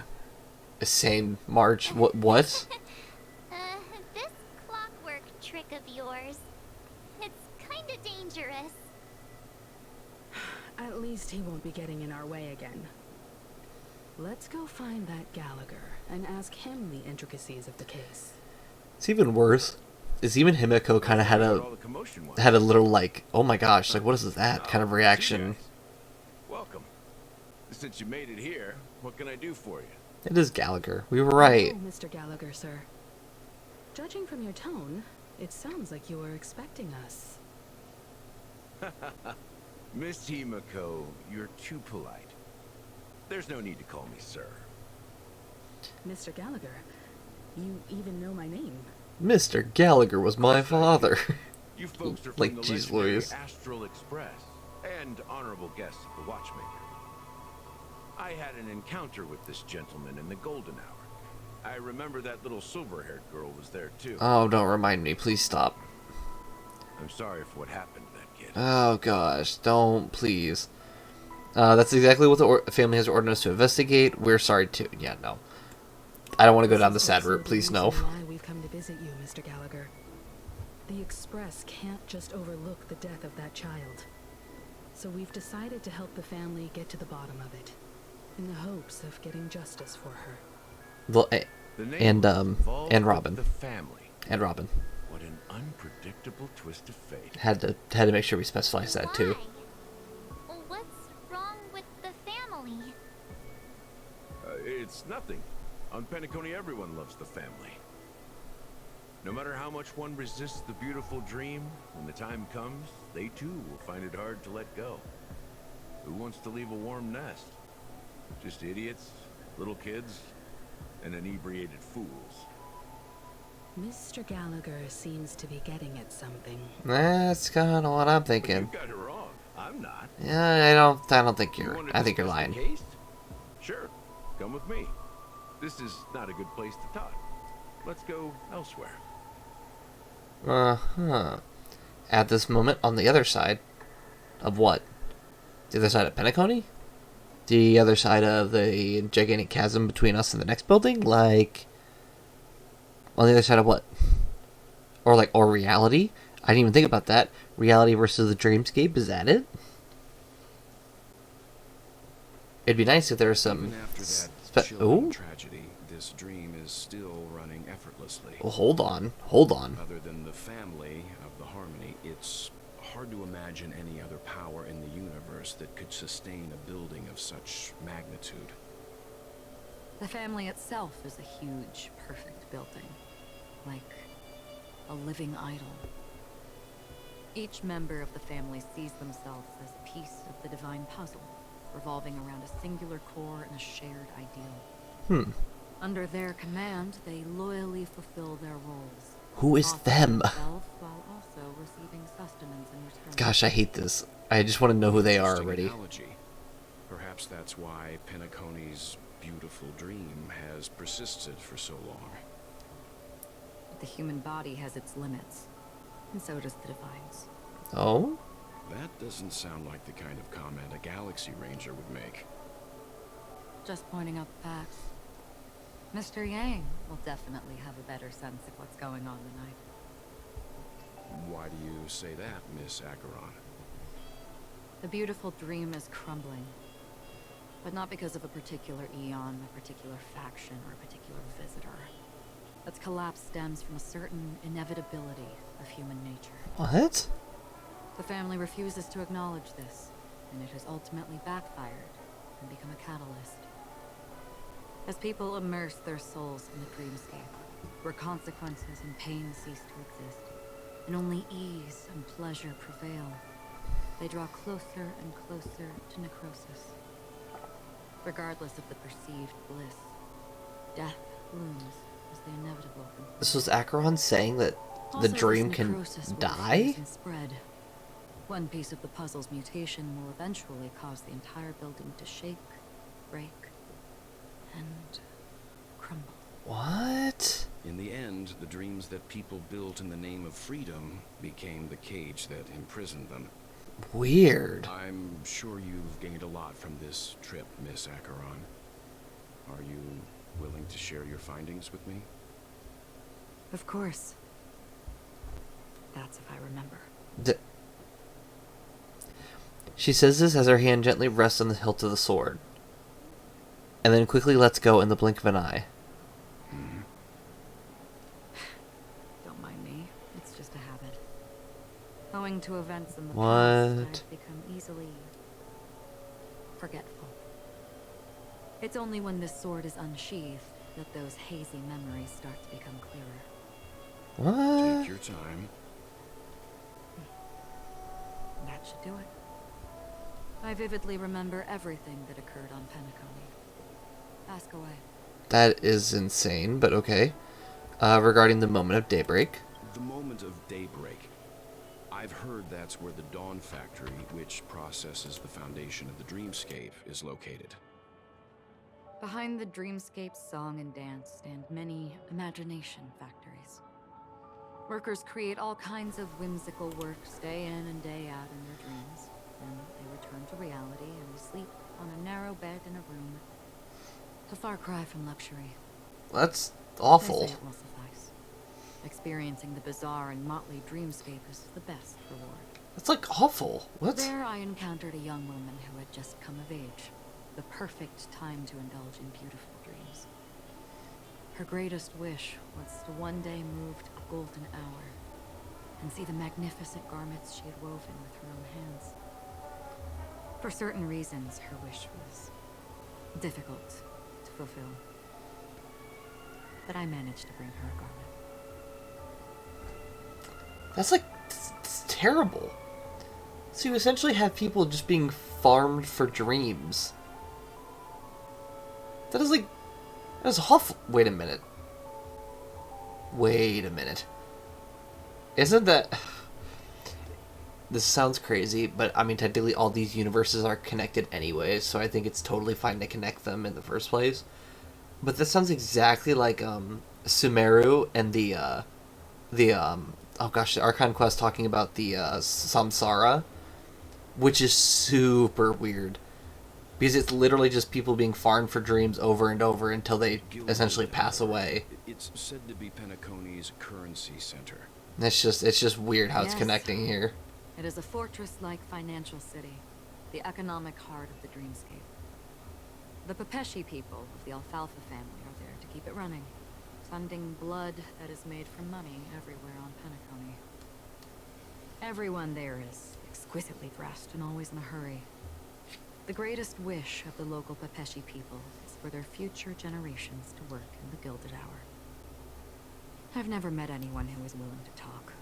A: March. What?
J: This clockwork trick of yours, it's kinda dangerous.
I: At least he won't be getting in our way again. Let's go find that Gallagher and ask him the intricacies of the case.
A: It's even worse. Is even Himiko kind of had a little like, oh my gosh, like what is that kind of reaction?
L: Welcome. Since you made it here, what can I do for you?
A: It is Gallagher. We were right.
I: Oh, Mr. Gallagher, sir. Judging from your tone, it sounds like you were expecting us.
L: Miss Himiko, you're too polite. There's no need to call me sir.
I: Mr. Gallagher, you even know my name.
A: Mr. Gallagher was my father.
L: You folks are
A: like,
L: from the
A: geez
L: legendary
A: Louise.
L: Astral Express and honorable guests of the Watchmaker. I had an encounter with this gentleman in the Golden Hour. I remember that little silver-haired girl was there too.
A: Oh, don't remind me. Please stop.
L: I'm sorry for what happened to that kid.
A: Oh gosh, don't, please. That's exactly what the family has ordered us to investigate. We're sorry too. Yeah, no. I don't want to go down the sad route. Please, no.
I: Why we've come to visit you, Mr. Gallagher. The Express can't just overlook the death of that child. So we've decided to help the family get to the bottom of it, in the hopes of getting justice for her.
A: Well, and Robin.
L: The family.
A: And Robin.
L: What an unpredictable twist of fate.
A: Had to make sure we specify that too.
J: What's wrong with the family?
L: It's nothing. On Penacony, everyone loves the family. No matter how much one resists the beautiful dream, when the time comes, they too will find it hard to let go. Who wants to leave a warm nest? Just idiots, little kids, and inebriated fools.
I: Mr. Gallagher seems to be getting at something.
A: That's kind of what I'm thinking.
L: You got it wrong. I'm not.
A: Yeah, I don't think you're. I think you're
L: discuss
A: lying.
L: the case? Sure, come with me. This is not a good place to talk. Let's go elsewhere.
A: At this moment, on the other side of what? The other side of Penacony? The other side of the gigantic chasm between us and the next building? Like, on the other side of what? Or reality? I didn't even think about that. Reality versus the dreamscape, is that it? It'd be nice if there was some...
P: Even after that chilling tragedy, this dream is
A: Well, hold on. Hold on.
L: Other than the family of the Harmony, it's hard to imagine any other power in the universe that could sustain a building of such magnitude.
P: The family itself is a huge, perfect building. Like a living idol. Each member of the family sees themselves as a piece of the divine puzzle, revolving around a singular core and a shared ideal. Under their command, they loyally fulfill their roles.
A: Who is them?
P: While also receiving sustenance in return.
A: Gosh, I hate this. I just want to know who they are already.
L: Analogy. Perhaps that's why Penacony's beautiful dream has persisted for so long.
P: The human body has its limits, and so does the divine's.
A: Oh?
L: That doesn't sound like the kind of comment a Galaxy Ranger would make.
P: Just pointing out the facts. Mr. Yang will definitely have a better sense of what's going on tonight.
L: Why do you say that, Miss Acheron?
P: The beautiful dream is crumbling. But not because of a particular eon, a particular faction, or a particular visitor. Its collapse stems from a certain inevitability of human nature.
A: What?
P: The family refuses to acknowledge this, and it has ultimately backfired and become a catalyst. As people immerse their souls in the dreamscape, where consequences and pain cease to exist, and only ease and pleasure prevail, they draw closer and closer to necrosis. Regardless of the perceived bliss, death looms as the inevitable.
A: This was Acheron saying that the dream can die?
P: And spread. One piece of the puzzle's mutation will eventually cause the entire building to shake, break, and crumble.
A: What?
L: In the end, the dreams that people built in the name of freedom became the cage that imprisoned them.
A: Weird.
L: I'm sure you've gained a lot from this trip, Miss Acheron. Are you willing to share your findings with me?
P: Of course. That's if I remember.
A: She says this as her hand gently rests on the hilt of the sword, and then quickly lets go in the blink of an eye.
P: Don't mind me. It's just a habit. Owing to events in the
A: What?
P: past, I've become easily forgetful. It's only when this sword is unsheathed that those hazy memories start to become clearer.
A: What?
L: Take your time.
P: That should do it. I vividly remember everything that occurred on Penacony. Ask away.
A: That is insane, but okay. Regarding the moment of daybreak.
L: The moment of daybreak. I've heard that's where the Dawn Factory, which processes the foundation of the dreamscape, is located.
P: Behind the dreamscape's song and dance stand many imagination factories. Workers create all kinds of whimsical works day in and day out in their dreams. Then they return to reality and sleep on a narrow bed in a room. A far cry from luxury.
A: That's awful.
P: They say it will suffice. Experiencing the bizarre and motley dreamscape is the best reward.
A: That's like awful. What?
P: There I encountered a young woman who had just come of age. The perfect time to indulge in beautiful dreams. Her greatest wish was to one day move to the golden hour and see the magnificent garments she had woven with her own hands. For certain reasons, her wish was difficult to fulfill. But I managed to bring her a garment.
A: That's like, it's terrible. So you essentially have people just being farmed for dreams. That is like, that is awful. Wait a minute. Wait a minute. Isn't that... This sounds crazy, but I mean, technically all these universes are connected anyway, so I think it's totally fine to connect them in the first place. But this sounds exactly like, Sumeru and the oh gosh, the Archon Quest talking about the, Samsara, which is super weird. Because it's literally just people being farmed for dreams over and over until they essentially pass away.
L: It's said to be Penacony's currency center.
A: It's just weird how it's
P: Yes.
A: connecting here.
P: It is a fortress-like financial city, the economic heart of the dreamscape. The Pepeshi people of the Alfalfa family are there to keep it running, funding blood that is made from money everywhere on Penacony. Everyone there is exquisitely dressed and always in a hurry. The greatest wish of the local Pepeshi people is for their future generations to work in the Gilded Hour. I've never met anyone who is willing to talk.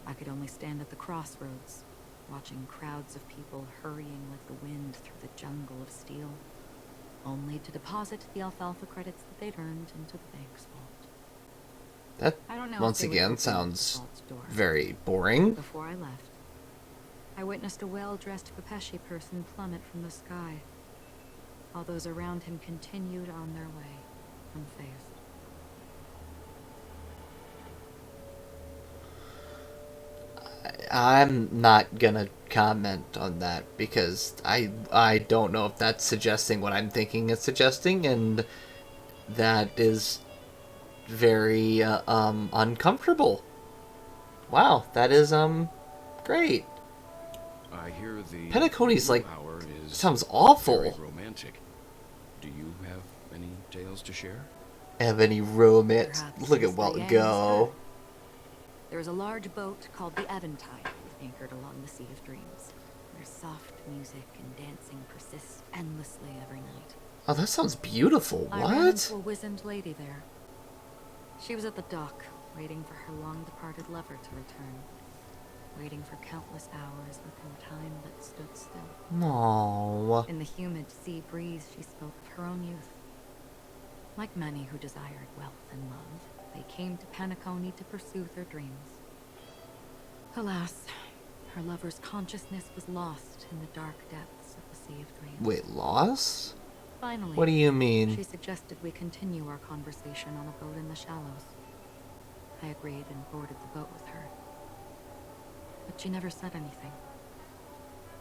P: I could only stand at the crossroads, watching crowds of people hurrying like the wind through the jungle of steel, only to deposit the alfalfa credits that they'd earned into the bank's vault.
A: That,
P: I don't know
A: once
P: if they
A: again,
P: would open
A: sounds
P: the vault's door.
A: very boring.
P: Before I left, I witnessed a well-dressed Pepeshi person plummet from the sky, while those around him continued on their way, unfazed.
A: I'm not gonna comment on that because I don't know if that's suggesting what I'm thinking it's suggesting, and that is very uncomfortable. Wow, that is great.
L: I hear the
A: Penacony's like
L: hour is
A: sounds awful.
L: very romantic. Do you have any tales to share?
A: Have any romance?
P: Perhaps
A: Look at
P: it's
A: Walt
P: the Yang's
A: go.
P: Head. There is a large boat called the Eventide anchored along the Sea of Dreams, where soft music and dancing persist endlessly every night.
A: Oh, that sounds beautiful.
P: I ran
A: What?
P: into a wizened lady there. She was at the dock, waiting for her long-departed lover to return, waiting for countless hours within time that stood still.
A: No.
P: In the humid sea breeze, she spoke of her own youth. Like many who desired wealth and love, they came to Penacony to pursue their dreams. Alas, her lover's consciousness was lost in the dark depths of the Sea of Dreams.
A: Wait, lost?
P: Finally,
A: What do you mean?
P: she suggested we continue our conversation on a boat in the shallows. I agreed and boarded the boat with her. But she never said anything.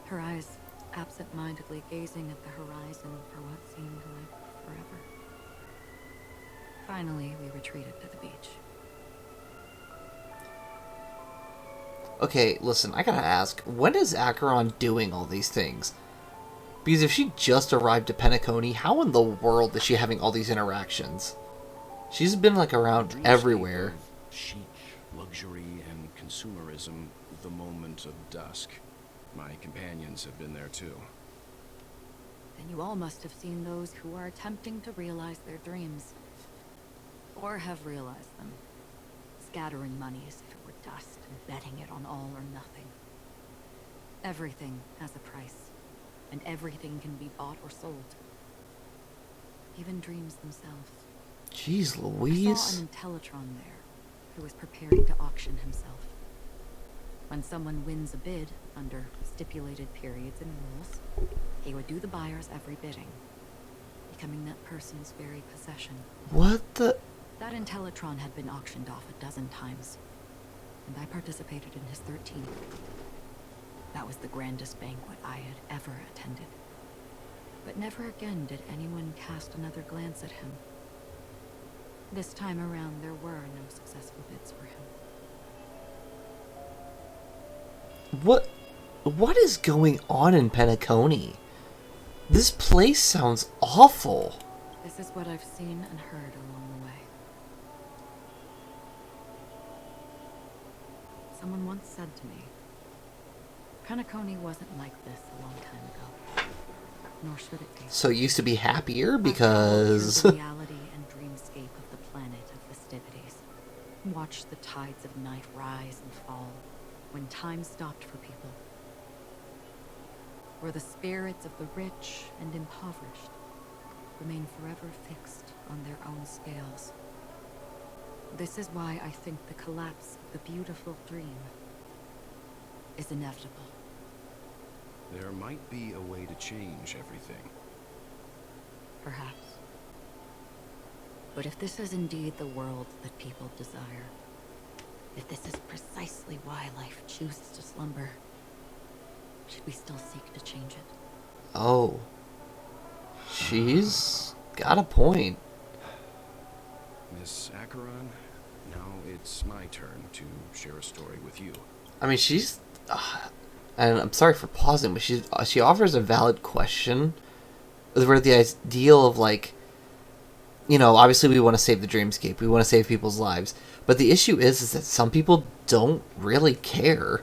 P: Her eyes absent-mindedly gazing at the horizon for what seemed like forever. Finally, we retreated to the beach.
A: Okay, listen, I gotta ask, when is Acheron doing all these things? Because if she just arrived to Penacony, how in the world is she having all these interactions? She's been, like, around everywhere.
L: Chic, luxury, and consumerism, the moment of dusk. My companions have been there too.
P: Then you all must have seen those who are attempting to realize their dreams. Or have realized them. Scattering money as if it were dust and betting it on all or nothing. Everything has a price. And everything can be bought or sold. Even dreams themselves.
A: Jeez
P: I
A: Louise.
P: saw an Intellitron there, who was preparing to auction himself. When someone wins a bid, under stipulated periods and rules, he would do the buyer's every bidding, becoming that person's very possession.
A: What the?
P: That Intellitron had been auctioned off 12 times, and I participated in his 13th. That was the grandest banquet I had ever attended. But never again did anyone cast another glance at him. This time around, there were no successful bids for him.
A: What is going on in Penacony? This place sounds awful.
P: This is what I've seen and heard along the way. Someone once said to me, Penacony wasn't like this a long time ago. Nor should it be.
A: So it used to be happier because...
P: the reality and dreamscape of the planet of festivities. Watch the tides of night rise and fall when time stopped for people. Where the spirits of the rich and impoverished remain forever fixed on their own scales. This is why I think the collapse of the beautiful dream is inevitable.
L: There might be a way to change everything.
P: Perhaps. But if this is indeed the world that people desire, if this is precisely why life chooses to slumber, should we still seek to change it?
A: Oh. She's got a point.
L: Miss Acheron, now it's my turn to share a story with you.
A: I mean, she's... and I'm sorry for pausing, but she offers a valid question where the ideal of, like, you know, obviously we want to save the dreamscape. We want to save people's lives. But the issue is that some people don't really care.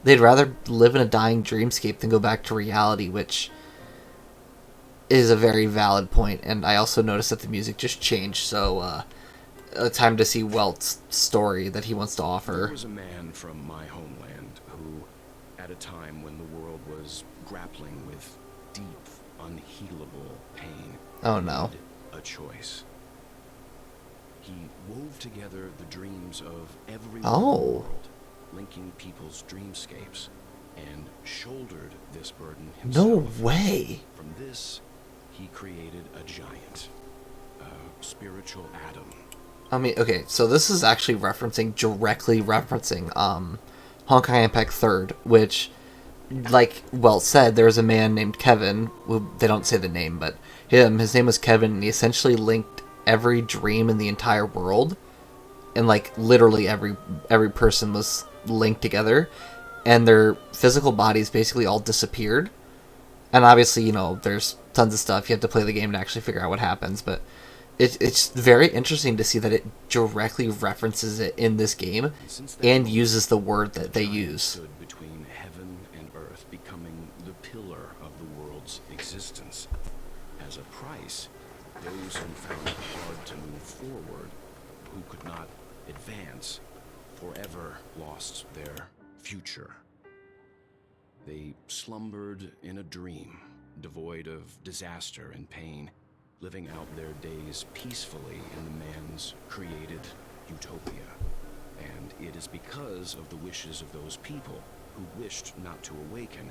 A: They'd rather live in a dying dreamscape than go back to reality, which is a very valid point. And I also noticed that the music just changed, so time to see Welt's story that he wants to offer.
L: There was a man from my homeland who, at a time when the world was grappling with deep, unhealable pain,
A: oh no,
L: made a choice. He wove together the dreams of everyone in the world, linking people's dreamscapes, and shouldered this burden himself.
A: No way.
L: From this, he created a giant, a spiritual atom.
A: I mean, okay, so this is actually directly referencing Honkai Impact 3rd, which, like Welt said, there was a man named Kevin, who, they don't say the name, but his name was Kevin, and he essentially linked every dream in the entire world, and like literally every person was linked together, and their physical bodies basically all disappeared. And obviously, you know, there's tons of stuff, you have to play the game to actually figure out what happens, but it's very interesting to see that it directly references it in this game and uses the word that they use.
L: Stood between heaven and earth, becoming the pillar of the world's existence. As a price, those who found it hard to move forward, who could not advance, forever lost their future. They slumbered in a dream, devoid of disaster and pain, living out their days peacefully in the man's created utopia. And it is because of the wishes of those people who wished not to awaken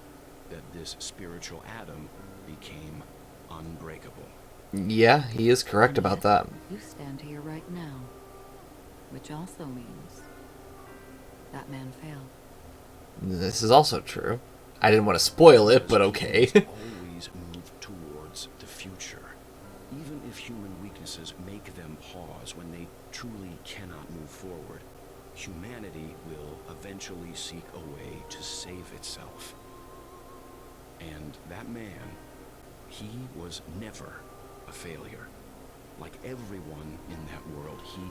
L: that this spiritual atom became unbreakable.
A: Yeah, he is correct about that.
P: You stand here right now, which also means that man failed.
A: This is also true. I didn't want to spoil it, but okay.
L: Always move towards the future. Even if human weaknesses make them pause when they truly cannot move forward, humanity will eventually seek a way to save itself. And that man, he was never a failure. Like everyone in that world, he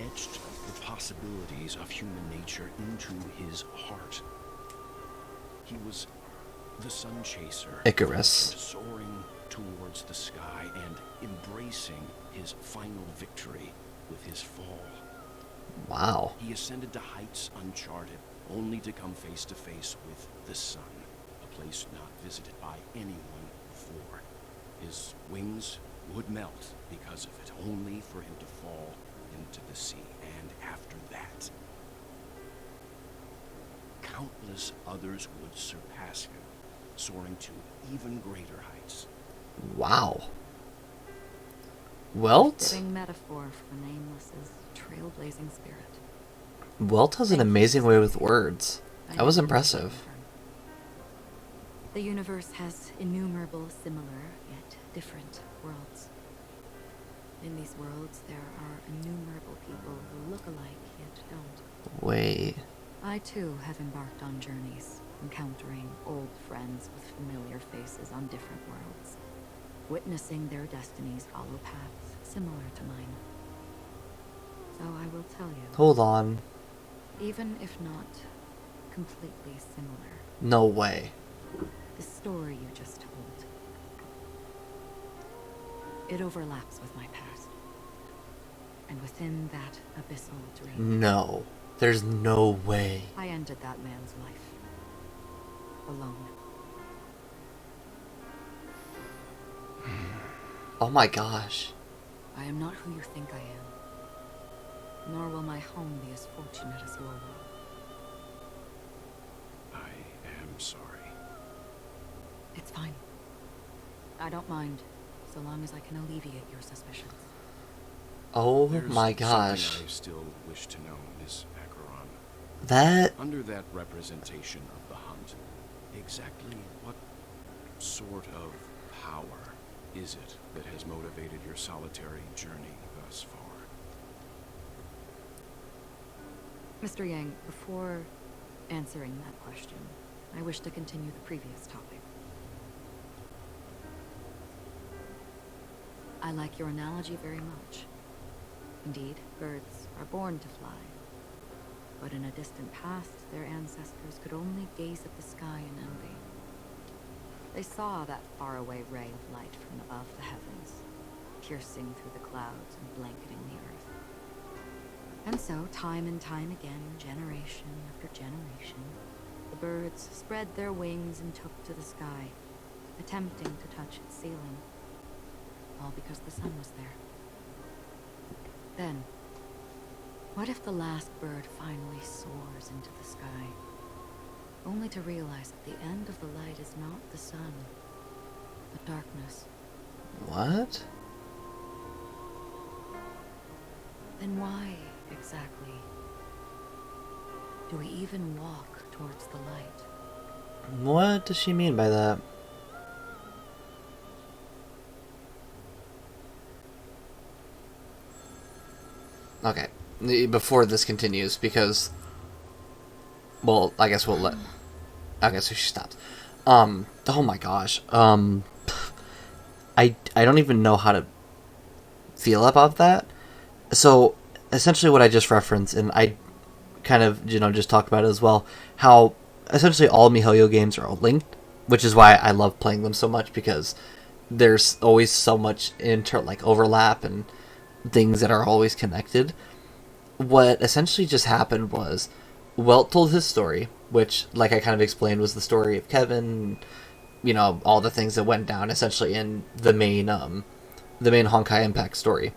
L: etched the possibilities of human nature into his heart. He was the sun chaser,
A: Icarus,
L: soaring towards the sky and embracing his final victory with his fall.
A: Wow.
L: He ascended to heights uncharted, only to come face to face with the sun, a place not visited by anyone before. His wings would melt because of it, only for him to fall into the sea. And after that, countless others would surpass him, soaring to even greater heights.
A: Wow. Welt?
P: Fitting metaphor for Nameless's trailblazing spirit.
A: Welt has an amazing way with words. That was impressive.
P: The universe has innumerable similar, yet different worlds. In these worlds, there are innumerable people who look alike, yet don't.
A: Wait.
P: I too have embarked on journeys, encountering old friends with familiar faces on different worlds, witnessing their destinies follow paths similar to mine. So I will tell you.
A: Hold on.
P: Even if not completely similar.
A: No way.
P: The story you just told. It overlaps with my past. And within that abyssal dream.
A: No. There's no way.
P: I ended that man's life. Alone.
A: Oh my gosh.
P: I am not who you think I am. Nor will my home be as fortunate as your will.
L: I am sorry.
P: It's fine. I don't mind, so long as I can alleviate your suspicions.
A: Oh
L: There's
A: my gosh.
L: something I still wish to know, Miss Acheron.
A: That...
L: Under that representation of the hunt, exactly what sort of power is it that has motivated your solitary journey thus far?
P: Mr. Yang, before answering that question, I wish to continue the previous topic. I like your analogy very much. Indeed, birds are born to fly. But in a distant past, their ancestors could only gaze at the sky in envy. They saw that faraway ray of light from above the heavens, piercing through the clouds and blanketing the earth. And so, time and time again, generation after generation, the birds spread their wings and took to the sky, attempting to touch its ceiling, all because the sun was there. Then, what if the last bird finally soars into the sky, only to realize that the end of the light is not the sun, but darkness?
A: What?
P: Then why, exactly, do we even walk towards the light?
A: What does she mean by that? Okay, before this continues, because, well, I guess we'll let, I guess she stops. Oh my gosh, I don't even know how to feel about that. So, essentially what I just referenced, and I kind of, just talked about it as well, how essentially all MiHoYo games are all linked, which is why I love playing them so much, because there's always so much overlap and things that are always connected. What essentially just happened was Welt told his story, which, like I kind of explained, was the story of Kevin, all the things that went down essentially in the main Honkai Impact story.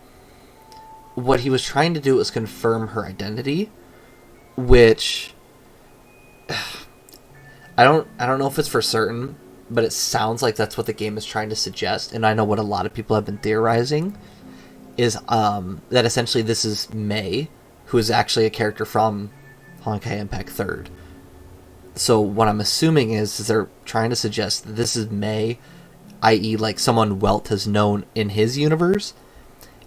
A: What he was trying to do was confirm her identity, which I don't know if it's for certain, but it sounds like that's what the game is trying to suggest, and I know what a lot of people have been theorizing is that essentially this is Mei, who is actually a character from Honkai Impact 3rd. So what I'm assuming is they're trying to suggest that this is Mei, i.e. like someone Welt has known in his universe.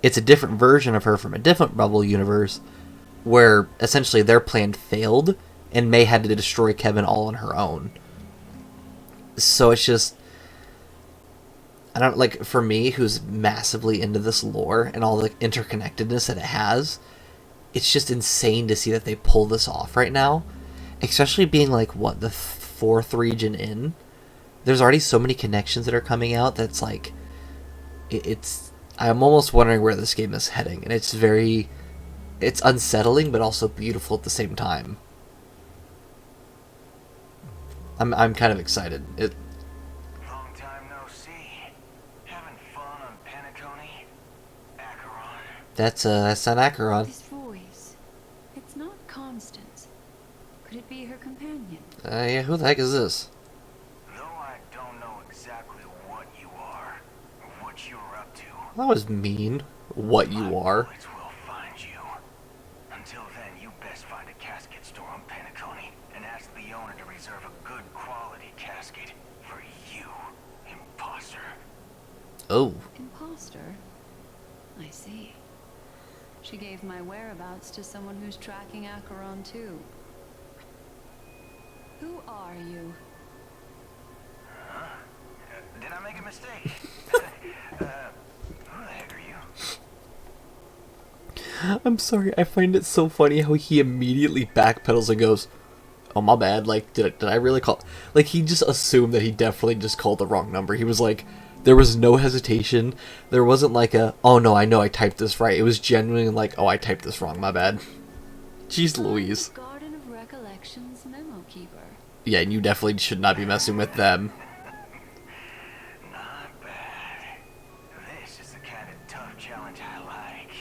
A: It's a different version of her from a different Rebel universe, where essentially their plan failed, and Mei had to destroy Kevin all on her own. So it's just, I don't, like, for me, who's massively into this lore and all the interconnectedness that it has, it's just insane to see that they pull this off right now. Especially being, like, what, the 4th region in? There's already so many connections that are coming out that's, like, I'm almost wondering where this game is heading. And it's unsettling, but also beautiful at the same time. I'm kind of excited.
Q: Long time no see. Having fun on Penacony? Acheron?
A: That's not Acheron.
R: This voice, it's not Constance. Could it be her companion?
A: Yeah, who the heck is this?
Q: Though I don't know exactly what you are, or what you're up to.
A: That was mean. What you are.
Q: Bullets will find you. Until then, you best find a casket store on Penacony and ask the owner to reserve a good quality casket for you, imposter.
A: Oh.
R: Imposter? I see. She gave my whereabouts to someone who's tracking Acheron too. Who are you?
Q: Huh? Did I make a mistake? Who the heck are you?
A: I'm sorry, I find it so funny how he immediately backpedals and goes, oh, my bad, like, did I really call... Like, he just assumed that he definitely just called the wrong number. He was like, there was no hesitation. There wasn't like oh no, I know I typed this right. It was genuinely like, oh, I typed this wrong, my bad. Jeez Louise.
R: Garden of Recollections memo keeper.
A: Yeah, and you definitely should not be messing with them.
Q: Not bad. This is the kind of tough challenge I like.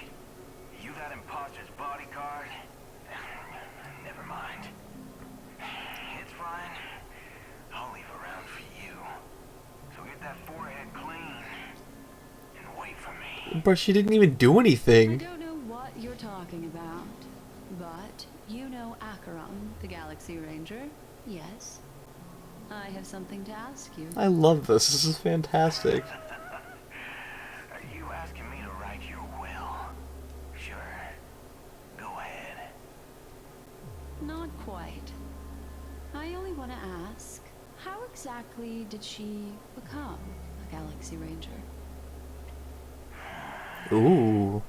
Q: You that imposter's bodyguard? Never mind. It's fine. I'll leave a round for you. So get that forehead clean and wait for me.
A: But she didn't even do anything.
R: I don't know what you're talking about, but you know Acheron, the Galaxy Ranger, yes? I have something to ask you.
A: I love this. This is fantastic.
Q: Are you asking me to write your will? Sure. Go ahead.
R: Not quite. I only want to ask, how exactly did she become a Galaxy Ranger?
A: Ooh.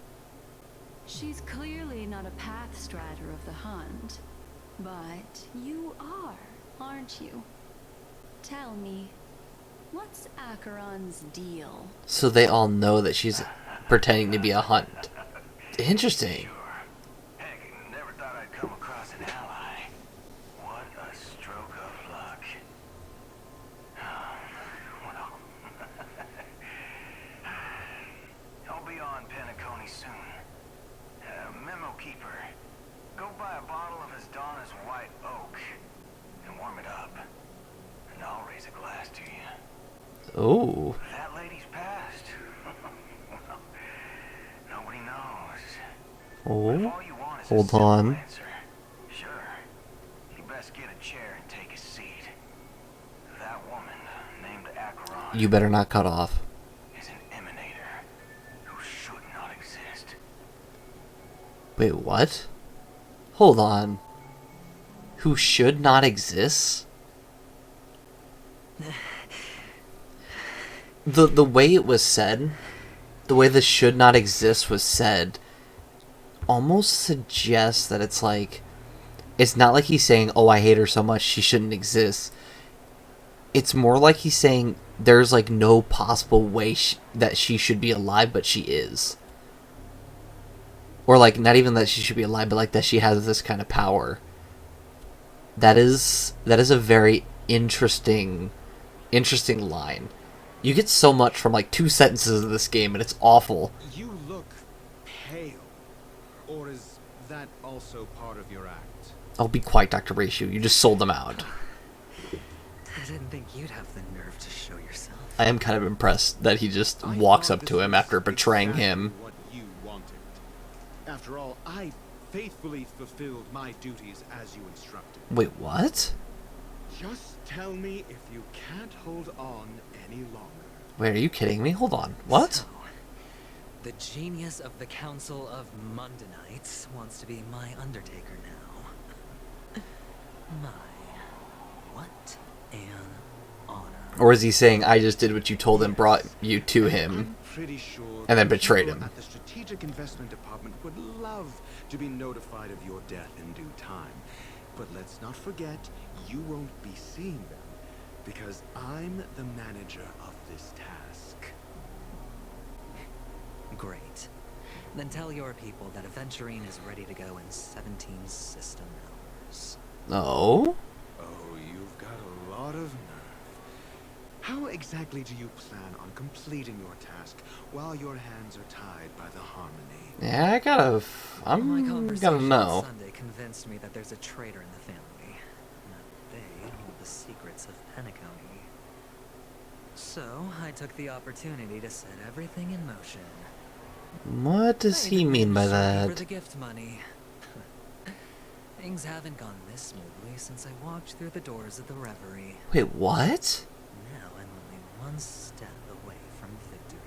R: She's clearly not a path strider of the hunt, but you are, aren't you? Tell me, what's Acheron's deal?
A: So they all know that she's pretending to be a hunt. Interesting.
Q: Never thought I'd come across an ally. What a stroke of luck. Well, I'll be on Penacony soon. Memo keeper, go buy a bottle of his Donna's White Oak and warm it up, and I'll raise a glass to you.
A: Ooh.
Q: That lady's passed. Well, nobody knows.
A: Oh. Hold on.
Q: Sure. You best get a chair and take a seat. That woman, named Acheron,
A: You better not cut off.
Q: is an emanator who should not exist.
A: Wait, what? Hold on. Who should not exist? The way it was said, the way the should not exist was said, almost suggests that it's like, it's not like he's saying, oh, I hate her so much she shouldn't exist. It's more like he's saying there's like no possible way that she should be alive, but she is. Or like, not even that she should be alive, but like that she has this kind of power. That is a very interesting line. You get so much from like 2 sentences of this game, and it's awful.
D: You look pale. Or is that also part of your act?
A: Oh, be quiet, Dr. Ratio. You just sold them out.
B: I didn't think you'd have the nerve to show yourself.
A: I am kind of impressed that he just walks up to him after betraying him.
D: What you wanted. After all, I faithfully fulfilled my duties as you instructed.
A: Wait, what?
D: Just tell me if you can't hold on any longer.
A: Wait, are you kidding me? Hold on. What?
B: So, the genius of the Council of Mundanites wants to be my Undertaker now. What an honor.
A: Or is he saying, I just did what you told him, brought you to him,
D: Pretty sure
A: and then betrayed him?
D: At the Strategic Investment Department would love to be notified of your death in due time. But let's not forget, you won't be seeing them, because I'm the manager of this task.
B: Great. Then tell your people that Aventurine is ready to go in 17 system hours.
A: Oh?
D: Oh, you've got a lot of nerve. How exactly do you plan on completing your task while your hands are tied by the harmony?
A: Yeah, I'm gonna know.
B: Sunday convinced me that there's a traitor in the family. That they hold the secrets of Penacony. So, I took the opportunity to set everything in motion.
A: What does he mean by
B: For
A: that?
B: the gift money. Things haven't gone this smoothly since I walked through the doors of the Reverie.
A: Wait, what?
B: Now I'm only one step away from victory.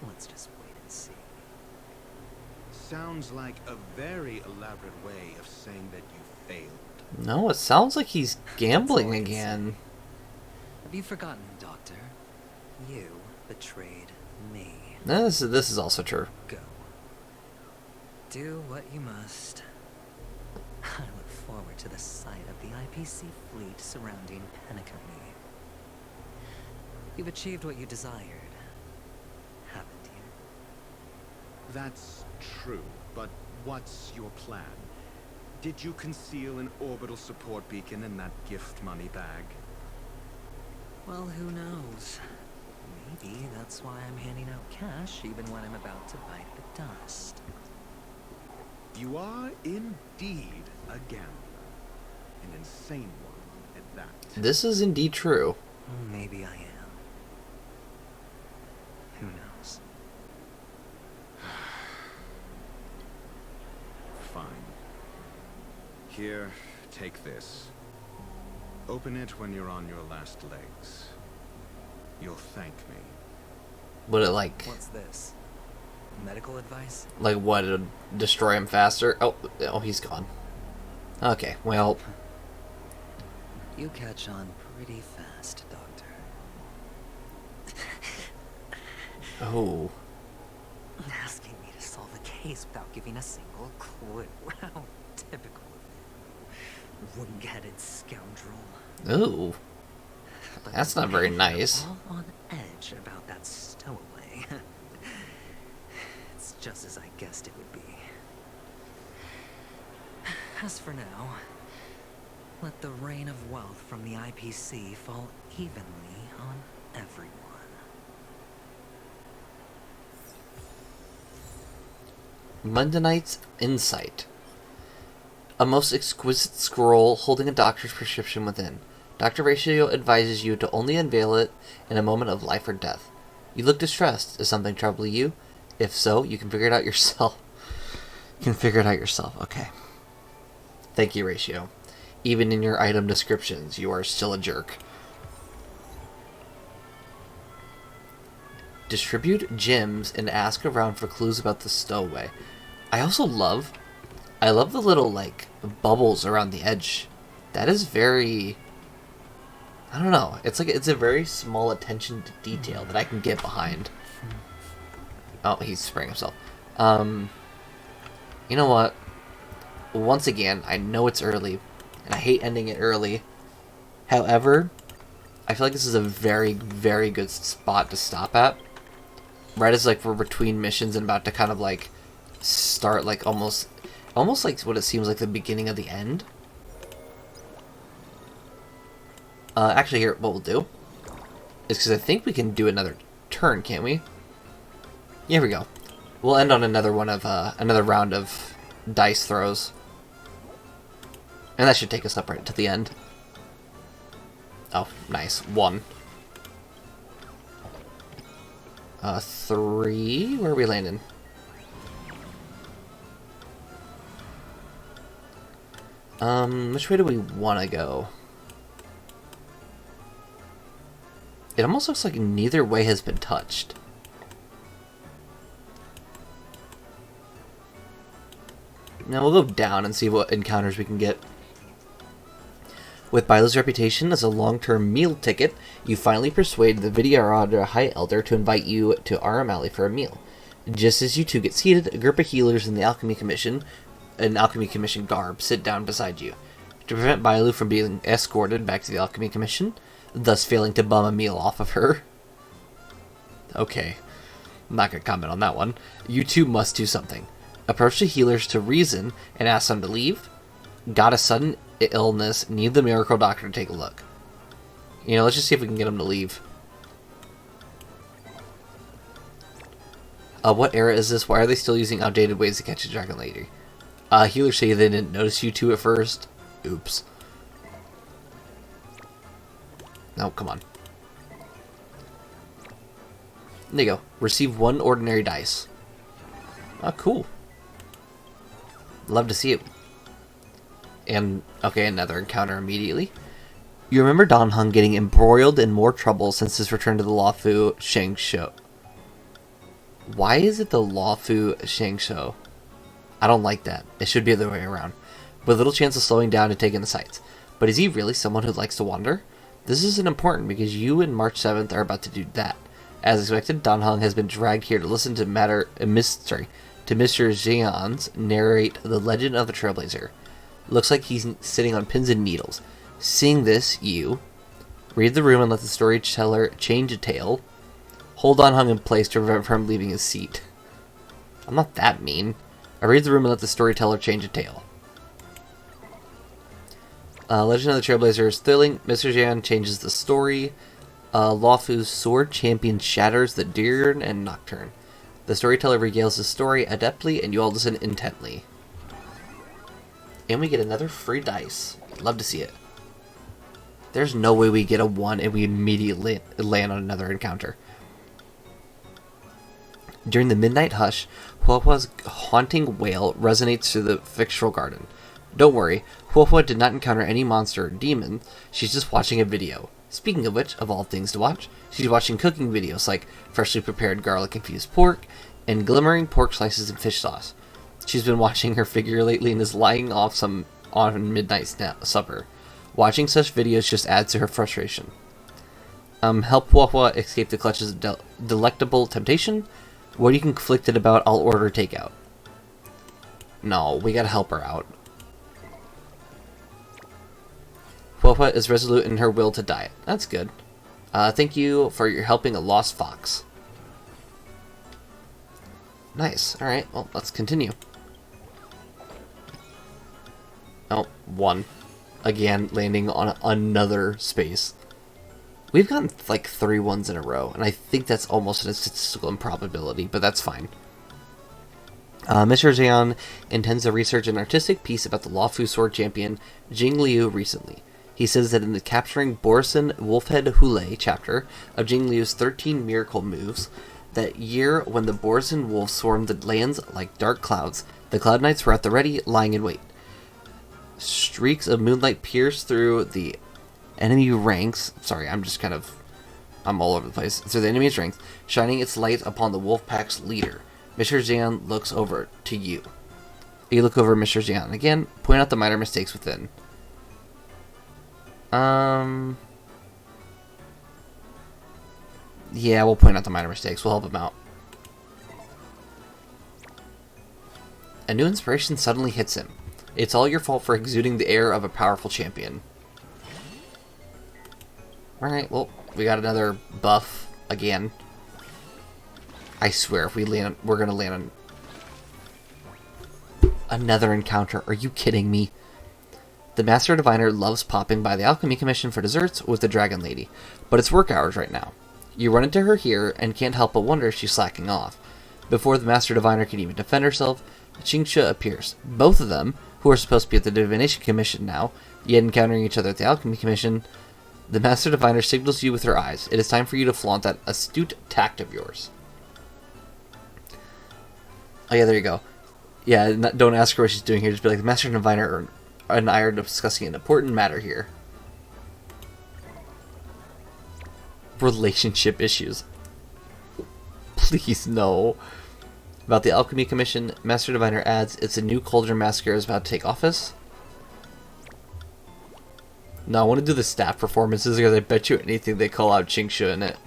B: Let's just wait and see.
D: Sounds like a very elaborate way of saying that you failed.
A: No, it sounds like he's gambling again.
B: Have you forgotten, Doctor? You betrayed me.
A: No, this is also true.
B: Go. Do what you must. I look forward to the sight of the IPC fleet surrounding Penacony. You've achieved what you desired, haven't you?
D: That's true, but what's your plan? Did you conceal an orbital support beacon in that gift money bag?
B: Well, who knows? Maybe that's why I'm handing out cash even when I'm about to bite the dust.
D: You are indeed a gambler. An insane one at that.
A: This is indeed true.
B: Maybe I am. Who knows?
D: Fine. Here, take this. Open it when you're on your last legs. You'll thank me.
A: Would it like...
B: What's this? Medical advice?
A: Like what? It'll destroy him faster? Oh, he's gone. Okay, well...
B: You catch on pretty fast, Doctor.
A: Oh.
B: days without giving a single clue. How typical of you. Wing-headed scoundrel.
A: Ooh. That's not very nice.
B: All on edge about that stowaway. It's just as I guessed it would be. As for now, let the rain of wealth from the IPC fall evenly on everyone.
A: Monday Night's Insight. A most exquisite scroll holding a doctor's prescription within. Dr. Ratio advises you to only unveil it in a moment of life or death. You look distressed. Is something troubling you? If so, you can figure it out yourself. Okay. Thank you, Ratio. Even in your item descriptions, you are still a jerk. Distribute gems and ask around for clues about the stowaway. I love the little, like, bubbles around the edge. That is very... I don't know. It's a very small attention to detail that I can get behind. Oh, he's spraying himself. You know what? Once again, I know it's early, and I hate ending it early. However, I feel like this is a very, very good spot to stop at. Right as, like, we're between missions and about to kind of, like, start, like, almost like what it seems like the beginning of the end. Actually, here, what we'll do is, because I think we can do another turn, can't we? Here we go. We'll end on another one of, another round of dice throws. And that should take us up right to the end. Oh, nice. 1. 3? Where are we landing? Which way do we want to go? It almost looks like neither way has been touched. Now we'll go down and see what encounters we can get. With Bailu's reputation as a long-term meal ticket, you finally persuade the Vidyarada High Elder to invite you to Aram Alley for a meal. Just as you two get seated, a group of healers in the Alchemy Commission, an Alchemy Commission garb, sit down beside you. To prevent Bailu from being escorted back to the Alchemy Commission, thus failing to bum a meal off of her. Okay, I'm not going to comment on that one. You two must do something. Approach the healers to reason and ask them to leave. Got a sudden illness, need the miracle doctor to take a look. You know, let's just see if we can get them to leave. What era is this? Why are they still using outdated ways to catch a dragon lady? Healers say they didn't notice you two at first. Oops. No, come on. There you go. Receive 1 ordinary dice. Oh, cool. Love to see it. And, okay, another encounter immediately. You remember Dan Heng getting embroiled in more trouble since his return to the Luofu Shengsho. Why is it the Luofu Shengsho? I don't like that. It should be the other way around. With little chance of slowing down and taking the sights. But is he really someone who likes to wander? This isn't important because you and March 7th are about to do that. As expected, Dan Heng has been dragged here to listen to Mr. Xian's narrate the legend of the Trailblazer. Looks like he's sitting on pins and needles. Seeing this, you read the room and let the storyteller change a tale. Hold Dan Heng in place to prevent him from leaving his seat. I'm not that mean. I read the room and let the storyteller change a tale. Legend of the Trailblazer is thrilling. Mr. Xian changes the story. Luofu's sword champion shatters the Diurn and Nocturne. The storyteller regales his story adeptly, and you all listen intently. And we get another free dice. Love to see it. There's no way we get a 1 and we immediately land on another encounter. During the midnight hush, Huohua's haunting wail resonates through the fictional garden. Don't worry, Huohua did not encounter any monster or demon. She's just watching a video. Speaking of which, of all things to watch, she's watching cooking videos like freshly prepared garlic-infused pork and glimmering pork slices and fish sauce. She's been watching her figure lately and is lying off some on midnight supper. Watching such videos just adds to her frustration. Help Huohua escape the clutches of delectable temptation. What are you conflicted about? I'll order takeout. No, we gotta help her out. Huopa is resolute in her will to die. That's good. Thank you for your helping a lost fox. Nice. Alright, well, let's continue. Oh, 1. Again, landing on another space. We've gotten like 3 ones in a row, and I think that's almost a statistical improbability, but that's fine. Mr. Zhang intends to research an artistic piece about the Luofu sword champion Jing Liu recently. He says that in the Capturing Borison Wolfhead Hule chapter of Jing Liu's 13 miracle moves, that year when the Borison wolves swarmed the lands like dark clouds, the Cloud Knights were at the ready, lying in wait. Streaks of moonlight pierce through the enemy ranks. Sorry, I'm all over the place. Through the enemy's ranks, shining its light upon the wolf pack's leader. Mr. Jian looks over to you. You look over Mr. Jian. Again, point out the minor mistakes within. Yeah, we'll point out the minor mistakes. We'll help him out. A new inspiration suddenly hits him. It's all your fault for exuding the air of a powerful champion. Alright, well, we got another buff again. I swear, if we land, we're gonna land on another encounter. Are you kidding me? The Master Diviner loves popping by the Alchemy Commission for desserts with the Dragon Lady, but it's work hours right now. You run into her here and can't help but wonder if she's slacking off. Before the Master Diviner can even defend herself, Qingsha appears. Both of them, who are supposed to be at the Divination Commission now, yet encountering each other at the Alchemy Commission, the Master Diviner signals you with her eyes. It is time for you to flaunt that astute tact of yours. Oh yeah, there you go. Yeah, don't ask her what she's doing here. Just be like, the Master Diviner and I are discussing an important matter here. Relationship issues. Please, no. About the Alchemy Commission, Master Diviner adds, it's a new Cauldron Massacre is about to take office. No, I want to do the staff performances because I bet you anything they call out Qingsha in it.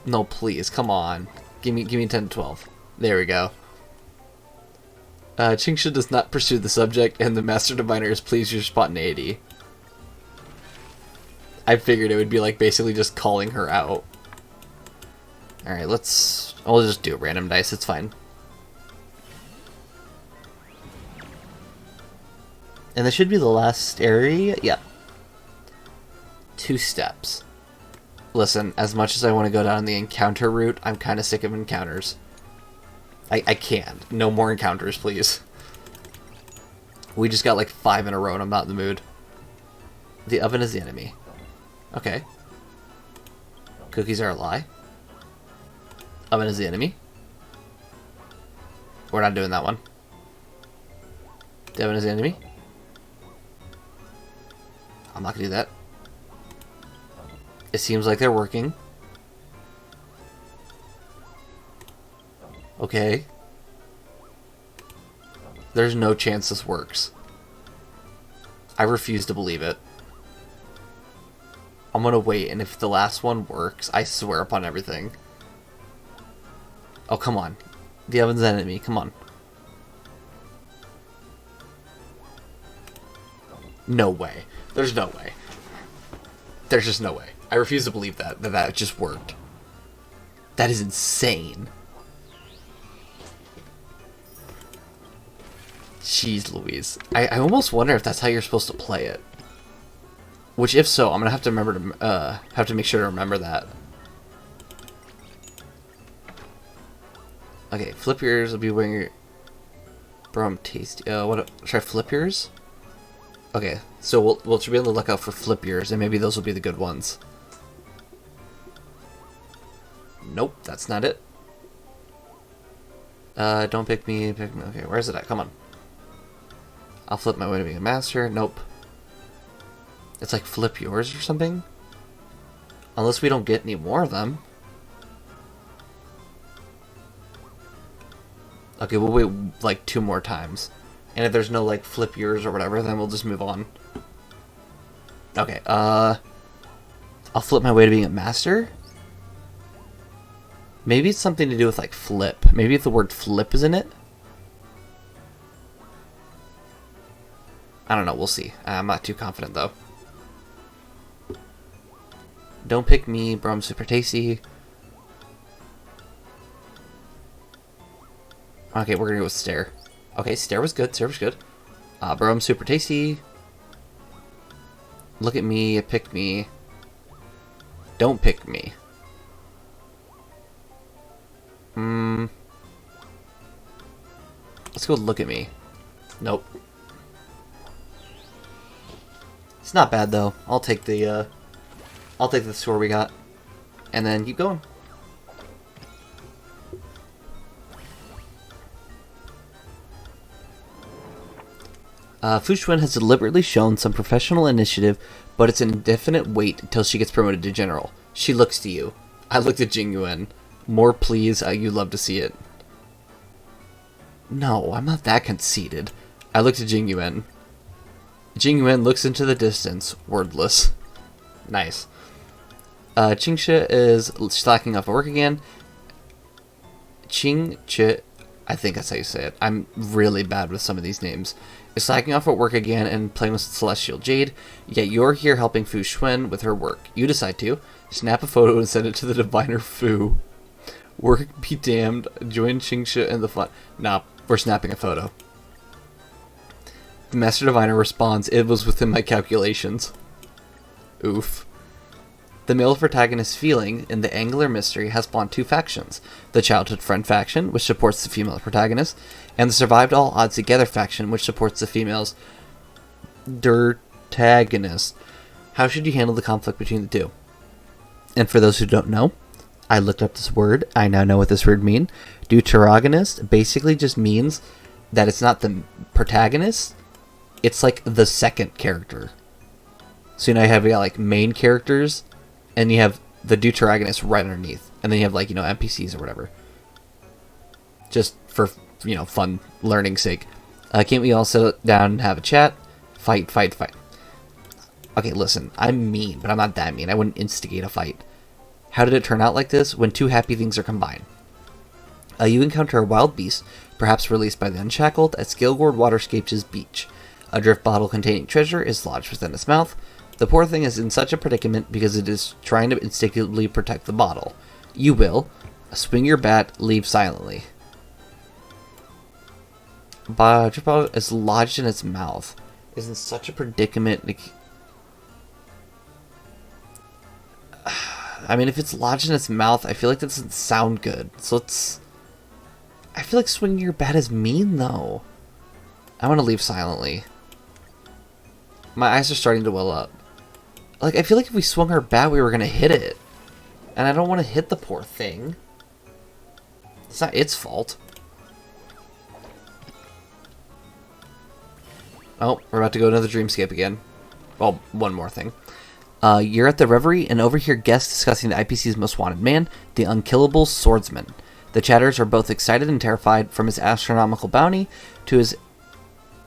A: No, please, come on. Give me 10 to 12. There we go. Qingsha does not pursue the subject, and the Master Diviner is pleased with your spontaneity. I figured it would be like basically just calling her out. Alright, I'll just do random dice, it's fine. And this should be the last area? Yep. 2 steps. Listen, as much as I want to go down the encounter route, I'm kind of sick of encounters. I can't. No more encounters, please. We just got like 5 in a row and I'm not in the mood. The oven is the enemy. Okay. Cookies are a lie. Oven is the enemy. We're not doing that one. The oven is the enemy. I'm not gonna do that. It seems like they're working. Okay. There's no chance this works. I refuse to believe it. I'm gonna wait, and if the last one works, I swear upon everything. Oh, come on. The oven's the enemy, come on. No way. There's no way. There's just no way. I refuse to believe that just worked. That is insane. Jeez Louise. I almost wonder if that's how you're supposed to play it. Which, if so, I'm gonna have to remember to have to make sure to remember that. Okay, flip yours will be wearing your Bro, tasty. What? Should I flip yours? Okay, so we'll should be on the lookout for flip yours, and maybe those will be the good ones. Nope, that's not it. Don't pick me, pick me. Okay, where is it at? Come on. I'll flip my way to being a master. Nope. It's like flip yours or something? Unless we don't get any more of them. Okay, we'll wait like 2 more times. And if there's no like flip yours or whatever, then we'll just move on. Okay, I'll flip my way to being a master. Maybe it's something to do with, like, flip. Maybe if the word flip is in it? I don't know. We'll see. I'm not too confident, though. Don't pick me. Bro, I'm super tasty. Okay, we're gonna go with stare. Okay, stare was good. Stare was good. Bro, I'm super tasty. Look at me. Pick me. Don't pick me. Let's go look at me. Nope. It's not bad though. I'll take the score we got. And then keep going. Fu Xuan has deliberately shown some professional initiative, but it's an indefinite wait until she gets promoted to general. She looks to you. I looked at Jing Yuan. More please, you'd love to see it. No, I'm not that conceited. I looked at Jing Yuan. Jing Yuan looks into the distance, wordless. Nice. Qingshi is slacking off at work again. Qingshi, I think that's how you say it. I'm really bad with some of these names. Is slacking off at work again and playing with Celestial Jade, yet you're here helping Fu Xuan with her work. You decide to snap a photo and send it to the diviner Fu. Work be damned. Join Qingshi in the fun. Nah, we're snapping a photo. The Master Diviner responds, it was within my calculations. Oof. The male protagonist's feeling in the Angular Mystery has spawned two factions. The Childhood Friend faction, which supports the female protagonist, and the Survived All Odds Together faction, which supports the female's protagonist. How should you handle the conflict between the two? And for those who don't know, I looked up this word. I now know what this word means. Deuteragonist basically just means that it's not the protagonist, it's like the second character. So you know, you got like main characters, and you have the deuteragonist right underneath, and then you have like, you know, NPCs or whatever. Just for, you know, fun learning sake. Can't we all sit down and have a chat? Fight, fight, fight. Okay, listen, I'm mean, but I'm not that mean. I wouldn't instigate a fight. How did it turn out like this? When two happy things are combined. You encounter a wild beast, perhaps released by the Unshackled, at Scalegord Waterscape's beach. A drift bottle containing treasure is lodged within its mouth. The poor thing is in such a predicament because it is trying to instinctively protect the bottle. You will swing your bat, leave silently. Drift bottle is lodged in its mouth. Is in such a predicament. I mean, if it's lodged in its mouth, I feel like that doesn't sound good. So it's... I feel like swinging your bat is mean, though. I want to leave silently. My eyes are starting to well up. Like, I feel like if we swung our bat, we were going to hit it. And I don't want to hit the poor thing. It's not its fault. Oh, we're about to go to the dreamscape again. Well, one more thing. You're at the Reverie and overhear guests discussing the IPC's most wanted man, the unkillable swordsman. The chatters are both excited and terrified from his astronomical bounty to his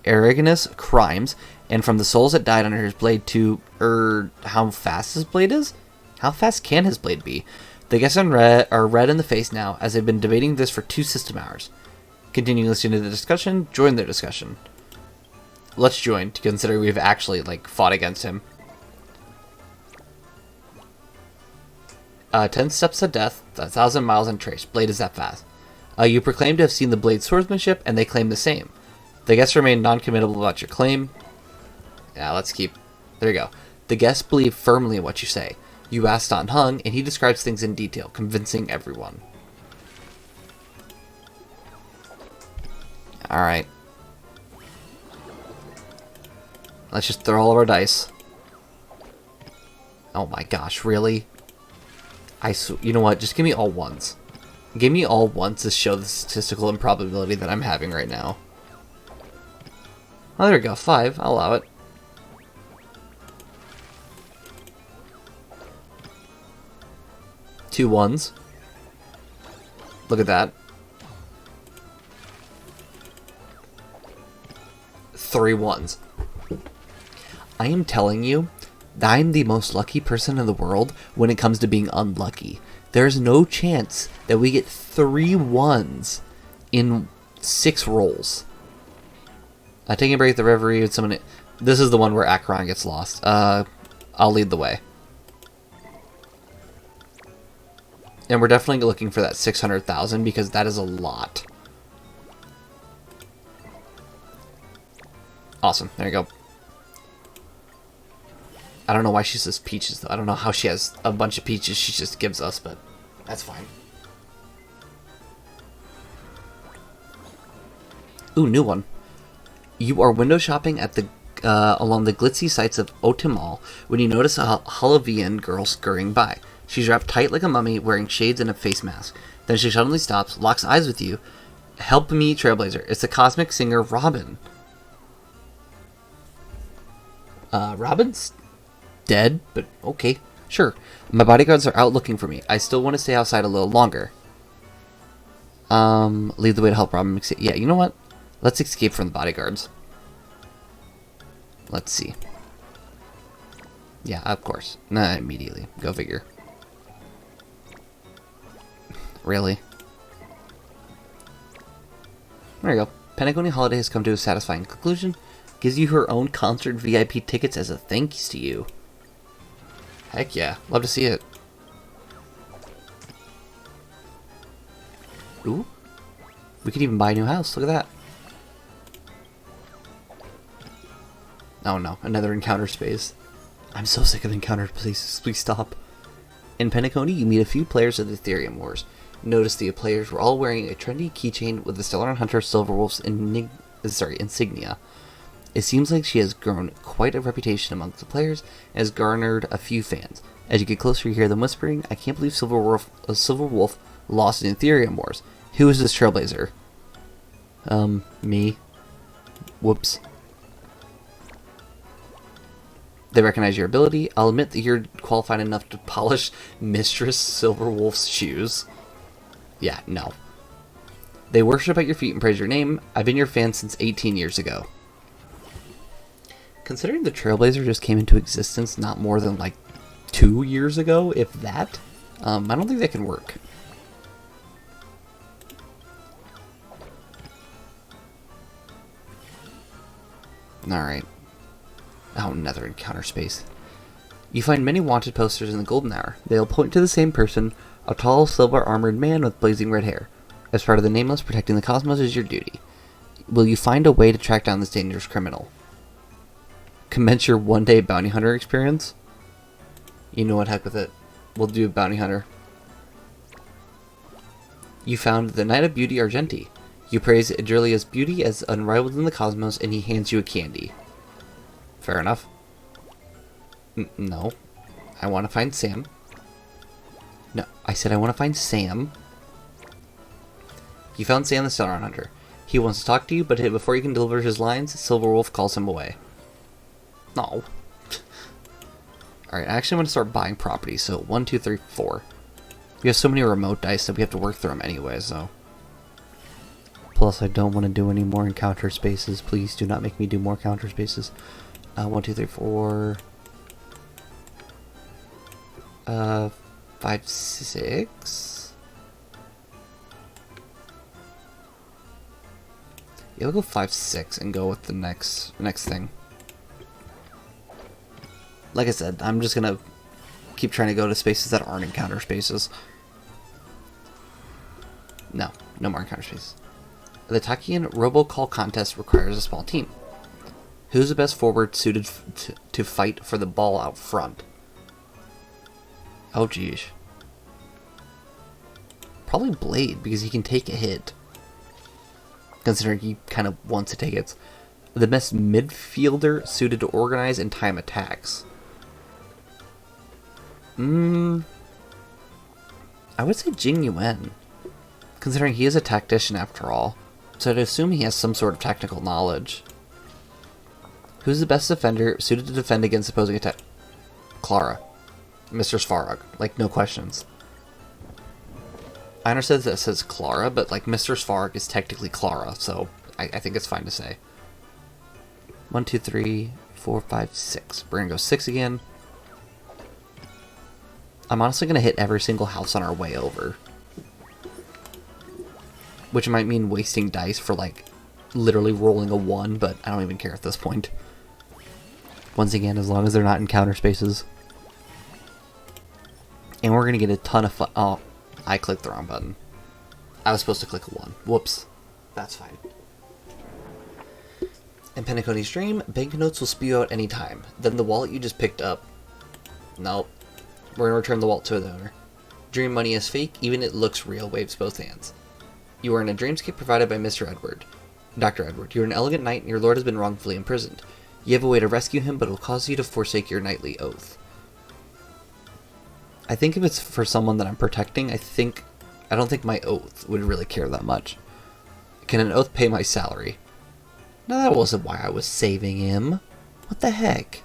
A: eragonous crimes, and from the souls that died under his blade to, how fast his blade is? How fast can his blade be? The guests are red in the face now, as they've been debating this for 2 system hours. Continue listening to the discussion, join their discussion. Let's join, to consider we've actually, like, fought against him. 10 steps to death, 1,000 miles untraced. Blade is that fast. You proclaim to have seen the blade's swordsmanship, and they claim the same. The guests remain non-committable about your claim. Yeah, let's keep... There you go. The guests believe firmly in what you say. You ask Dan Heng, and he describes things in detail, convincing everyone. Alright. Let's just throw all of our dice. Oh my gosh, really? You know what? Just give me all ones. Give me all ones to show the statistical improbability that I'm having right now. Oh, there we go. 5. I'll allow it. Two ones. Look at that. 3 ones. I am telling you, I'm the most lucky person in the world when it comes to being unlucky. There's no chance that we get 3 1s in 6 rolls. Taking a break at the Reverie with someone. This is the one where Acheron gets lost. I'll lead the way. And we're definitely looking for that 600,000 because that is a lot. Awesome. There you go. I don't know why she says peaches, though. I don't know how she has a bunch of peaches she just gives us, but that's fine. Ooh, new one. You are window shopping at the along the glitzy sights of Otimal when you notice a Halavian girl scurrying by. She's wrapped tight like a mummy, wearing shades and a face mask. Then she suddenly stops, locks eyes with you. Help me, Trailblazer. It's the cosmic singer Robin. Robin's dead, but okay. Sure. My bodyguards are out looking for me. I still want to stay outside a little longer. Lead the way to help Robin. Yeah, you know what? Let's escape from the bodyguards. Let's see. Yeah, of course. Nah, immediately. Go figure. Really? There you go. Pentagony Holiday has come to a satisfying conclusion. Gives you her own concert VIP tickets as a thanks to you. Heck yeah. Love to see it. Ooh. We could even buy a new house. Look at that. Oh no. Another encounter space. I'm so sick of encounter spaces. Please stop. In Pentacony, you meet a few players of the Ethereum Wars. Notice the players were all wearing a trendy keychain with the Stellar Hunter Silverwolf's insignia. It seems like she has grown quite a reputation amongst the players and has garnered a few fans. As you get closer, you hear them whispering, I can't believe Silverwolf lost in Ethereum Wars. Who is this Trailblazer? Me. Whoops. They recognize your ability. I'll admit that you're qualified enough to polish Mistress Silverwolf's shoes. Yeah, no. They worship at your feet and praise your name. I've been your fan since 18 years ago. Considering the Trailblazer just came into existence not more than like 2 years ago, if that, I don't think that can work. Alright. Oh, another encounter space. You find many wanted posters in the golden hour. They'll point to the same person, a tall, silver-armored man with blazing red hair. As part of the Nameless, protecting the cosmos is your duty. Will you find a way to track down this dangerous criminal? Commence your one-day bounty hunter experience? You know what, heck with it. We'll do bounty hunter. You found the Knight of Beauty Argenti. You praise Adrilia's beauty as unrivaled in the cosmos, and he hands you a candy. Fair enough. No. I want to find Sam. No, I said I want to find Sam. You found Sam the Stellar Hunter. He wants to talk to you, but before you can deliver his lines, Silverwolf calls him away. No. Alright, I actually want to start buying property, so 1, 2, 3, 4. We have so many remote dice that we have to work through them anyway, so. Plus, I don't want to do any more encounter spaces. Please do not make me do more counter spaces. 1, 2, 3, 4. 5, 6. Yeah, we'll go 5, 6 and go with the next thing. Like I said, I'm just gonna keep trying to go to spaces that aren't encounter spaces. No more encounter spaces. The Takian robocall contest requires a small team. Who's the best forward suited to fight for the ball out front? Oh, geez. Probably Blade, because he can take a hit. Considering he kind of wants to take it. The best midfielder suited to organize and time attacks. I would say Jing Yuan. Considering he is a tactician after all. So I'd assume he has some sort of technical knowledge. Who's the best defender suited to defend against opposing attack? Clara. Mr. Svarog. Like, no questions. I understand that it says Clara, but like Mr. Svarog is technically Clara, so I think it's fine to say. 1, 2, 3, 4, 5, 6. We're gonna go 6 again. I'm honestly going to hit every single house on our way over. Which might mean wasting dice for, like, literally rolling a 1, but I don't even care at this point. Once again, as long as they're not in counter spaces. And we're going to get a ton of fun. Oh, I clicked the wrong button. I was supposed to click a 1. Whoops. That's fine. In Penacony's dream, banknotes will spew out any time. Then the wallet you just picked up. Nope. We're going to return the wallet to the owner. Dream money is fake, even it looks real, waves both hands. You are in a dreamscape provided by Mr. Edward. Dr. Edward, you are an elegant knight and your lord has been wrongfully imprisoned. You have a way to rescue him, but it will cause you to forsake your knightly oath. I think if it's for someone that I'm protecting, I don't think my oath would really care that much. Can an oath pay my salary? No, that wasn't why I was saving him. What the heck?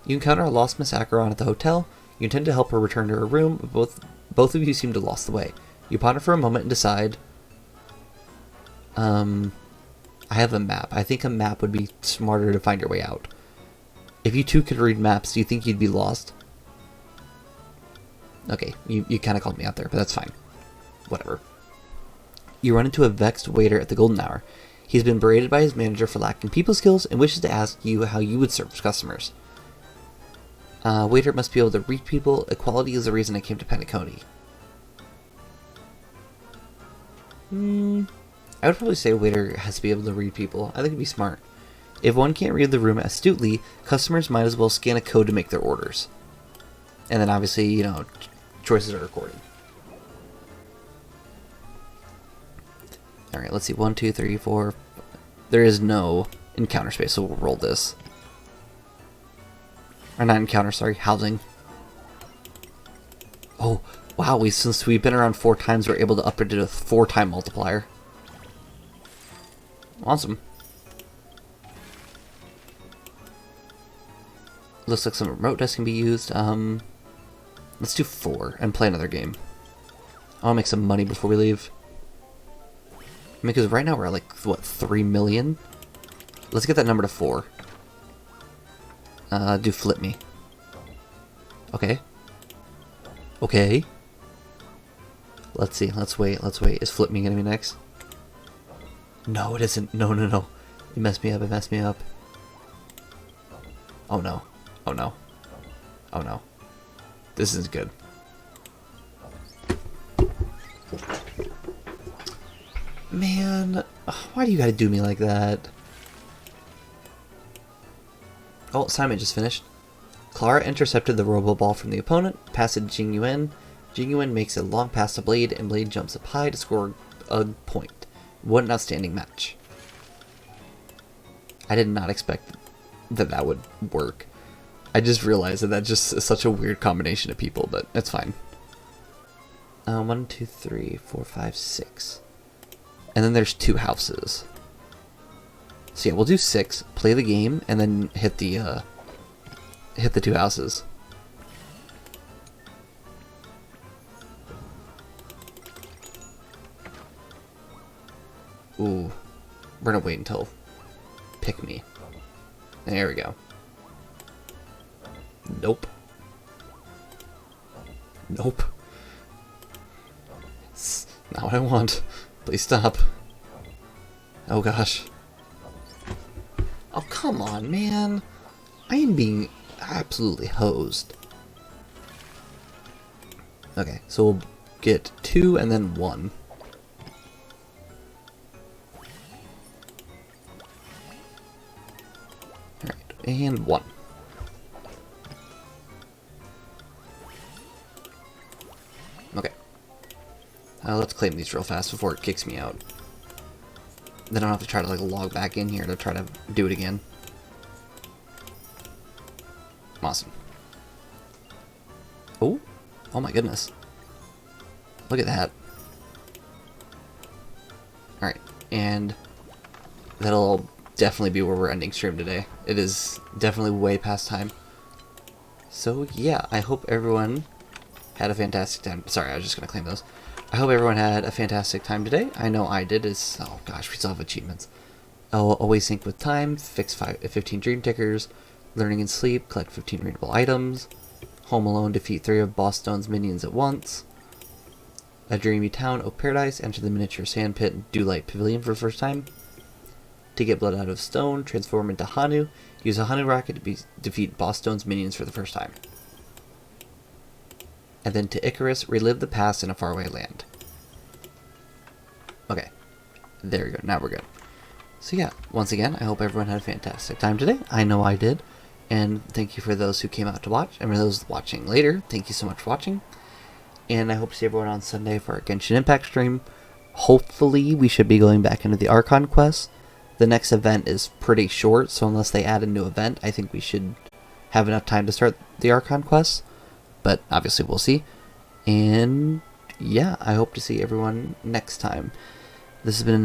A: You encounter a lost Miss Acheron at the hotel. You intend to help her return to her room, but both of you seem to have lost the way. You ponder for a moment and decide... I have a map. I think a map would be smarter to find your way out. If you two could read maps, do you think you'd be lost? Okay, you kind of called me out there, but that's fine. Whatever. You run into a vexed waiter at the Golden Hour. He's been berated by his manager for lacking people skills and wishes to ask you how you would serve customers. Waiter must be able to read people. Equality is the reason I came to Penacony. I would probably say a waiter has to be able to read people. I think it'd be smart. If one can't read the room astutely, customers might as well scan a code to make their orders. And then obviously, you know, choices are recorded. Alright, let's see. 1, 2, 3, 4. There is no encounter space, so we'll roll this. Or not encounter, sorry, housing. Oh, wow, since we've been around 4 times, we're able to upgrade it to a 4-time multiplier. Awesome. Looks like some remote desks can be used. Let's do 4 and play another game. I want to make some money before we leave. I mean, because right now we're at like, what, 3 million? Let's get that number to 4. Do flip me. Okay. Okay. Let's see. Let's wait. Let's wait. Is flip me gonna be next? No, it isn't. No, no, no. It messed me up. It messed me up. Oh no. Oh no. Oh no. This isn't good. Man, why do you gotta do me like that? Oh, assignment just finished. Clara intercepted the robo ball from the opponent, passed it to Jing Yuan. Jing Yuan makes a long pass to Blade, and Blade jumps up high to score a point. What an outstanding match. I did not expect that would work. I just realized that just is such a weird combination of people, but it's fine. 1, 2, 3, 4, 5, 6. And then there's 2 houses. So yeah, we'll do 6, play the game, and then hit the 2 houses. Ooh, we're gonna wait until pick me. There we go. Nope. Nope. It's not what I want. Please stop. Oh gosh. Oh, come on, man. I am being absolutely hosed. Okay, so we'll get 2 and then 1. Alright, and 1. Okay. Let's claim these real fast before it kicks me out. Then I don't have to try to like log back in here to try to do it again. Awesome. Oh, oh my goodness. Look at that. Alright, and that'll definitely be where we're ending stream today. It is definitely way past time. So yeah, I hope everyone had a fantastic time. Sorry, I was just going to claim those. I hope everyone had a fantastic time today. I know I did. Oh gosh, we still have achievements. I'll always sync with time, fix 15 dream tickers, learning and sleep, collect 15 readable items, Home Alone, defeat 3 of Boss Stone's minions at once. A Dreamy Town, Oak Paradise, enter the miniature sand pit and Do Light Pavilion for the first time. To get blood out of stone, transform into Hanu. Use a Hanu rocket to defeat Boss Stone's minions for the first time. And then to Icarus, relive the past in a faraway land. Okay, there we go, now we're good. So yeah, once again, I hope everyone had a fantastic time today. I know I did. And thank you for those who came out to watch. And for those watching later, thank you so much for watching. And I hope to see everyone on Sunday for our Genshin Impact stream. Hopefully, we should be going back into the Archon quest. The next event is pretty short, so unless they add a new event, I think we should have enough time to start the Archon quest. But obviously, we'll see. And yeah, I hope to see everyone next time. This has been